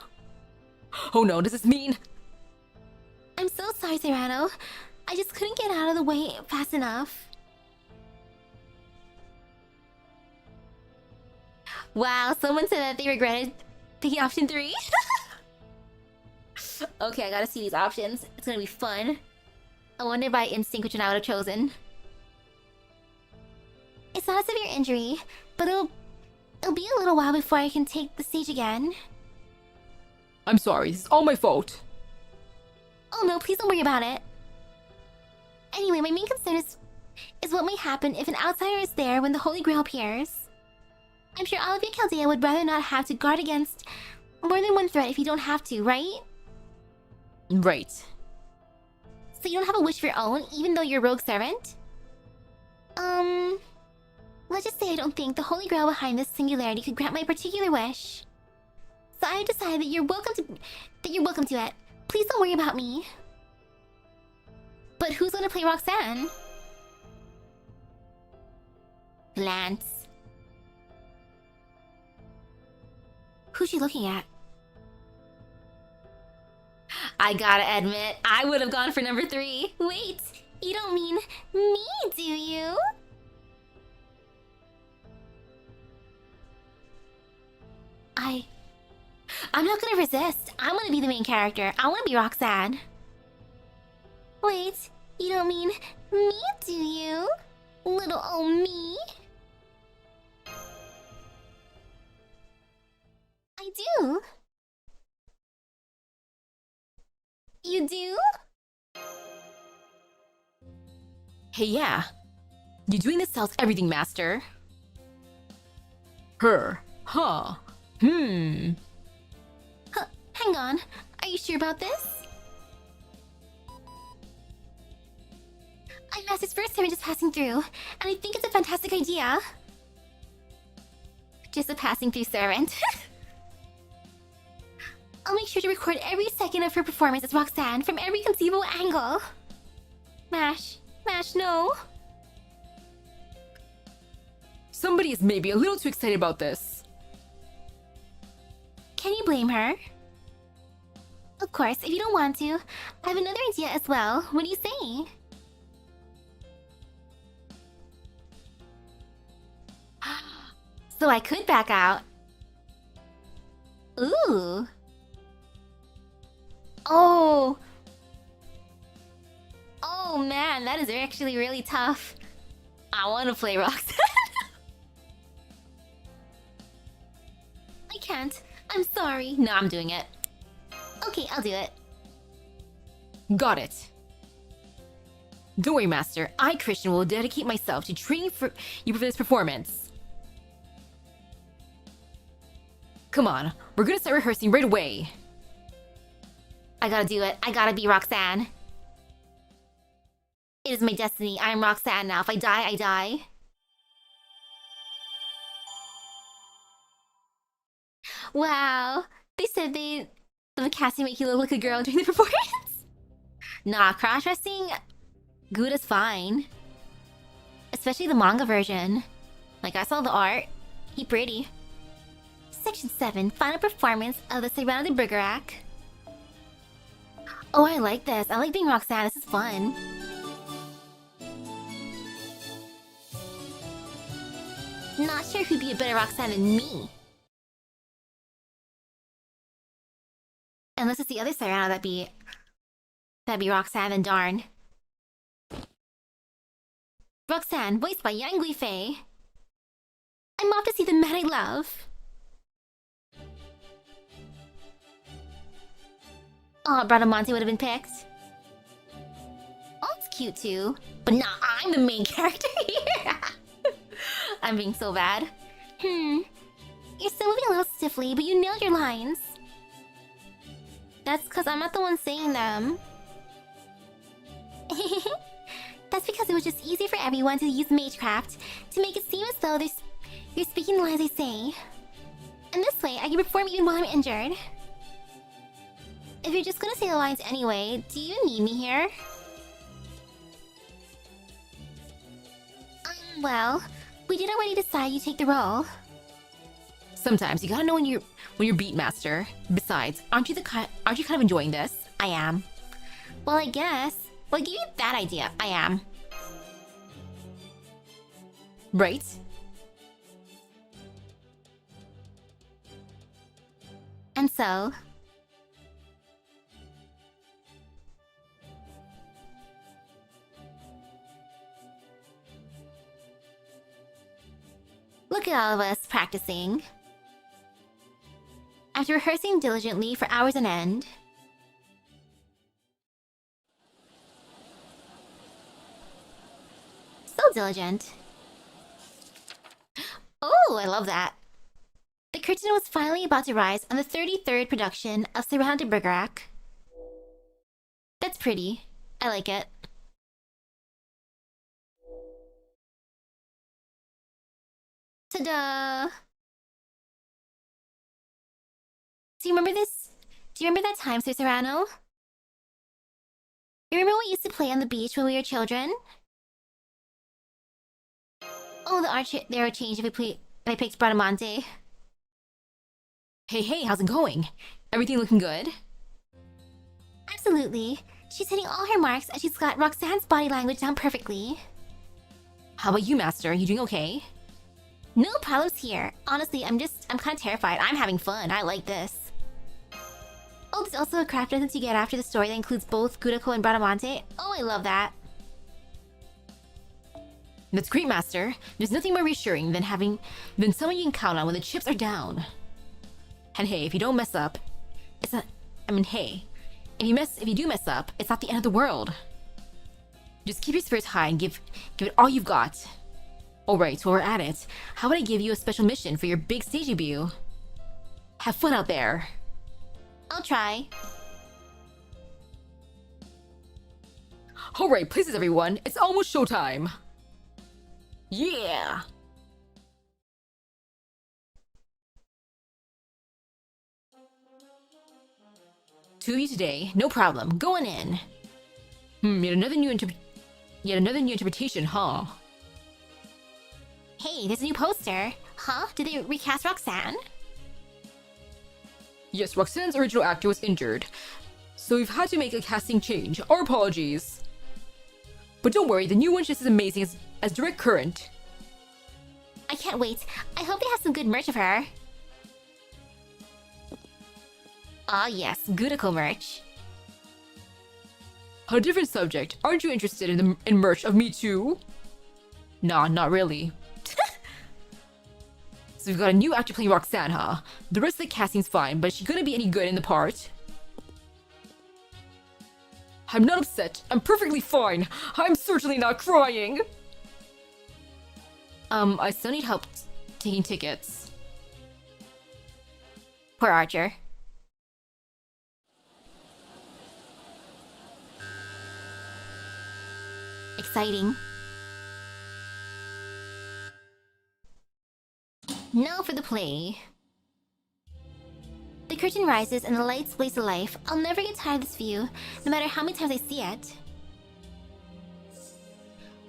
Oh no, does this mean... I'm so sorry, Serrano. I just couldn't get out of the way fast enough. Wow, someone said that they regretted picking option 3. Okay, I gotta see these options. It's gonna be fun. I wonder by instinct which one I would have chosen. It's not a severe injury, but it'll be a little while before I can take the stage again. I'm sorry, this is all my fault. Oh no, please don't worry about it. Anyway, my main concern is what may happen if an outsider is there when the Holy Grail appears. I'm sure all of you Chaldea would rather not have to guard against more than one threat if you don't have to, right? Right. So you don't have a wish of your own, even though you're a rogue servant? Let's just say I don't think the Holy Grail behind this singularity could grant my particular wish. So I decided that you're welcome to it. Please don't worry about me. But who's gonna play Roxanne? Lance. Who's she looking at? I gotta admit, I would have gone for number 3. Wait, you don't mean me, do you? I'm not gonna resist. I'm gonna be the main character. I wanna be Roxanne. Wait, you don't mean me, do you? Little old me? I do. You do? Hey, yeah. You doing this tells everything, Master. Her. Huh. Huh, hang on. Are you sure about this? I'm Master's first time just passing through, and I think it's a fantastic idea. Just a passing through servant. I'll make sure to record every second of her performance as Roxanne from every conceivable angle. Mash, no. Somebody is maybe a little too excited about this. Can you blame her? Of course, if you don't want to, I have another idea as well. What do you say? So I could back out. Ooh. Oh. Oh man, that is actually really tough. I want to play Roxanne. can't. I'm sorry. No, I'm doing it. Okay, I'll do it. Got it. Don't worry, Master. I, Christian, will dedicate myself to training for you for this performance. Come on, we're gonna start rehearsing right away. I gotta do it. I gotta be Roxanne. It is my destiny. I am Roxanne now. If I die, I die. Wow. They said the casting make you look like a girl during the performance. Nah, cross-dressing, good is fine. Especially the manga version. Like, I saw the art. He pretty. Section 7, final performance of the Serrano de Bergerac. Oh, I like this. I like being Roxanne. This is fun. Not sure who'd be a better Roxanne than me. Unless it's the other Serrano that'd be Roxanne, and darn. Roxanne, voiced by Yang Guifei. I'm off to see the man I love. Oh, Bradamonte would have been picked. Oh, it's cute too. But nah, I'm the main character here. I'm being so bad. You're still moving a little stiffly, but you nailed your lines. That's because I'm not the one saying them. That's because it was just easier for everyone to use Magecraft to make it seem as though you're speaking the lines I say. And this way, I can perform even while I'm injured. If you're just gonna say the lines anyway, do you need me here? Well, we did already decide you take the role. Sometimes you gotta know when you're beat, Master. Besides, aren't you kind of enjoying this? I am. Well, I guess. What gave you that idea? I am. Right? And so... look at all of us practicing. After rehearsing diligently for hours on end... so diligent. Oh, I love that. The curtain was finally about to rise on the 33rd production of Serrano de Bergerac. That's pretty. I like it. Ta-da! Do you remember this? Do you remember that time, Sir Serrano? You remember when we used to play on the beach when we were children? Oh, the art there would change if I picked Bradamonte. Hey, how's it going? Everything looking good? Absolutely. She's hitting all her marks and she's got Roxanne's body language down perfectly. How about you, Master? You doing okay? No problems here. Honestly, I'm kind of terrified. I'm having fun. I like this. Oh, there's also a craft essence you get after the story that includes both Gudako and Bradamonte. Oh, I love that. That's great, Master. There's nothing more reassuring than someone you can count on when the chips are down. And hey, if you don't mess up, it's not... I mean, hey, if you do mess up, it's not the end of the world. Just keep your spirits high and give it all you've got. Alright, while we're at it, how about I give you a special mission for your big stage debut? Have fun out there. I'll try. Alright, places everyone, it's almost showtime. Yeah! Two of you today, no problem, going in. Yet another new interpretation, huh? Hey, there's a new poster. Huh? Did they recast Roxanne? Yes, Roxanne's original actor was injured, so we've had to make a casting change. Our apologies. But don't worry, the new one's just as amazing as Direct Current. I can't wait. I hope they have some good merch of her. Ah yes, Gudako merch. On a different subject, aren't you interested in merch of Me Too? Nah, not really. So we've got a new actor playing Roxanne, huh? The rest of the cast seems fine, but is she gonna be any good in the part? I'm not upset. I'm perfectly fine. I'm certainly not crying. I still need help taking tickets. Poor Archer. Exciting. Now for the play. The curtain rises and the lights blaze to life. I'll never get tired of this view, no matter how many times I see it.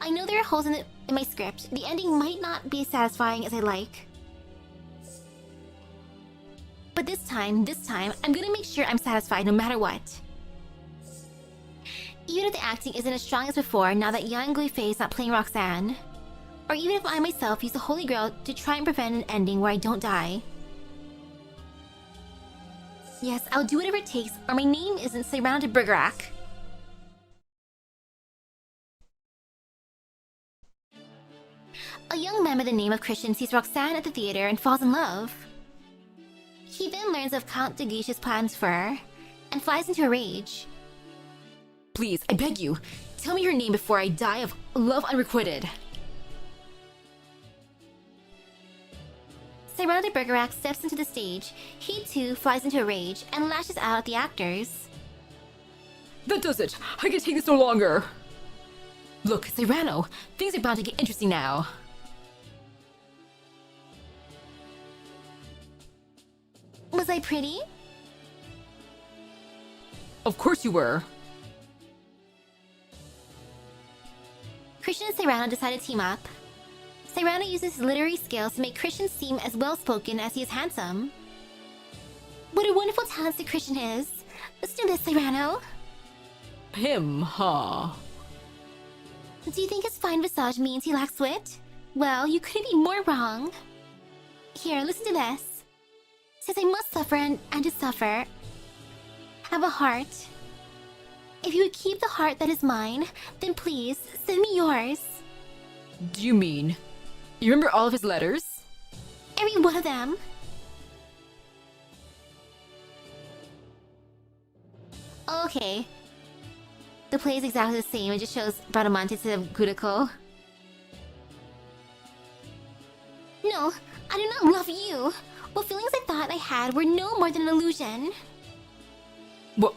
I know there are holes in my script. The ending might not be as satisfying as I like. But this time, I'm gonna make sure I'm satisfied no matter what. Even if the acting isn't as strong as before now that young Guifei is not playing Roxanne. Or even if I myself use the Holy Grail to try and prevent an ending where I don't die. Yes, I'll do whatever it takes, or my name isn't surrounded Bergerac. A young man by the name of Christian sees Roxanne at the theater and falls in love. He then learns of Count de Guiche's plans for her, and flies into a rage. Please, I beg you, tell me your name before I die of love unrequited. Surrounded Bergerac steps into the stage. He too flies into a rage and lashes out at the actors. That does it. I can take this no longer. Look, Cyrano, things are bound to get interesting now. Was I pretty? Of course you were. Christian and Cyrano decide to team up. Cyrano uses his literary skills to make Christian seem as well-spoken as he is handsome. What a wonderful talent Christian is. Let's do this, Cyrano. Him, huh? Do you think his fine visage means he lacks wit? Well, you couldn't be more wrong. Here, listen to this. Says I must suffer and to suffer. Have a heart. If you would keep the heart that is mine, then please, send me yours. Do you mean... You remember all of his letters? Every one of them. Okay. The play is exactly the same, it just shows Bradamante instead of Gudako. No, I do not love you. What feelings I thought I had were no more than an illusion. What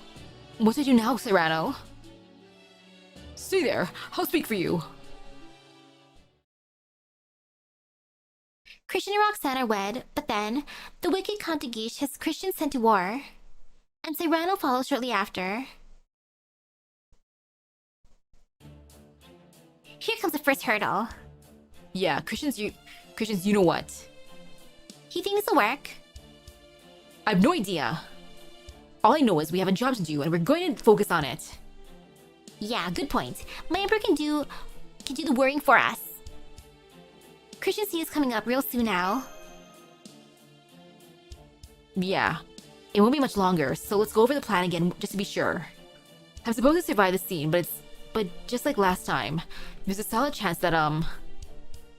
did you do now, Cyrano? Stay there, I'll speak for you. Christian and Roxanne are wed, but then, the wicked Count de Guiche has Christian sent to war. And Cyrano follows shortly after. Here comes the first hurdle. Yeah, Christian's you know what. You think this will work? I have no idea. All I know is we have a job to do and we're going to focus on it. Yeah, good point. My emperor can do the worrying for us. Christian C is coming up real soon now. Yeah, it won't be much longer, so let's go over the plan again just to be sure. I'm supposed to survive the scene, but just like last time, there's a solid chance that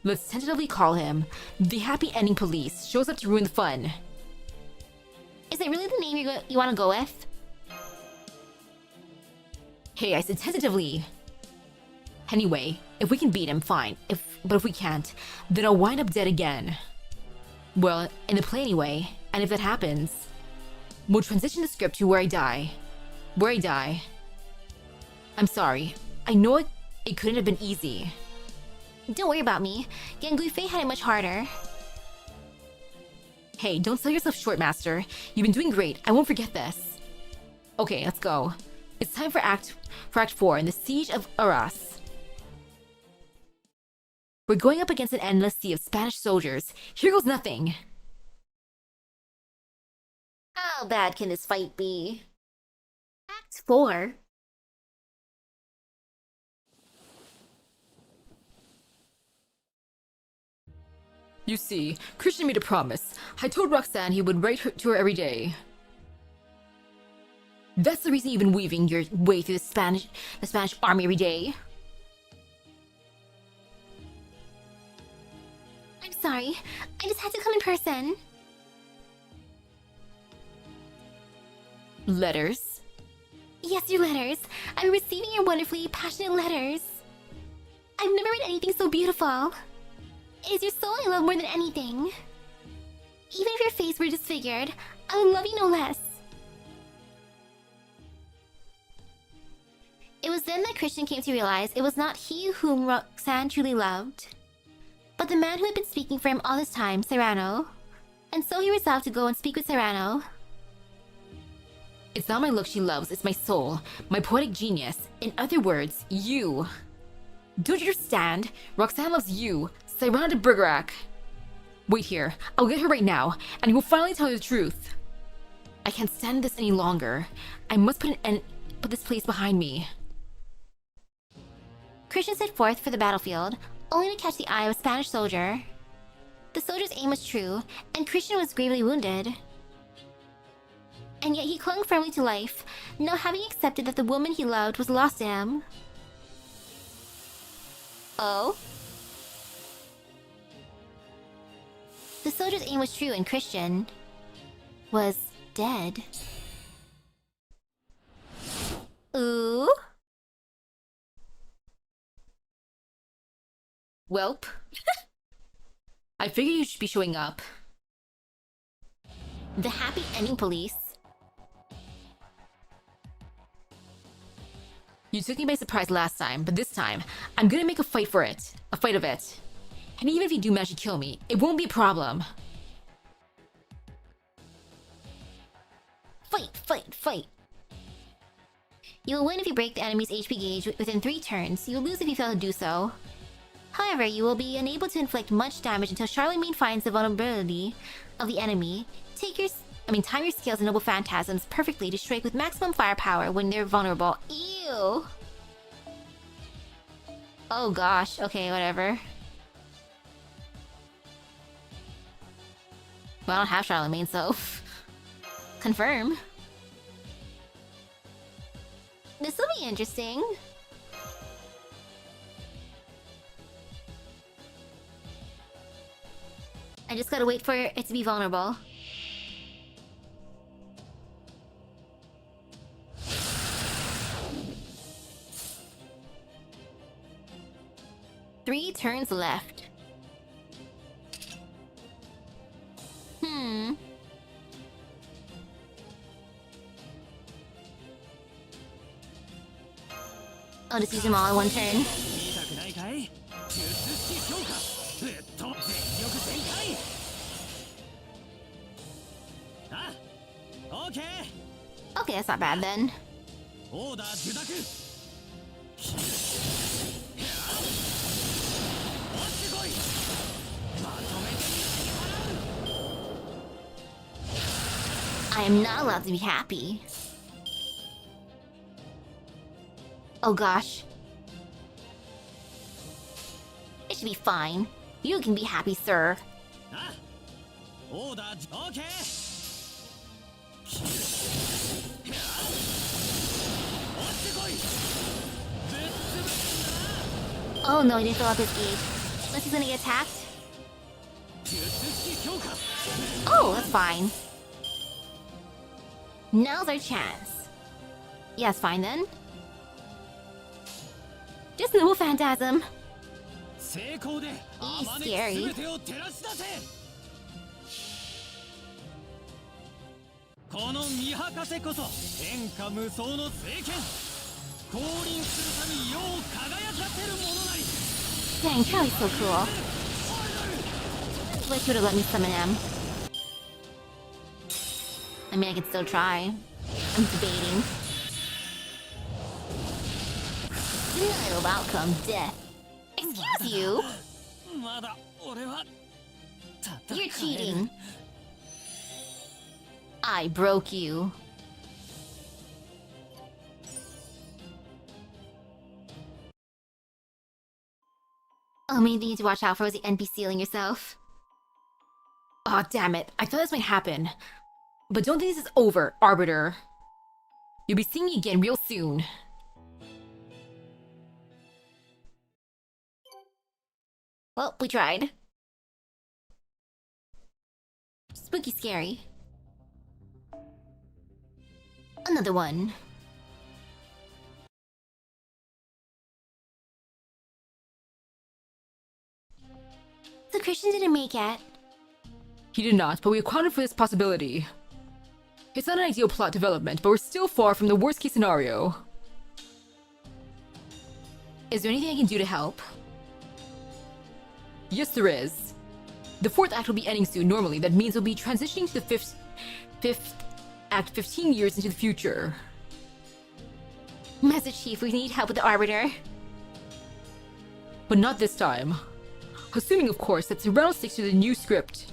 let's tentatively call him the Happy Ending Police shows up to ruin the fun. Is it really the name you want to go with? Hey, I said tentatively. Anyway, if we can beat him, fine. But if we can't, then I'll wind up dead again. Well, in the play anyway, and if that happens, we'll transition the script to where I die. Where I die. I'm sorry. I know it couldn't have been easy. Don't worry about me. Yang Guifei had it much harder. Hey, don't sell yourself short, Master. You've been doing great. I won't forget this. Okay, let's go. It's time for Act 4 in the Siege of Arras. We're going up against an endless sea of Spanish soldiers. Here goes nothing. How bad can this fight be? Act 4. You see, Christian made a promise. I told Roxanne he would write to her every day. That's the reason you've been weaving your way through the Spanish army every day. I'm sorry. I just had to come in person. Letters? Yes, your letters. I'm receiving your wonderfully passionate letters. I've never read anything so beautiful. It is your soul I love more than anything. Even if your face were disfigured, I would love you no less. It was then that Christian came to realize it was not he whom Roxanne truly loved, but the man who had been speaking for him all this time, Serrano. And so he resolved to go and speak with Serrano. It's not my look she loves, it's my soul, my poetic genius. In other words, you. Don't you understand? Roxanne loves you, Serrano de Bergerac. Wait here, I'll get her right now, and he will finally tell her the truth. I can't stand this any longer. I must put this place behind me. Christian set forth for the battlefield, only to catch the eye of a Spanish soldier. The soldier's aim was true, and Christian was gravely wounded. And yet he clung firmly to life, now having accepted that the woman he loved was lost to him. Oh? The soldier's aim was true, and Christian was dead. Ooh? Welp. I figure you should be showing up. The happy ending police. You took me by surprise last time, but this time, I'm gonna make a fight for it. A fight of it. And even if you do manage to kill me, it won't be a problem. Fight, fight, fight. You will win if you break the enemy's HP gauge within 3 turns. You will lose if you fail to do so. However, you will be unable to inflict much damage until Charlemagne finds the vulnerability of the enemy. Time your skills and noble phantasms perfectly to strike with maximum firepower when they're vulnerable. Ew! Oh gosh, okay, whatever. Well, I don't have Charlemagne, so... Confirm. This will be interesting. I just gotta wait for it to be vulnerable. Three turns left. I'll just use them all in one turn. Okay, that's not bad then. I am not allowed to be happy. Oh gosh. It should be fine. You can be happy, sir. Oh no, he didn't fill up his gauge. Unless he's gonna get attacked. Oh, that's fine. Now's our chance. Yeah, it's fine then. Just noble phantasm. He's scary. Dang, Charlie's so cool. I wish you would have let me summon him. I mean, I could still try. I'm debating. Denial of outcome, death. Excuse you? You're cheating. I broke you. Oh, maybe you need to watch out for was the NPCing yourself. Aw, damn it. I thought this might happen. But don't think this is over, Arbiter. You'll be seeing me again real soon. Well, we tried. spooky scary. Another one. So Christian didn't make it. He did not, but we accounted for this possibility. It's not an ideal plot development, but we're still far from the worst case scenario. Is there anything I can do to help? Yes, there is. The 4th act will be ending soon normally. That means we'll be transitioning to the fifth act 15 years into the future. Master Chief, we need help with the Arbiter. But not this time. Assuming, of course, that Serrano sticks to the new script.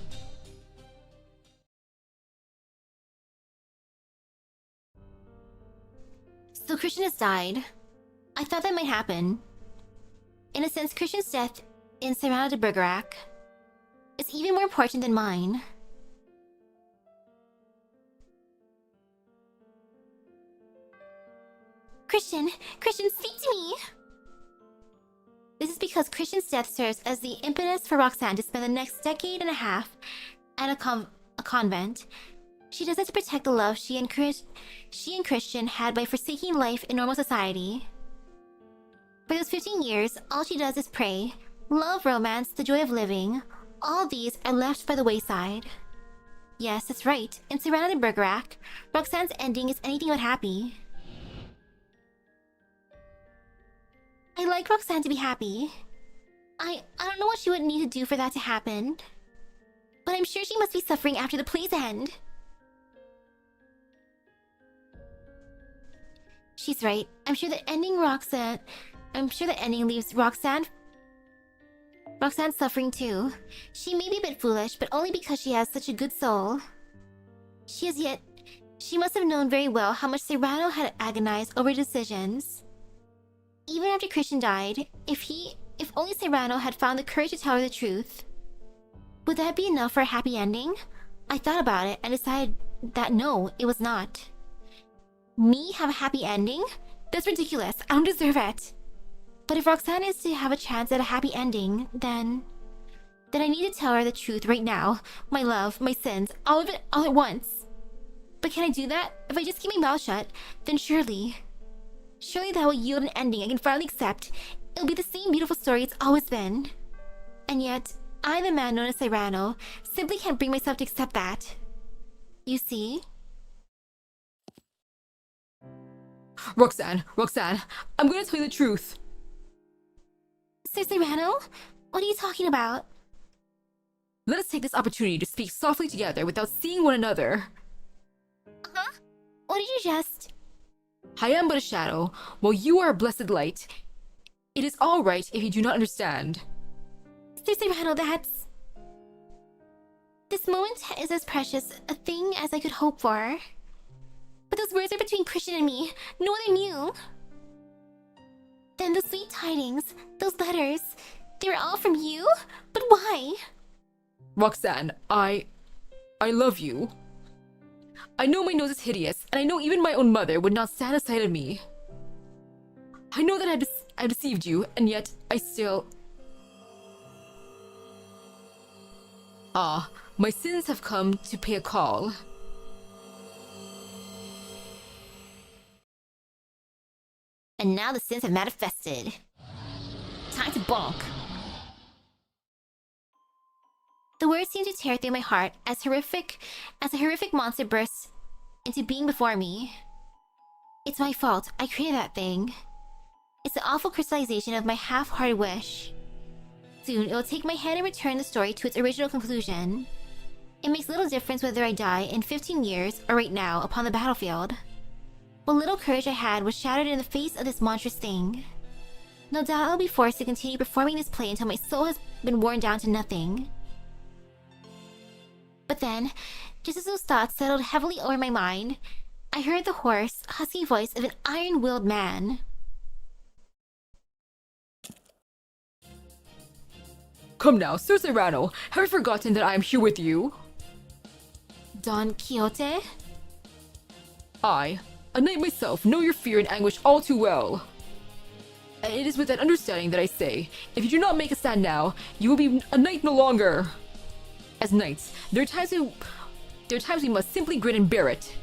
So Christian has died. I thought that might happen. In a sense, Christian's death in Serrano de Bergerac is even more important than mine. Christian, speak to me! This is because Christian's death serves as the impetus for Roxanne to spend the next decade and a half at a convent. She does it to protect the love she and Christian had by forsaking life in normal society. For those 15 years, all she does is pray, love, romance, the joy of living. All these are left by the wayside. Yes, that's right. In Serrano de Bergerac, Roxanne's ending is anything but happy. I like Roxanne to be happy. I don't know what she would need to do for that to happen. But I'm sure she must be suffering after the play's end. She's right. I'm sure the ending leaves Roxanne suffering too. She may be a bit foolish, but only because she has such a good soul. She must have known very well how much Serrano had agonized over decisions. Even after Christian died, if only Serrano had found the courage to tell her the truth, would that be enough for a happy ending? I thought about it and decided that no, it was not. Me have a happy ending? That's ridiculous. I don't deserve it. But if Roxanne is to have a chance at a happy ending, then I need to tell her the truth right now. My love, my sins, all of it, all at once. But can I do that? If I just keep my mouth shut, then surely that will yield an ending I can finally accept. It'll be the same beautiful story it's always been. And yet, I, the man known as Serrano, simply can't bring myself to accept that. You see? Roxanne, I'm gonna tell you the truth. Sir Serrano? What are you talking about? Let us take this opportunity to speak softly together without seeing one another. Huh? What did you just... I am but a shadow, while you are a blessed light. It is all right if you do not understand. Sir Serrano, that's... This moment is as precious a thing as I could hope for. But those words are between Christian and me. No other knew. Then the sweet tidings, those letters, they were all from you? But why? Roxanne, I love you. I know my nose is hideous, and I know even my own mother would not stand aside of me. I know that I deceived you, and yet I still... my sins have come to pay a call. And now the sins have manifested. Time to bonk. The words seemed to tear through my heart as a horrific monster burst into being before me. It's my fault. I created that thing. It's the awful crystallization of my half-hearted wish. Soon, it will take my hand and return the story to its original conclusion. It makes little difference whether I die in 15 years or right now upon the battlefield. What little courage I had was shattered in the face of this monstrous thing. No doubt I'll be forced to continue performing this play until my soul has been worn down to nothing. But then, just as those thoughts settled heavily over my mind, I heard the hoarse, husky voice of an iron-willed man. Come now, Sir Serrano, have you forgotten that I am here with you? Don Quixote? I, a knight myself, know your fear and anguish all too well. And it is with that understanding that I say, if you do not make a stand now, you will be a knight no longer. As knights, there are times there are times we must simply grin and bear it.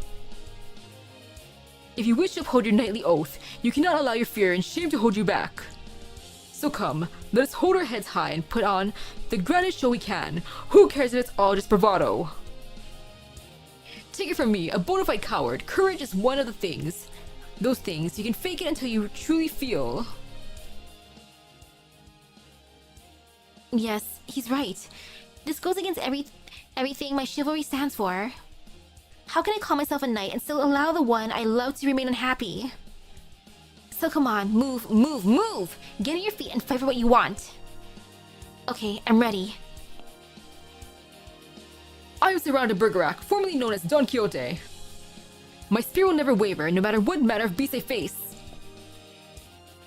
If you wish to uphold your knightly oath, you cannot allow your fear and shame to hold you back. So come, let us hold our heads high and put on the grandest show we can. Who cares if it's all just bravado? Take it from me, a bona fide coward, courage is one of the things. Those things, you can fake it until you truly feel. Yes, he's right. This goes against everything my chivalry stands for. How can I call myself a knight and still allow the one I love to remain unhappy? So come on, move, move, move! Get on your feet and fight for what you want. Okay, I'm ready. I am surrounded Bergerac, formerly known as Don Quixote. My spear will never waver, no matter what manner of beast I face.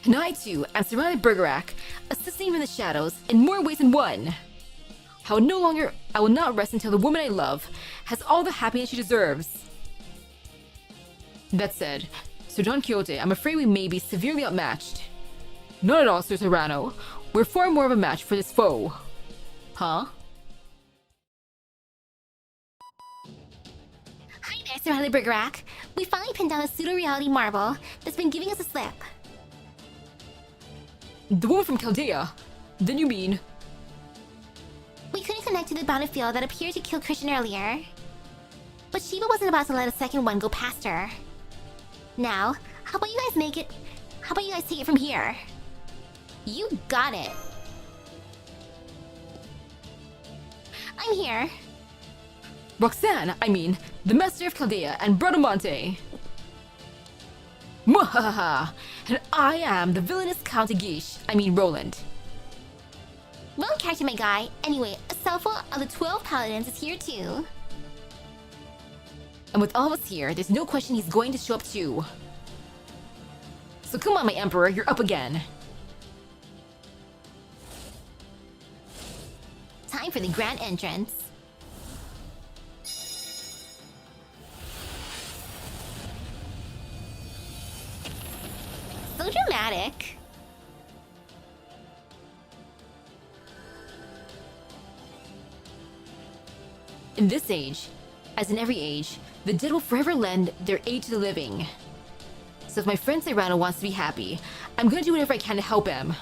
And I too am surrounded Bergerac, assisting from the shadows in more ways than one. I will not rest until the woman I love has all the happiness she deserves. That said, Sir Don Quixote, I'm afraid we may be severely outmatched. Not at all, Sir Serrano. We're far more of a match for this foe. Huh? Hi there, Sir Riley Bergerac. We finally pinned down a pseudo-reality marble that's been giving us a slip. The woman from Chaldea? Then you mean... We couldn't connect to the bounded field that appeared to kill Christian earlier. But Shiva wasn't about to let a second one go past her. Now, how about you guys take it from here? You got it. I'm here. Roxanne, I mean, the Master of Chaldea and Bradamante. Mwahaha! And I am the villainous Count Aguish, Roland. Well, character, my guy. Anyway, Aselpha of the 12 Paladins is here too. And with all of us here, there's no question he's going to show up too. So come on, my Emperor, you're up again. Time for the grand entrance. So dramatic. In this age, as in every age, the dead will forever lend their aid to the living. So if my friend Serrano wants to be happy, I'm gonna do whatever I can to help him.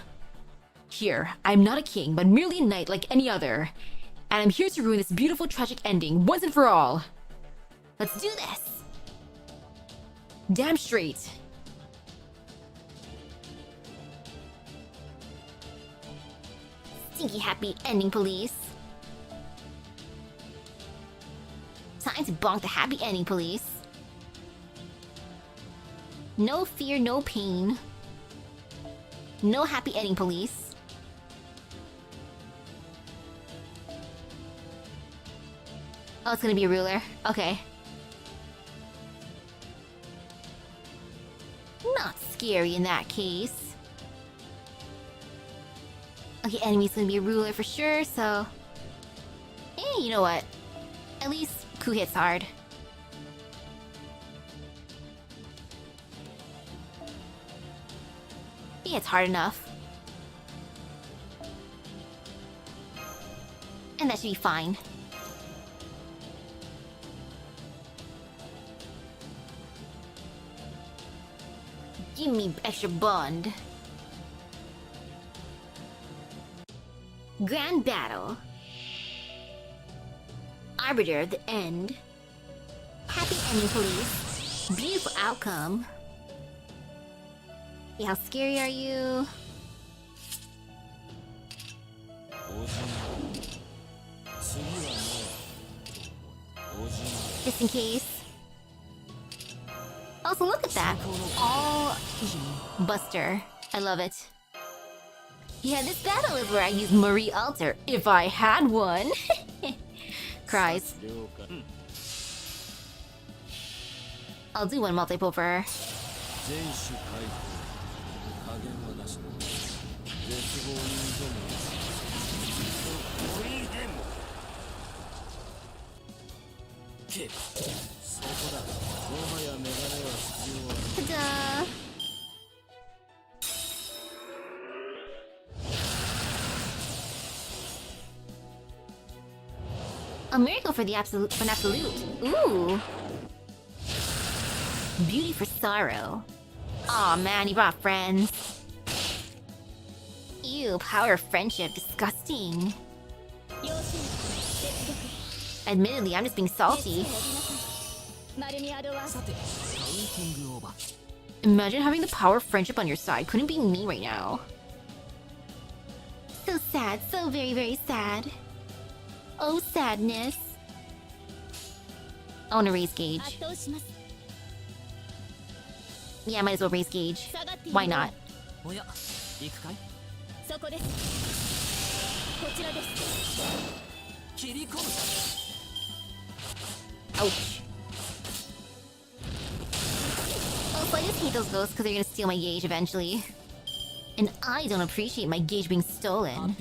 Here, I'm not a king, but merely a knight like any other. And I'm here to ruin this beautiful tragic ending once and for all. Let's do this. Damn straight. Stinky happy ending, police. Time to bonk the happy ending, police. No fear, no pain. No happy ending, police. Oh, it's gonna be a ruler. Okay. Not scary in that case. Okay, enemy's gonna be a ruler for sure, so... you know what? At least Ku hits hard. He hits hard enough. And that should be fine. Give me extra bond. Grand battle. Arbiter of the end. Happy ending, police. Beautiful outcome. Yeah, how scary are you? Just in case. Also, look at that. All Buster. I love it. Yeah, this battle is where I use Marie Alter, if I had one. Cries. I'll do one multiple for her. Ta-da! A miracle for the absolute, for an absolute. Ooh. Beauty for sorrow. Aw man, you brought friends. Ew, power of friendship, disgusting. Admittedly, I'm just being salty. Imagine having the power of friendship on your side. Couldn't be me right now. So sad, so very, very sad. Oh, sadness. I want to raise gauge. Yeah, I might as well raise gauge. Why not? Ouch. Also, I just hate those ghosts because they're gonna steal my gauge eventually. And I don't appreciate my gauge being stolen.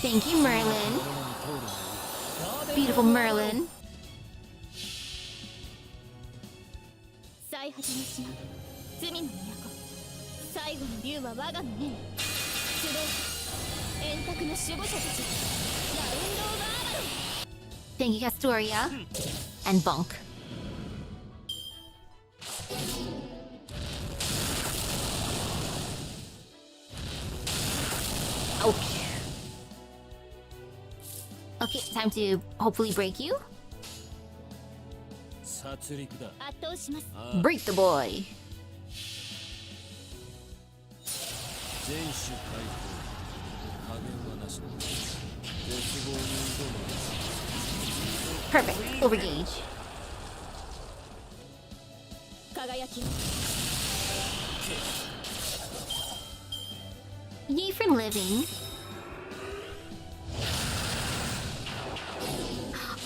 Thank you, Merlin. Beautiful Merlin. Thank you, Castoria. And Bonk. Ouch. Okay, time to hopefully break you. Break the boy. Perfect. Overgauge. Yay for living.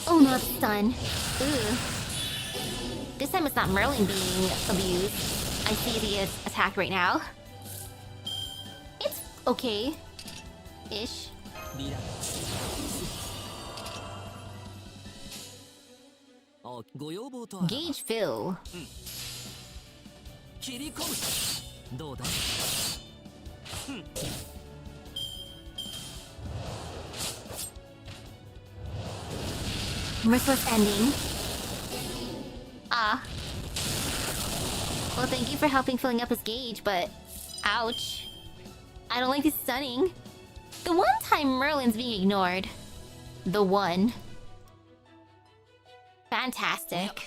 Oh no, it's stun. Ugh. This time it's not Merlin being abused. I see he is attacked right now. It's okay. Ish. Gauge fill. Merciless ending. Ah. Well, thank you for helping filling up his gauge, but ouch. I don't like this stunning. The one time Merlin's being ignored. The one. Fantastic.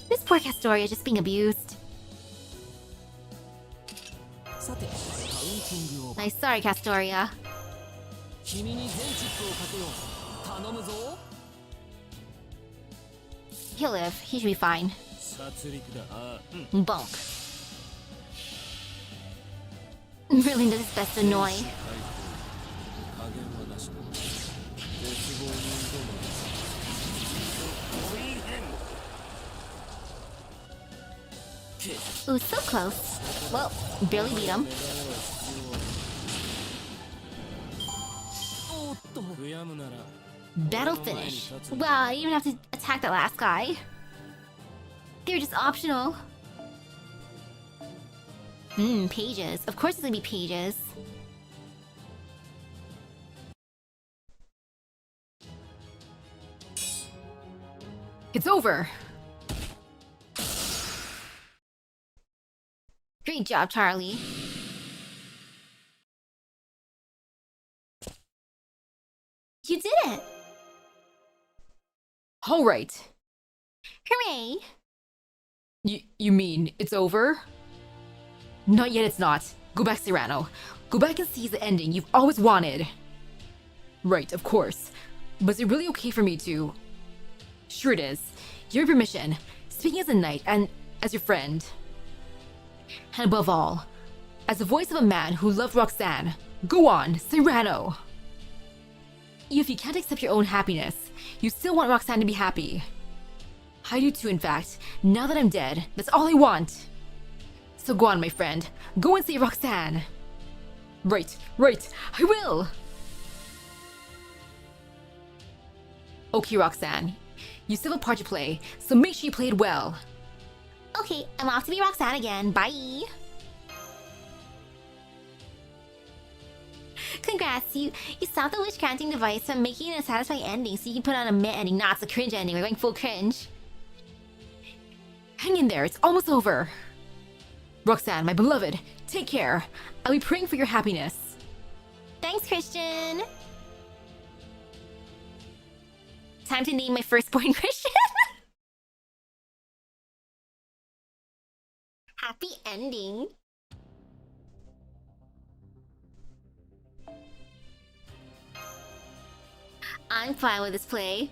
This poor Castoria is just being abused. Nice, sorry, Castoria. He'll live. He should be fine. Bonk. Merlin does his best to annoy. Ooh, so close. Well, barely beat him. Battle finish. Wow, I even have to attack that last guy. They're just optional. Pages. Of course it's gonna be pages. It's over. Great job, Charlie. You did it! All right. Hooray! You mean it's over? Not yet, it's not. Go back, Cyrano. Go back and seize the ending you've always wanted. Right, of course. But is it really okay for me to... Sure it is. Your permission. Speaking as a knight and as your friend. And above all, as the voice of a man who loved Roxanne, go on, Cyrano! If you can't accept your own happiness, you still want Roxanne to be happy. I do too, in fact. Now that I'm dead, that's all I want. So go on, my friend. Go and save Roxanne. Right, I will! Okay, Roxanne. You still have a part to play, so make sure you play it well. Okay, I'm off to be Roxanne again. Bye! Congrats, you stopped the witch granting device from making it a satisfying ending so you can put on a meh ending, not a cringe ending. We're going full cringe. Hang in there, it's almost over. Roxanne, my beloved, take care. I'll be praying for your happiness. Thanks, Christian! Time to name my firstborn Christian! Happy ending. I'm fine with this play.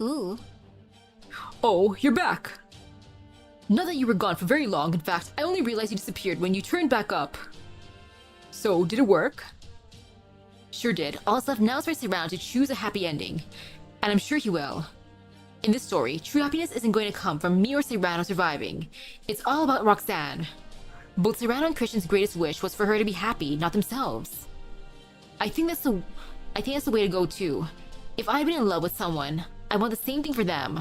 Ooh. Oh, you're back. Not that you were gone for very long, in fact, I only realized you disappeared when you turned back up. So, did it work? Sure did. All that's left now is for Serrano to choose a happy ending. And I'm sure he will. In this story, true happiness isn't going to come from me or Serrano surviving. It's all about Roxanne. Both Serrano and Christian's greatest wish was for her to be happy, not themselves. I think that's the way to go too. If I'd been in love with someone, I want the same thing for them.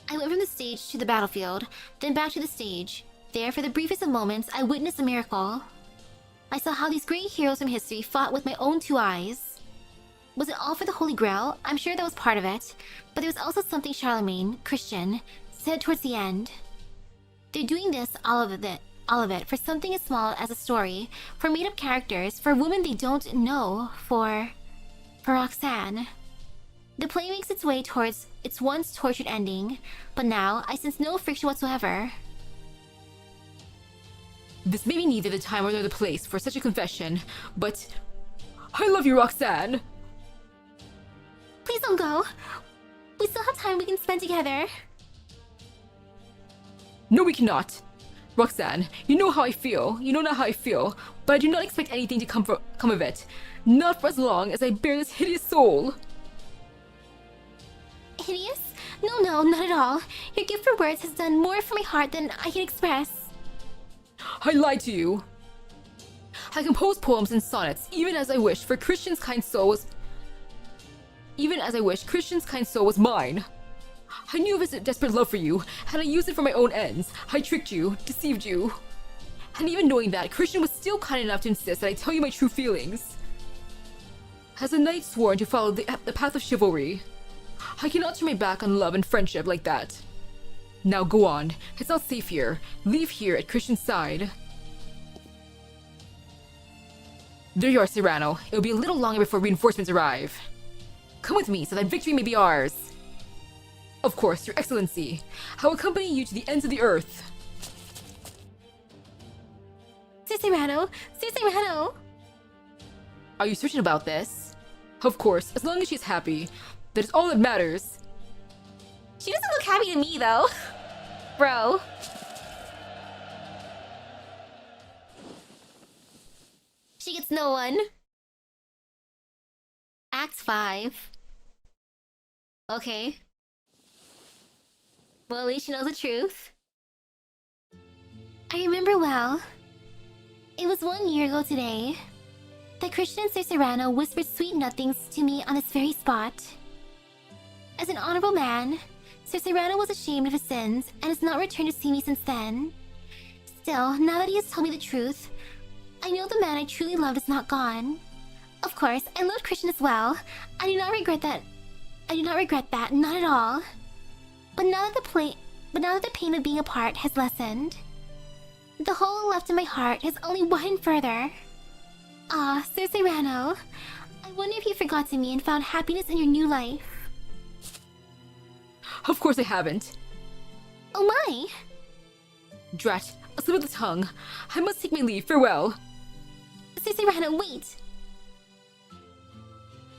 I went from the stage to the battlefield, then back to the stage. There, for the briefest of moments, I witnessed a miracle. I saw how these great heroes from history fought with my own two eyes. Was it all for the Holy Grail? I'm sure that was part of it. But there was also something Charlemagne, Christian, said towards the end. They're doing this, all of it, for something as small as a story, for made-up characters, for women they don't know, for Roxanne. The play makes its way towards its once tortured ending, but now I sense no friction whatsoever. This may be neither the time nor the place for such a confession, but I love you, Roxanne! Please don't go. We still have time we can spend together. No, we cannot. Roxanne, you know how I feel. You know not how I feel, but I do not expect anything to come of it. Not for as long as I bear this hideous soul. Hideous? No, not at all. Your gift for words has done more for my heart than I can express. I lied to you. I compose poems and sonnets, even as I wish Christian's kind soul was mine. I knew of his desperate love for you, and I used it for my own ends. I tricked you, deceived you. And even knowing that, Christian was still kind enough to insist that I tell you my true feelings. As a knight sworn to follow the path of chivalry, I cannot turn my back on love and friendship like that. Now go on. It's not safe here. Leave here at Christian's side. There you are, Serrano. It'll be a little longer before reinforcements arrive. Come with me so that victory may be ours. Of course, Your Excellency. I will accompany you to the ends of the earth. Sir Serrano! Are you certain about this? Of course, as long as she's happy. That is all that matters. She doesn't look happy to me, though. Bro. She gets no one. Act 5. Okay. Well, at least she knows the truth. I remember well. It was 1 year ago today that Christian and Sir Serrano whispered sweet nothings to me on this very spot. As an honorable man, Sir Serrano was ashamed of his sins and has not returned to see me since then. Still, now that he has told me the truth, I know the man I truly loved is not gone. Of course, I loved Christian as well. I do not regret that, not at all. But now that the pain of being apart has lessened, the hole left in my heart has only widened further. Ah, Sir Serrano, I wonder if you've forgotten me and found happiness in your new life. Of course I haven't. Oh my! Drat, a slip of the tongue. I must take my leave. Farewell. Sir Serrano, wait!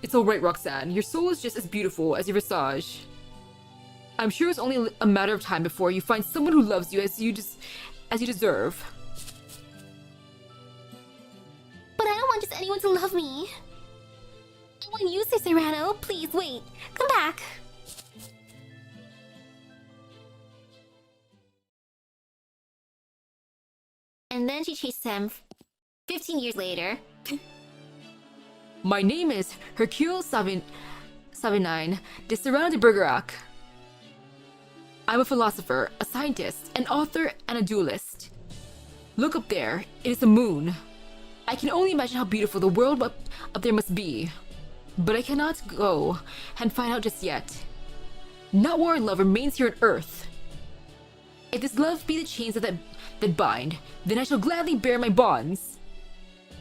It's alright, Roxanne. Your soul is just as beautiful as your visage. I'm sure it's only a matter of time before you find someone who loves you as you deserve. anyone to love me. I want you, Sir Serrano. Please, wait. Come back. And then she chased him 15 years later. My name is Hercule Sabinine de Serrano de Bergerac. I'm a philosopher, a scientist, an author, and a duelist. Look up there, it is the moon. I can only imagine how beautiful the world up there must be. But I cannot go and find out just yet. Not war and love remains here on Earth. If this love be the chains that bind, then I shall gladly bear my bonds.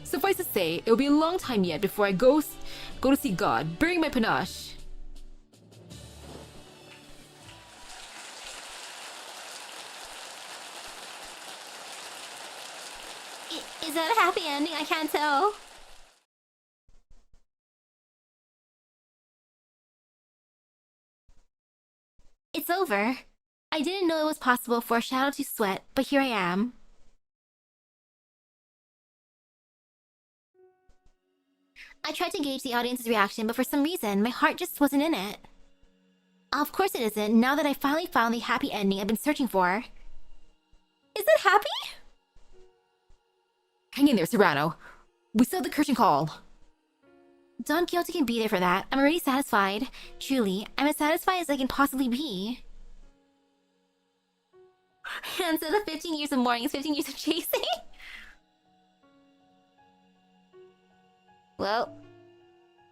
Suffice to say, it will be a long time yet before I go to see God, bearing my panache. Is that a happy ending? I can't tell. It's over. I didn't know it was possible for a shadow to sweat, but here I am. I tried to gauge the audience's reaction, but for some reason, my heart just wasn't in it. Of course it isn't, now that I finally found the happy ending I've been searching for. Is it happy? Hang in there, Serrano. We still have the curtain call. Don Quixote can be there for that. I'm already satisfied. Truly, I'm as satisfied as I can possibly be. And so the 15 years of mourning is 15 years of chasing? Well,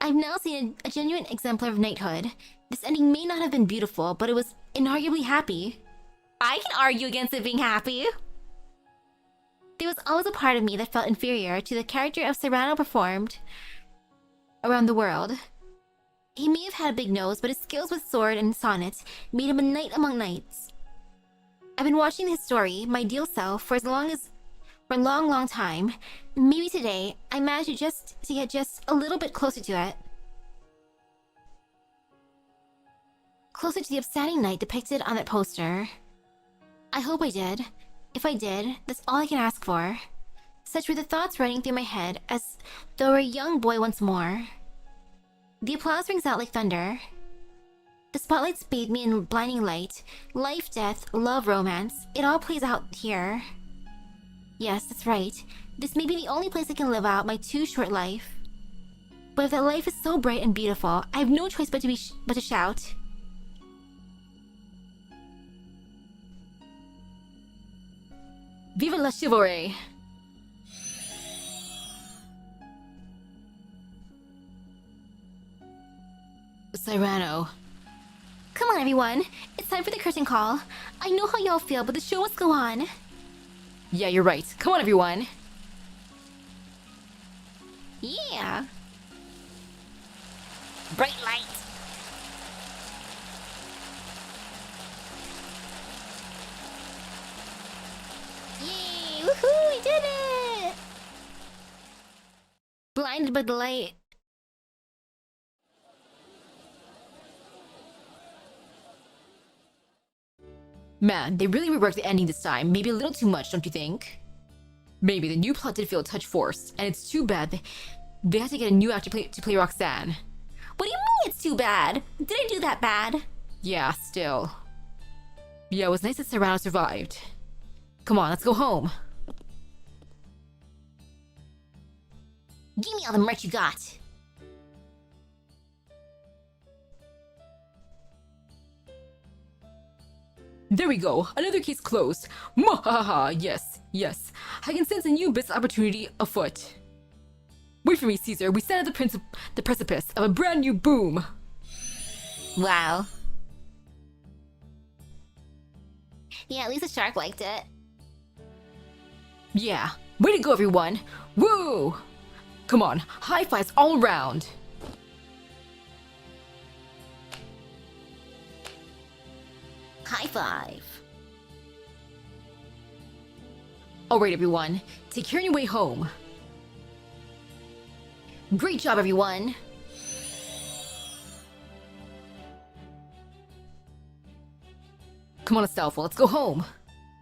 I've now seen a genuine exemplar of knighthood. This ending may not have been beautiful, but it was inarguably happy. I can argue against it being happy. There was always a part of me that felt inferior to the character of Serrano performed around the world. He may have had a big nose, but his skills with sword and sonnet made him a knight among knights. I've been watching his story, my ideal self, for a long time. Maybe today, I managed to get just a little bit closer to it. Closer to the upstanding knight depicted on that poster. I hope I did. If I did, that's all I can ask for. Such were the thoughts running through my head as though I were a young boy once more. The applause rings out like thunder. The spotlights bathe me in blinding light. Life, death, love, romance. It all plays out here. Yes, that's right. This may be the only place I can live out my too short life. But if that life is so bright and beautiful, I have no choice but to shout. Viva la chivalry! Serrano. Come on, everyone. It's time for the curtain call. I know how y'all feel, but the show must go on. Yeah, you're right. Come on, everyone. Yeah. Bright light. Yay! Woohoo! We did it! Blinded by the light. Man, they really reworked the ending this time. Maybe a little too much, don't you think? Maybe the new plot did feel a touch forced, and it's too bad they had to get a new actor to play Roxanne. What do you mean it's too bad? Did I do that bad? Yeah, still. Yeah, it was nice that Serrano survived. Come on, let's go home. Give me all the merch you got. There we go, another case closed. Mwahaha, yes, yes. I can sense a new business opportunity afoot. Wait for me, Caesar. We stand at the precipice of a brand new boom. Wow. Yeah, at least the shark liked it. Yeah, way to go, everyone. Woo! Come on, high fives all around. High five. Alright, everyone. Take care on your way home. Great job, everyone. Come on, Astolfo, let's go home.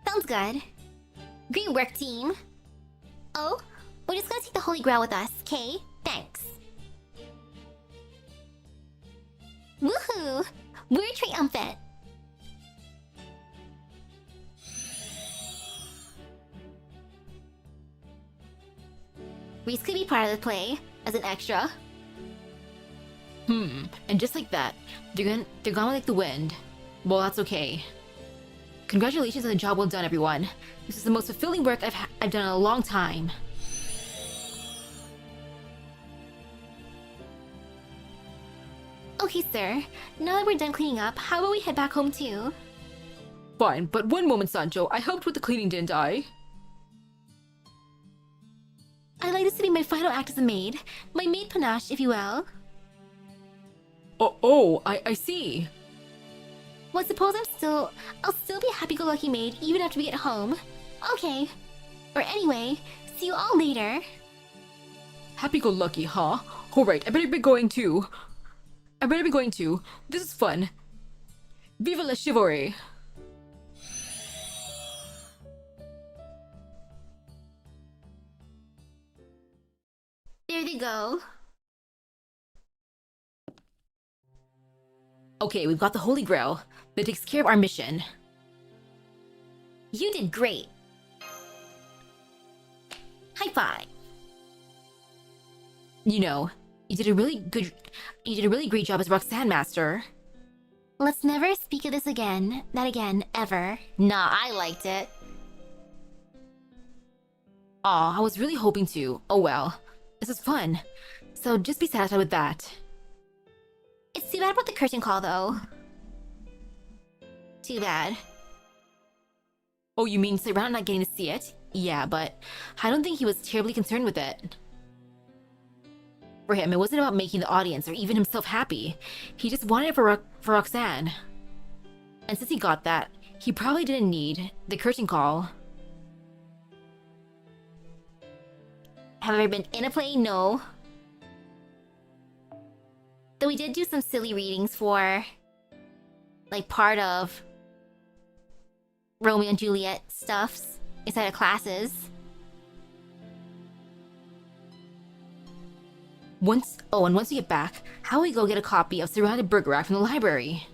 Sounds good. Great work, team. Oh, We're just gonna take the Holy Grail with us, okay? Thanks. Woohoo! We're triumphant! Reese could be part of the play, as an extra. And just like that, they're gone like the wind. Well, that's okay. Congratulations on the job well done, everyone. This is the most fulfilling work I've done in a long time. Okay, sir. Now that we're done cleaning up, how about we head back home too? Fine, but one moment, Sancho. I helped with the cleaning, didn't I? I'd like this to be my final act as a maid. My maid panache, if you will. I see. Well, suppose I'll still be a happy-go-lucky maid even after we get home. Okay. Or anyway, see you all later. Happy-go-lucky, huh? Alright, I better be going too. This is fun. Viva la Chivalry! There they go. Okay, we've got the Holy Grail. That takes care of our mission. You did great. High five. You know, you did a really great job as Roxanne Master. Let's never speak of this again. Not again, ever. Nah, I liked it. Aw, I was really hoping to. Oh well. This is fun. So just be satisfied with that. It's too bad about the curtain call, though. Too bad. Oh, you mean Serrano not getting to see it? Yeah, but I don't think he was terribly concerned with it. For him, it wasn't about making the audience or even himself happy. He just wanted it for Roxanne. And since he got that, he probably didn't need the curtain call. Have I ever been in a play? No. Though we did do some silly readings for, like, part of Romeo and Juliet stuffs inside of classes. Once we get back, how will we go get a copy of Surrounded Bergerac from the library?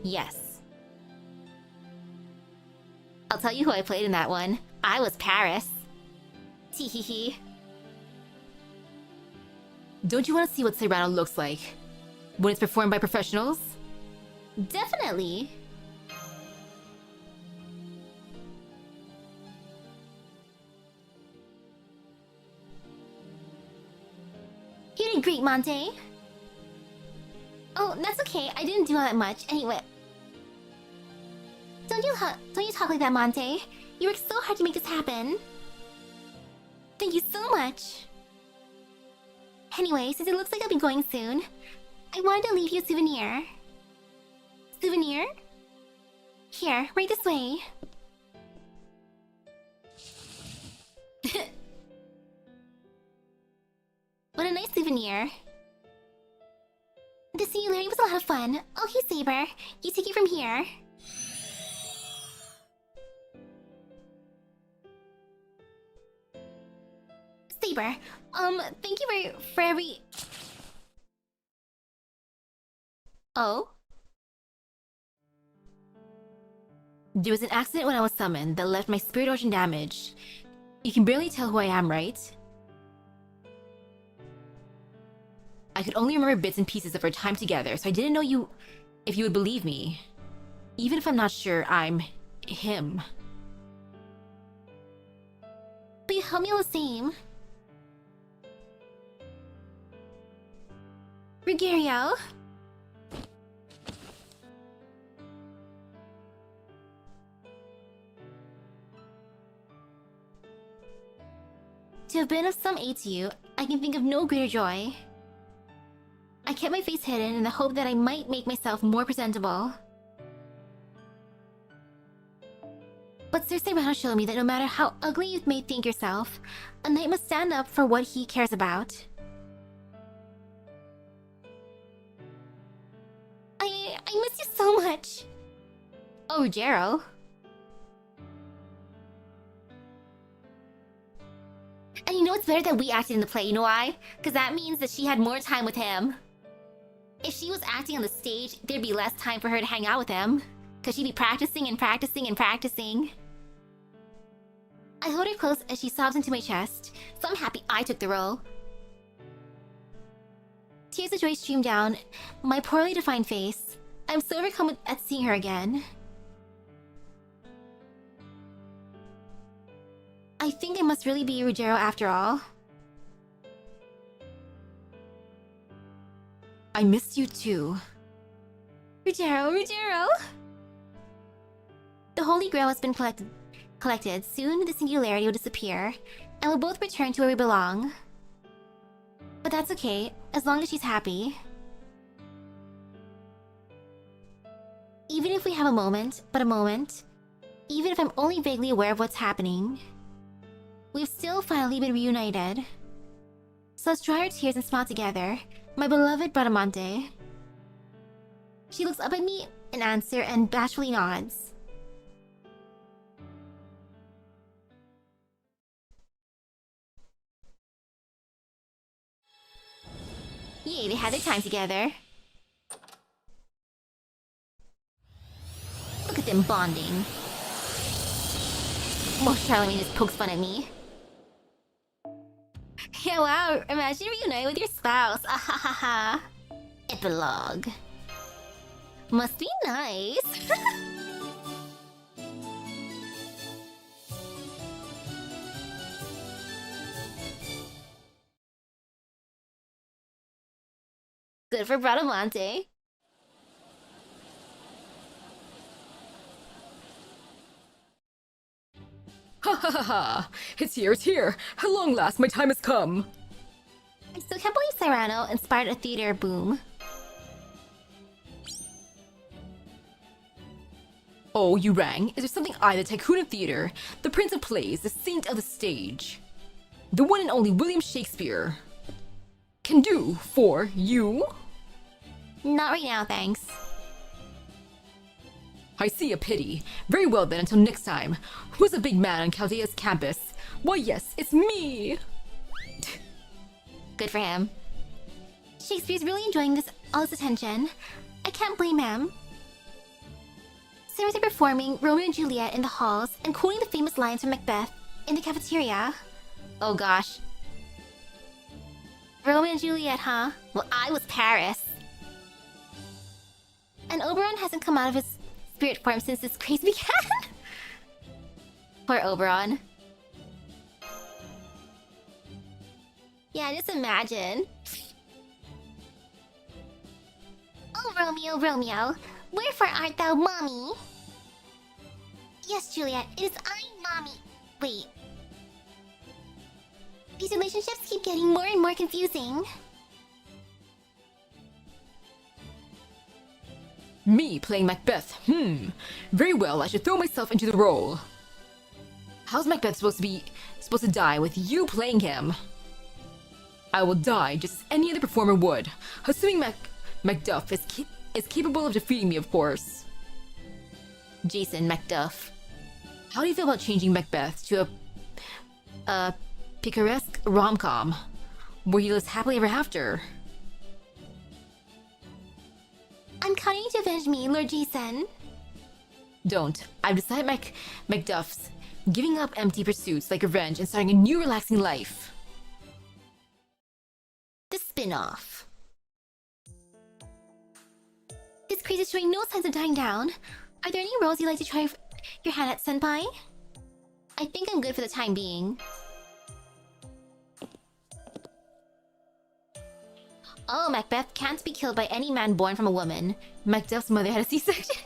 Yes. I'll tell you who I played in that one. I was Paris. Teehee. Don't you want to see what Serrano looks like when it's performed by professionals? Definitely. You did great, Monte. Oh, that's okay. I didn't do all that much. Anyway. Don't you talk like that, Monte. You worked so hard to make this happen. Thank you so much. Anyway, since it looks like I'll be going soon, I wanted to leave you a souvenir. Souvenir? Here, right this way. What a nice souvenir. The see you learning was a lot of fun. Okay, Saber, you take it from here. Saber, thank you for every... Oh? There was an accident when I was summoned that left my spirit ocean damaged. You can barely tell who I am, right? I could only remember bits and pieces of our time together, so I didn't know if you would believe me. Even if I'm not sure I'm him. But you helped me all the same. Ruggiero? To have been of some aid to you, I can think of no greater joy. I kept my face hidden in the hope that I might make myself more presentable. But Sir Serrano showed me that no matter how ugly you may think yourself, a knight must stand up for what he cares about. I miss you so much! Oh, Ruggiero. And you know it's better that we acted in the play, you know why? Because that means that she had more time with him. If she was acting on the stage, there'd be less time for her to hang out with him. Because she'd be practicing and practicing and practicing. I hold her close as she sobs into my chest, so I'm happy I took the role. Tears of joy stream down my poorly defined face. I'm so overcome at seeing her again. I think I must really be Ruggiero after all. I missed you too. Ruggiero! The Holy Grail has been collected. Soon the singularity will disappear, and we'll both return to where we belong. But that's okay, as long as she's happy. Even if we have a moment, even if I'm only vaguely aware of what's happening, we've still finally been reunited. So let's dry our tears and smile together, my beloved Bradamante. She looks up at me in answer and bashfully nods. Yay, they had their time together. Look at them bonding. Well, Charlemagne just pokes fun at me. Yeah, wow, imagine reuniting with your spouse. Ah ha ha ha. Epilogue. Must be nice. Good for Bradamante. Ha ha ha ha! It's here! At long last, my time has come! I still can't believe Cyrano inspired a theater boom. Oh, you rang? Is there something I, the tycoon of theater, the prince of plays, the saint of the stage, the one and only William Shakespeare, can do for you? Not right now, thanks. I see a pity. Very well then, until next time. Who's a big man on Chaldea's campus? Why yes, it's me! Good for him. Shakespeare's really enjoying all this attention. I can't blame him. Sarah's performing Romeo and Juliet in the halls and quoting the famous lines from Macbeth in the cafeteria. Oh gosh. Romeo and Juliet, huh? Well, I was Paris. And Oberon hasn't come out of his spirit form since this craze began. Poor Oberon. Yeah, just imagine. Oh, Romeo, Romeo, wherefore art thou, mommy? Yes, Juliet, it is I, mommy. Wait. These relationships keep getting more and more confusing. Me playing Macbeth, Very well, I should throw myself into the role. How's Macbeth supposed to die with you playing him? I will die just as any other performer would, assuming Macduff is capable of defeating me, of course. Jason Macduff. How do you feel about changing Macbeth to a picaresque rom-com where he lives happily ever after? I'm counting to avenge me, Lord Jason. Don't. I've decided Macduff's giving up empty pursuits like revenge and starting a new relaxing life. The spin-off. This craze is showing no signs of dying down. Are there any roles you'd like to try your hand at, Senpai? I think I'm good for the time being. Oh, Macbeth can't be killed by any man born from a woman. Macduff's mother had a C-section.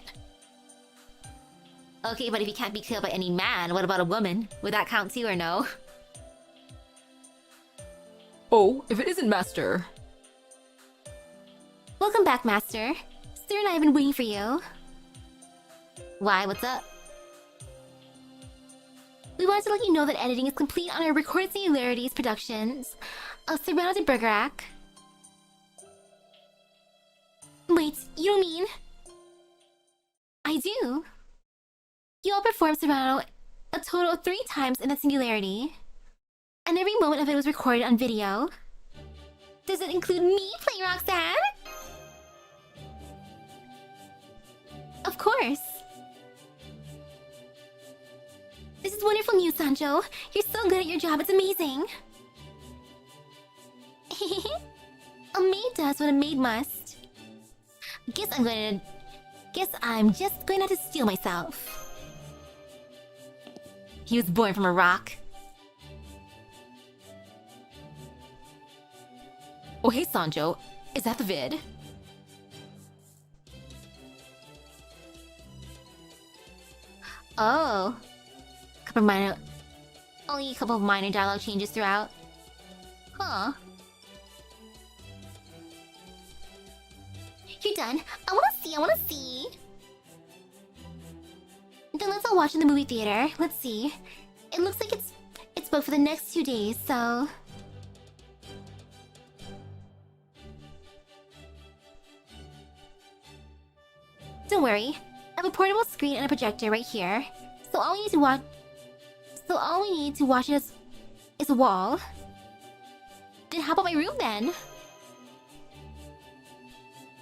Okay, but if he can't be killed by any man, what about a woman? Would that count too or no? Oh, if it isn't Master. Welcome back, Master. Sir and I have been waiting for you. Why, what's up? We wanted to let you know that editing is complete on our Recorded Singularities productions of Cyrano de Bergerac. Wait, you don't mean... I do. You all performed Cyrano a total of 3 times in the Singularity. And every moment of it was recorded on video. Does it include me playing Roxanne? Of course. This is wonderful news, Sancho. You're so good at your job, it's amazing. A maid does what a maid must. Guess I'm just going to have to steal myself. He was born from a rock. Oh hey Sancho, is that the vid? Oh. Only a couple of minor dialogue changes throughout. Huh. You're done. I wanna see. Then let's all watch in the movie theater. Let's see. It looks like it's booked for the next 2 days, so... Don't worry. I have a portable screen and a projector right here. So all we need to watch is a wall. Then how about my room then?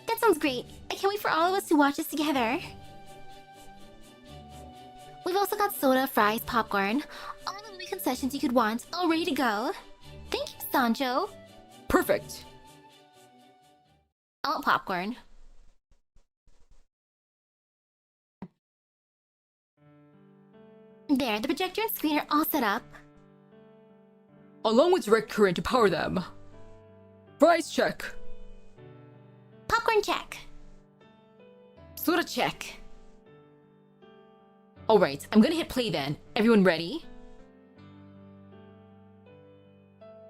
That sounds great. I can't wait for all of us to watch this together. We've also got soda, fries, popcorn, all the movie concessions you could want, all ready to go. Thank you, Sancho. Perfect. I want popcorn. There, the projector and screen are all set up. Along with direct current to power them. Fries check. Popcorn check. Soda check. Alright, I'm gonna hit play then. Everyone ready?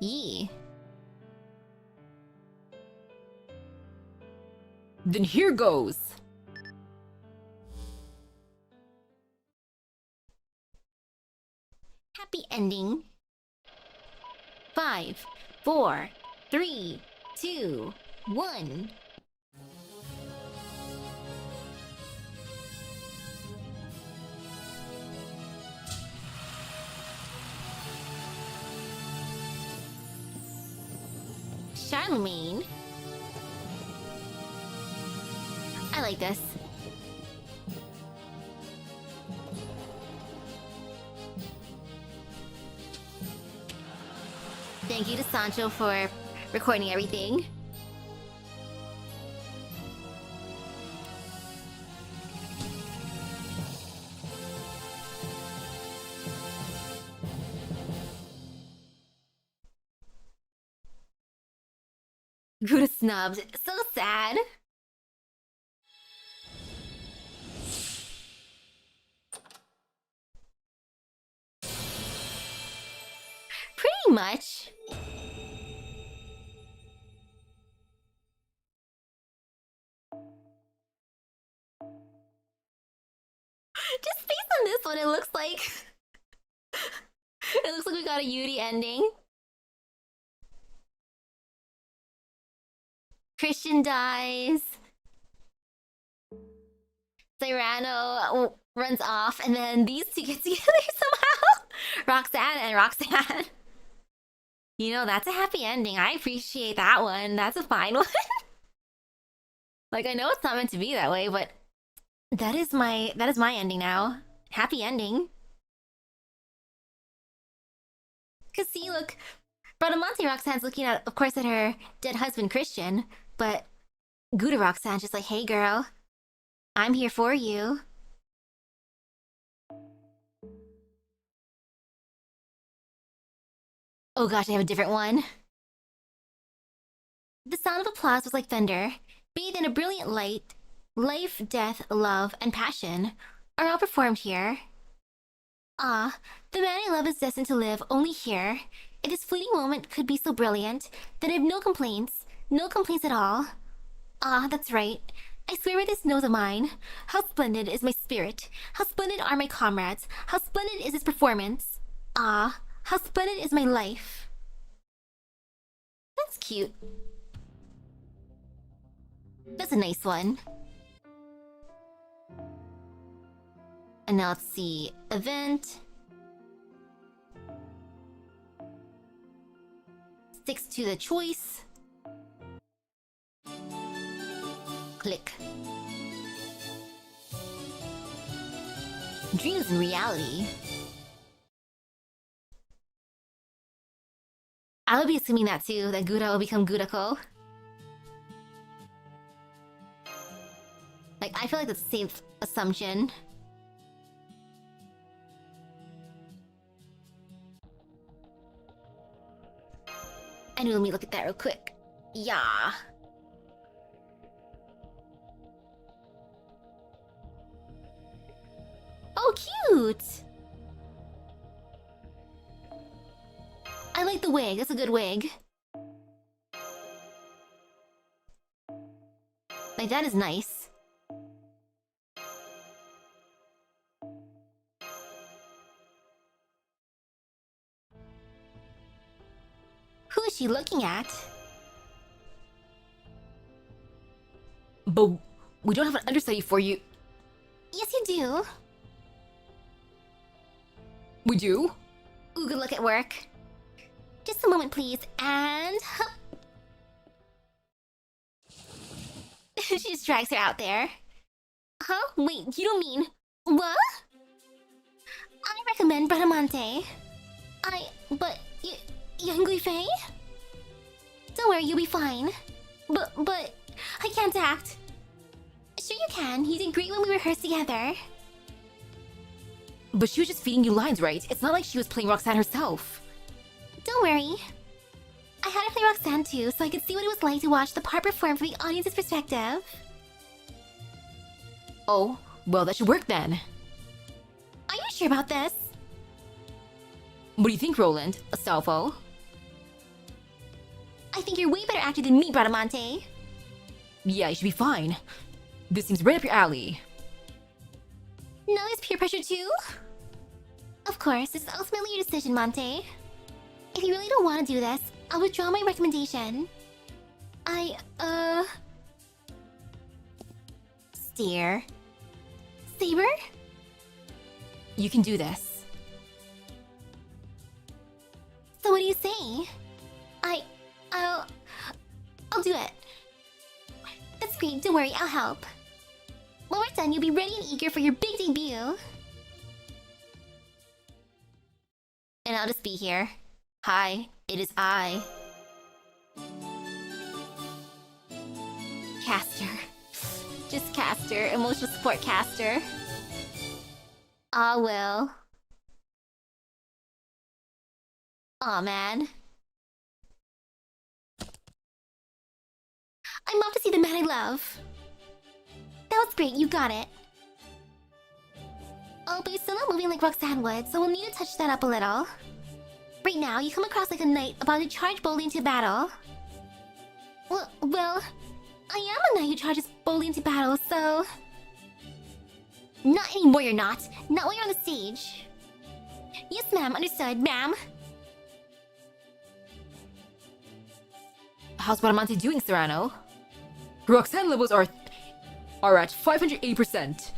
Yee. Then here goes. Happy ending. 5, 4, 3, 2, 1. Charlemagne. I like this. Thank you to Sancho for recording everything. Gouda snubbed. So sad. Pretty much. Just based on this one, it looks like... it looks like we got a Yuri ending. Christian dies. Cyrano runs off, and then these two get together somehow. Roxanne and Roxanne. You know, that's a happy ending. I appreciate that one. That's a fine one. Like, I know it's not meant to be that way, but that is my ending now. Happy ending. Cause see, look, Bradamante Roxanne's looking at, of course, at her dead husband Christian, but Gouda Roxanne's just like, hey girl, I'm here for you. Oh gosh, I have a different one. The sound of applause was like thunder, bathed in a brilliant light. Life, death, love, and passion are all performed here. Ah, the man I love is destined to live only here. If this fleeting moment could be so brilliant, then I have no complaints at all. Ah, that's right. I swear by this nose of mine. How splendid is my spirit. How splendid are my comrades. How splendid is its performance. Ah, how splendid is my life. That's cute. That's a nice one. And now let's see. Event. sticks to the choice. Click. Dreams and reality. I would be assuming that too, that Gura will become Gurako. Like, I feel like that's a safe assumption. And let me look at that real quick. Yeah. Oh, cute! I like the wig. That's a good wig. Like, that is nice. Who is she looking at? But we don't have an understudy for you. Yes, you do. We do? Ooh, good luck at work. Just a moment, please. And... she just drags her out there. Huh? Wait, you don't mean... What? I recommend Bradamante. But... Young Fei? Don't worry, you'll be fine. But... I can't act. Sure you can. You did great when we rehearsed together. But she was just feeding you lines, right? It's not like she was playing Roxanne herself. Don't worry. I had to play Roxanne too, so I could see what it was like to watch the part performed from the audience's perspective. Oh, well, that should work then. Are you sure about this? What do you think, Roland? Astolfo? I think you're way better actor than me, Bradamante. Yeah, you should be fine. This seems right up your alley. No, there's peer pressure too? Of course, this is ultimately your decision, Monte. If you really don't want to do this, I'll withdraw my recommendation. Steer. Saber? You can do this. So what do you say? I'll do it. That's great, don't worry, I'll help. When we're done, you'll be ready and eager for your big debut. And I'll just be here. Hi, it is I. Caster. Just Caster, emotional support Caster. Ah, well. Aw, man. I'm off to see the man I love. That was great, you got it. Oh, but you're still not moving like Roxanne would, so we'll need to touch that up a little. Right now, you come across like a knight about to charge boldly into battle. Well, I am a knight who charges boldly into battle, so... Not anymore, you're not. Not while you're on the stage. Yes, ma'am, understood, ma'am. How's Bradamante doing, Serrano? Roxanne levels are at 580%.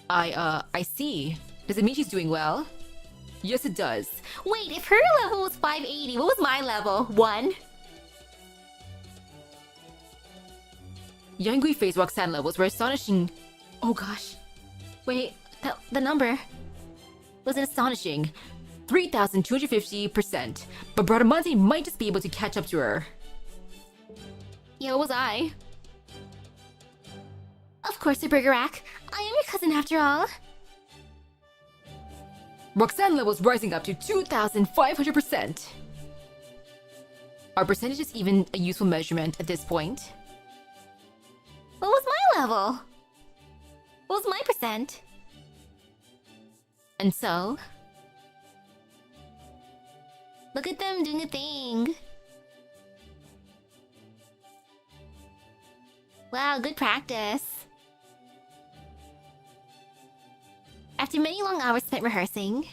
I see. Does it mean she's doing well? Yes, it does. Wait, if her level was 580, what was my level? 1? Young Fei's Roxanne levels were astonishing. Oh gosh. Wait, the number Was it astonishing? 3,250%. But Bradamante might just be able to catch up to her. Yeah, what was I? Of course, the Burger Rack. I am your cousin after all. Roxanne levels rising up to 2,500%. Are percentages even a useful measurement at this point? What was my level? What was my percent? And so... Look at them doing a thing. Wow, good practice. After many long hours spent rehearsing...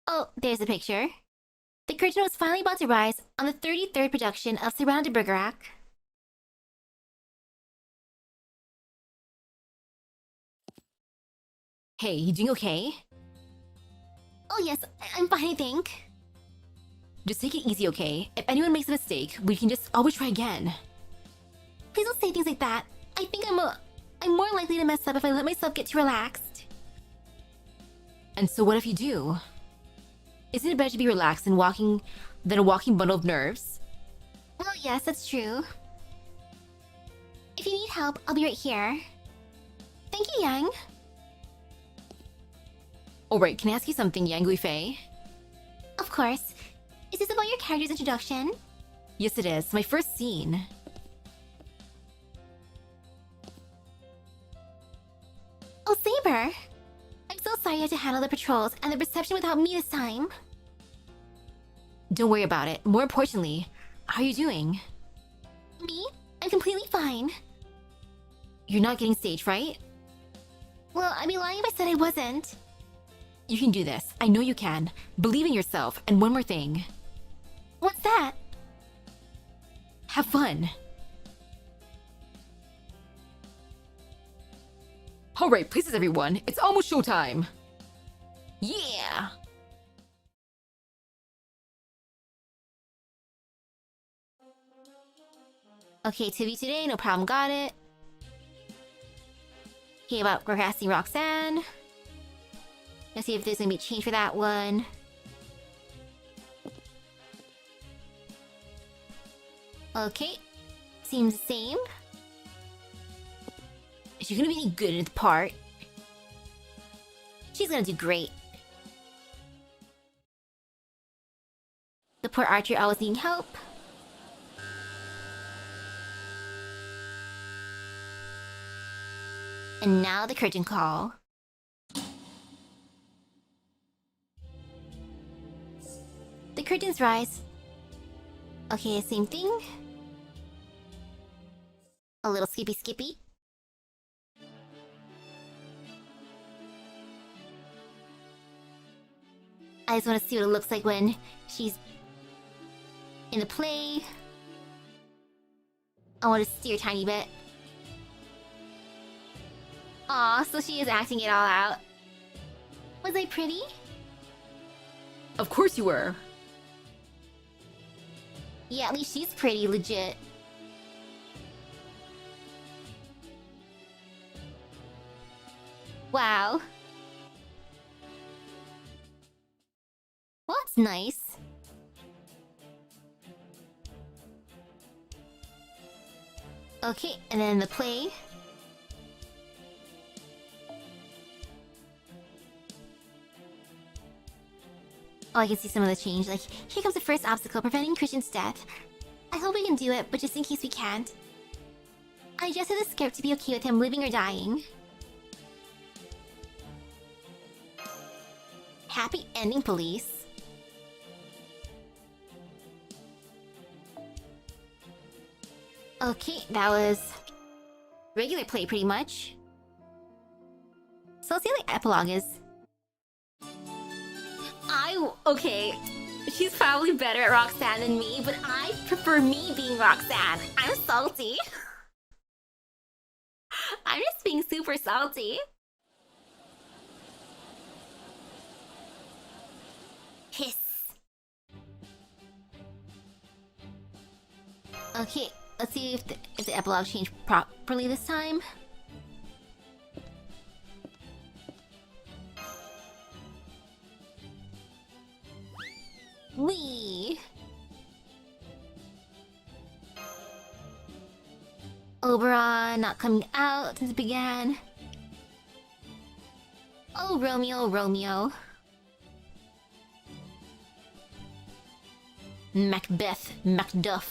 Oh, there's a picture. The curtain was finally about to rise on the 33rd production of Surrounded Bergerac. Hey, you doing okay? Oh yes, I'm fine, I think. Just take it easy, okay? If anyone makes a mistake, we can just always try again. Please don't say things like that. I think I'm more likely to mess up if I let myself get too relaxed. And so what if you do? Isn't it better to be relaxed than a walking bundle of nerves? Well, yes, that's true. If you need help, I'll be right here. Thank you, Yang. Alright, can I ask you something, Yang Guifei? Of course. Is this about your character's introduction? Yes, it is. My first scene. Oh, Saber! I'm so sorry you had to handle the patrols and the reception without me this time. Don't worry about it. More importantly, how are you doing? Me? I'm completely fine. You're not getting stage fright? Well, I'd be lying if I said I wasn't. You can do this. I know you can. Believe in yourself. And one more thing. What's that? Have fun. Alright, places everyone. It's almost showtime. Yeah! Okay, to be today, no problem, got it. Okay, about Procrastinating Roxanne. Let's see if there's gonna be a change for that one. Okay, seems the same. Is she gonna be any good in the part? She's gonna do great. The poor archer always needing help. And now the curtain call. The curtains rise. Okay, same thing. A little skippy. I just want to see what it looks like when she's in the play. I want to steer a tiny bit. Aw, so she is acting it all out. Was I pretty? Of course you were. Yeah, at least she's pretty, legit. Wow. Well, that's nice. Okay, and then the play. Oh, I can see some of the change. Like, here comes the first obstacle, preventing Christian's death. I hope we can do it, but just in case we can't. I adjusted the script to be okay with him living or dying. Happy ending, police. Okay, that was regular play pretty much. So let's see what the epilogue is. Okay, she's probably better at Roxanne than me, but I prefer me being Roxanne. I'm salty. I'm just being super salty. Hiss. Okay, let's see if the epilogue changed properly this time. Wee. Oberon not coming out since it began. Oh, Romeo. Macduff.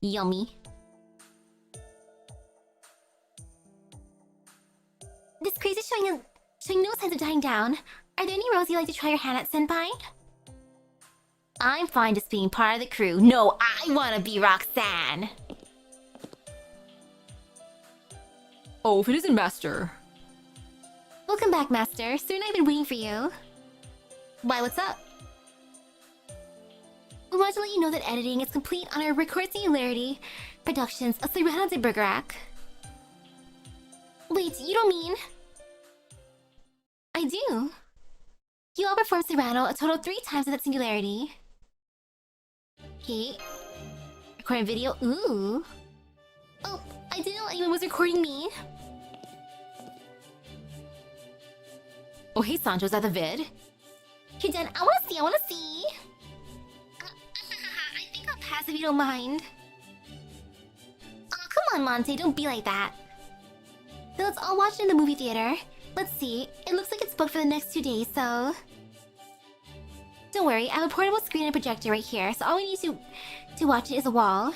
Yummy. This craze is showing no signs of dying down. Are there any roles you'd like to try your hand at, Senpai? I'm fine just being part of the crew. No, I want to be Roxanne. Oh, if it isn't Master. Welcome back, Master. Soon I've been waiting for you. Why, what's up? We want to let you know that editing is complete on our Record Singularity Productions of Serrano de Bergerac. Wait, you don't mean... I do. You all performed Serrano a total of 3 times in that singularity. Okay. Recording video, ooh. Oh, I didn't know anyone was recording me. Oh, hey Sancho, is that the vid? Okay, Dan, I wanna see. I think I'll pass if you don't mind. Oh, come on, Monte, don't be like that. Then let's all watch it in the movie theater. Let's see, it looks like it's booked for the next 2 days, so... Don't worry, I have a portable screen and projector right here, so all we need to watch it is a wall.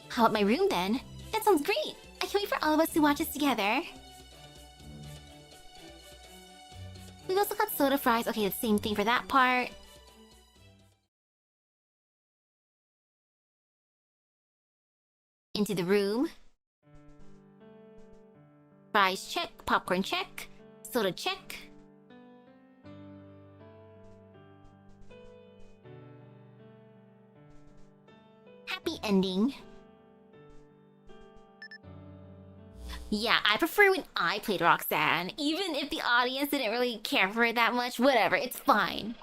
How about my room then? That sounds great! I can't wait for all of us to watch this together. We've also got soda fries. Okay, the same thing for that part. Into the room. Fries check, popcorn check, soda check. Happy ending. Yeah, I prefer when I played Roxanne. Even if the audience didn't really care for it that much, whatever, it's fine.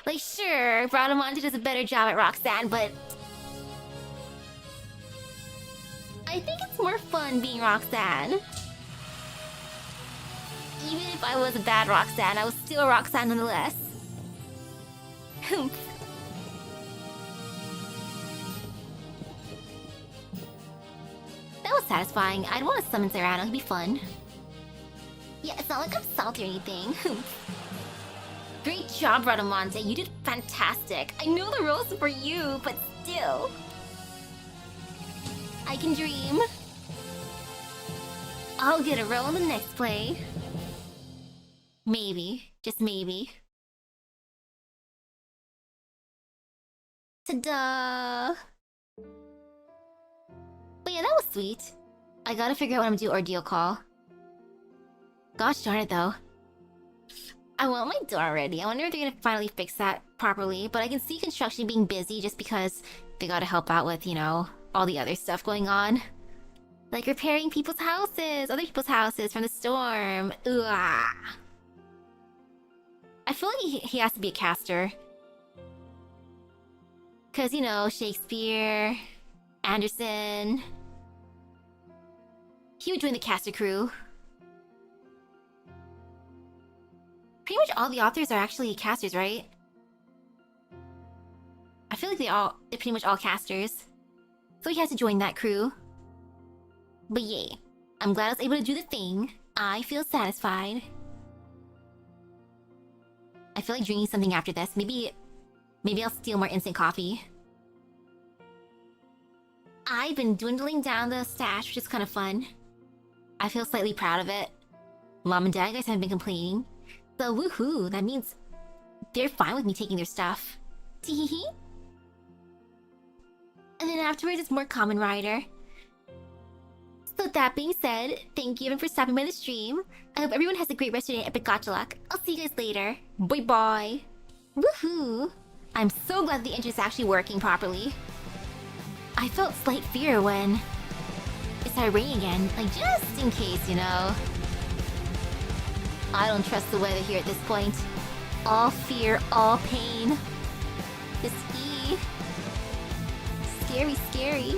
Like, sure, Bradamonte does a better job at Roxanne, but... I think it's more fun being Roxanne. Even if I was a bad Roxanne, I was still Roxanne nonetheless. That was satisfying. I'd want to summon Serrano. It'd be fun. Yeah, it's not like I'm salty or anything. Great job, Bradamonte. You did fantastic. I know the roles for you, but still. I can dream. I'll get a role in the next play. Maybe. Just maybe. Ta-da! But yeah, that was sweet. I gotta figure out what I'm gonna do ordeal call. Gosh darn it though. I want my door ready. I wonder if they're gonna finally fix that properly. But I can see construction being busy just because they gotta help out with, you know, all the other stuff going on. Like repairing people's houses, other people's houses from the storm. Ugh. I feel like he has to be a caster. Cause, you know, Shakespeare, Anderson... He would join the caster crew. Pretty much all the authors are actually casters, right? I feel like they're pretty much all casters. So he has to join that crew. But yay. I'm glad I was able to do the thing. I feel satisfied. I feel like drinking something after this. Maybe I'll steal more instant coffee. I've been dwindling down the stash, which is kind of fun. I feel slightly proud of it. Mom and Dad guys haven't been complaining. So woohoo, that means they're fine with me taking their stuff. Teehee. And then afterwards it's more Kamen Rider. So that being said, thank you everyone for stopping by the stream. I hope everyone has a great rest of your day at Epic Gacha Luck. I'll see you guys later. Bye bye. Woohoo! I'm so glad the engine is actually working properly. I felt slight fear when it started raining again, like just in case, you know. I don't trust the weather here at this point. All fear, all pain. This E. Scary, scary.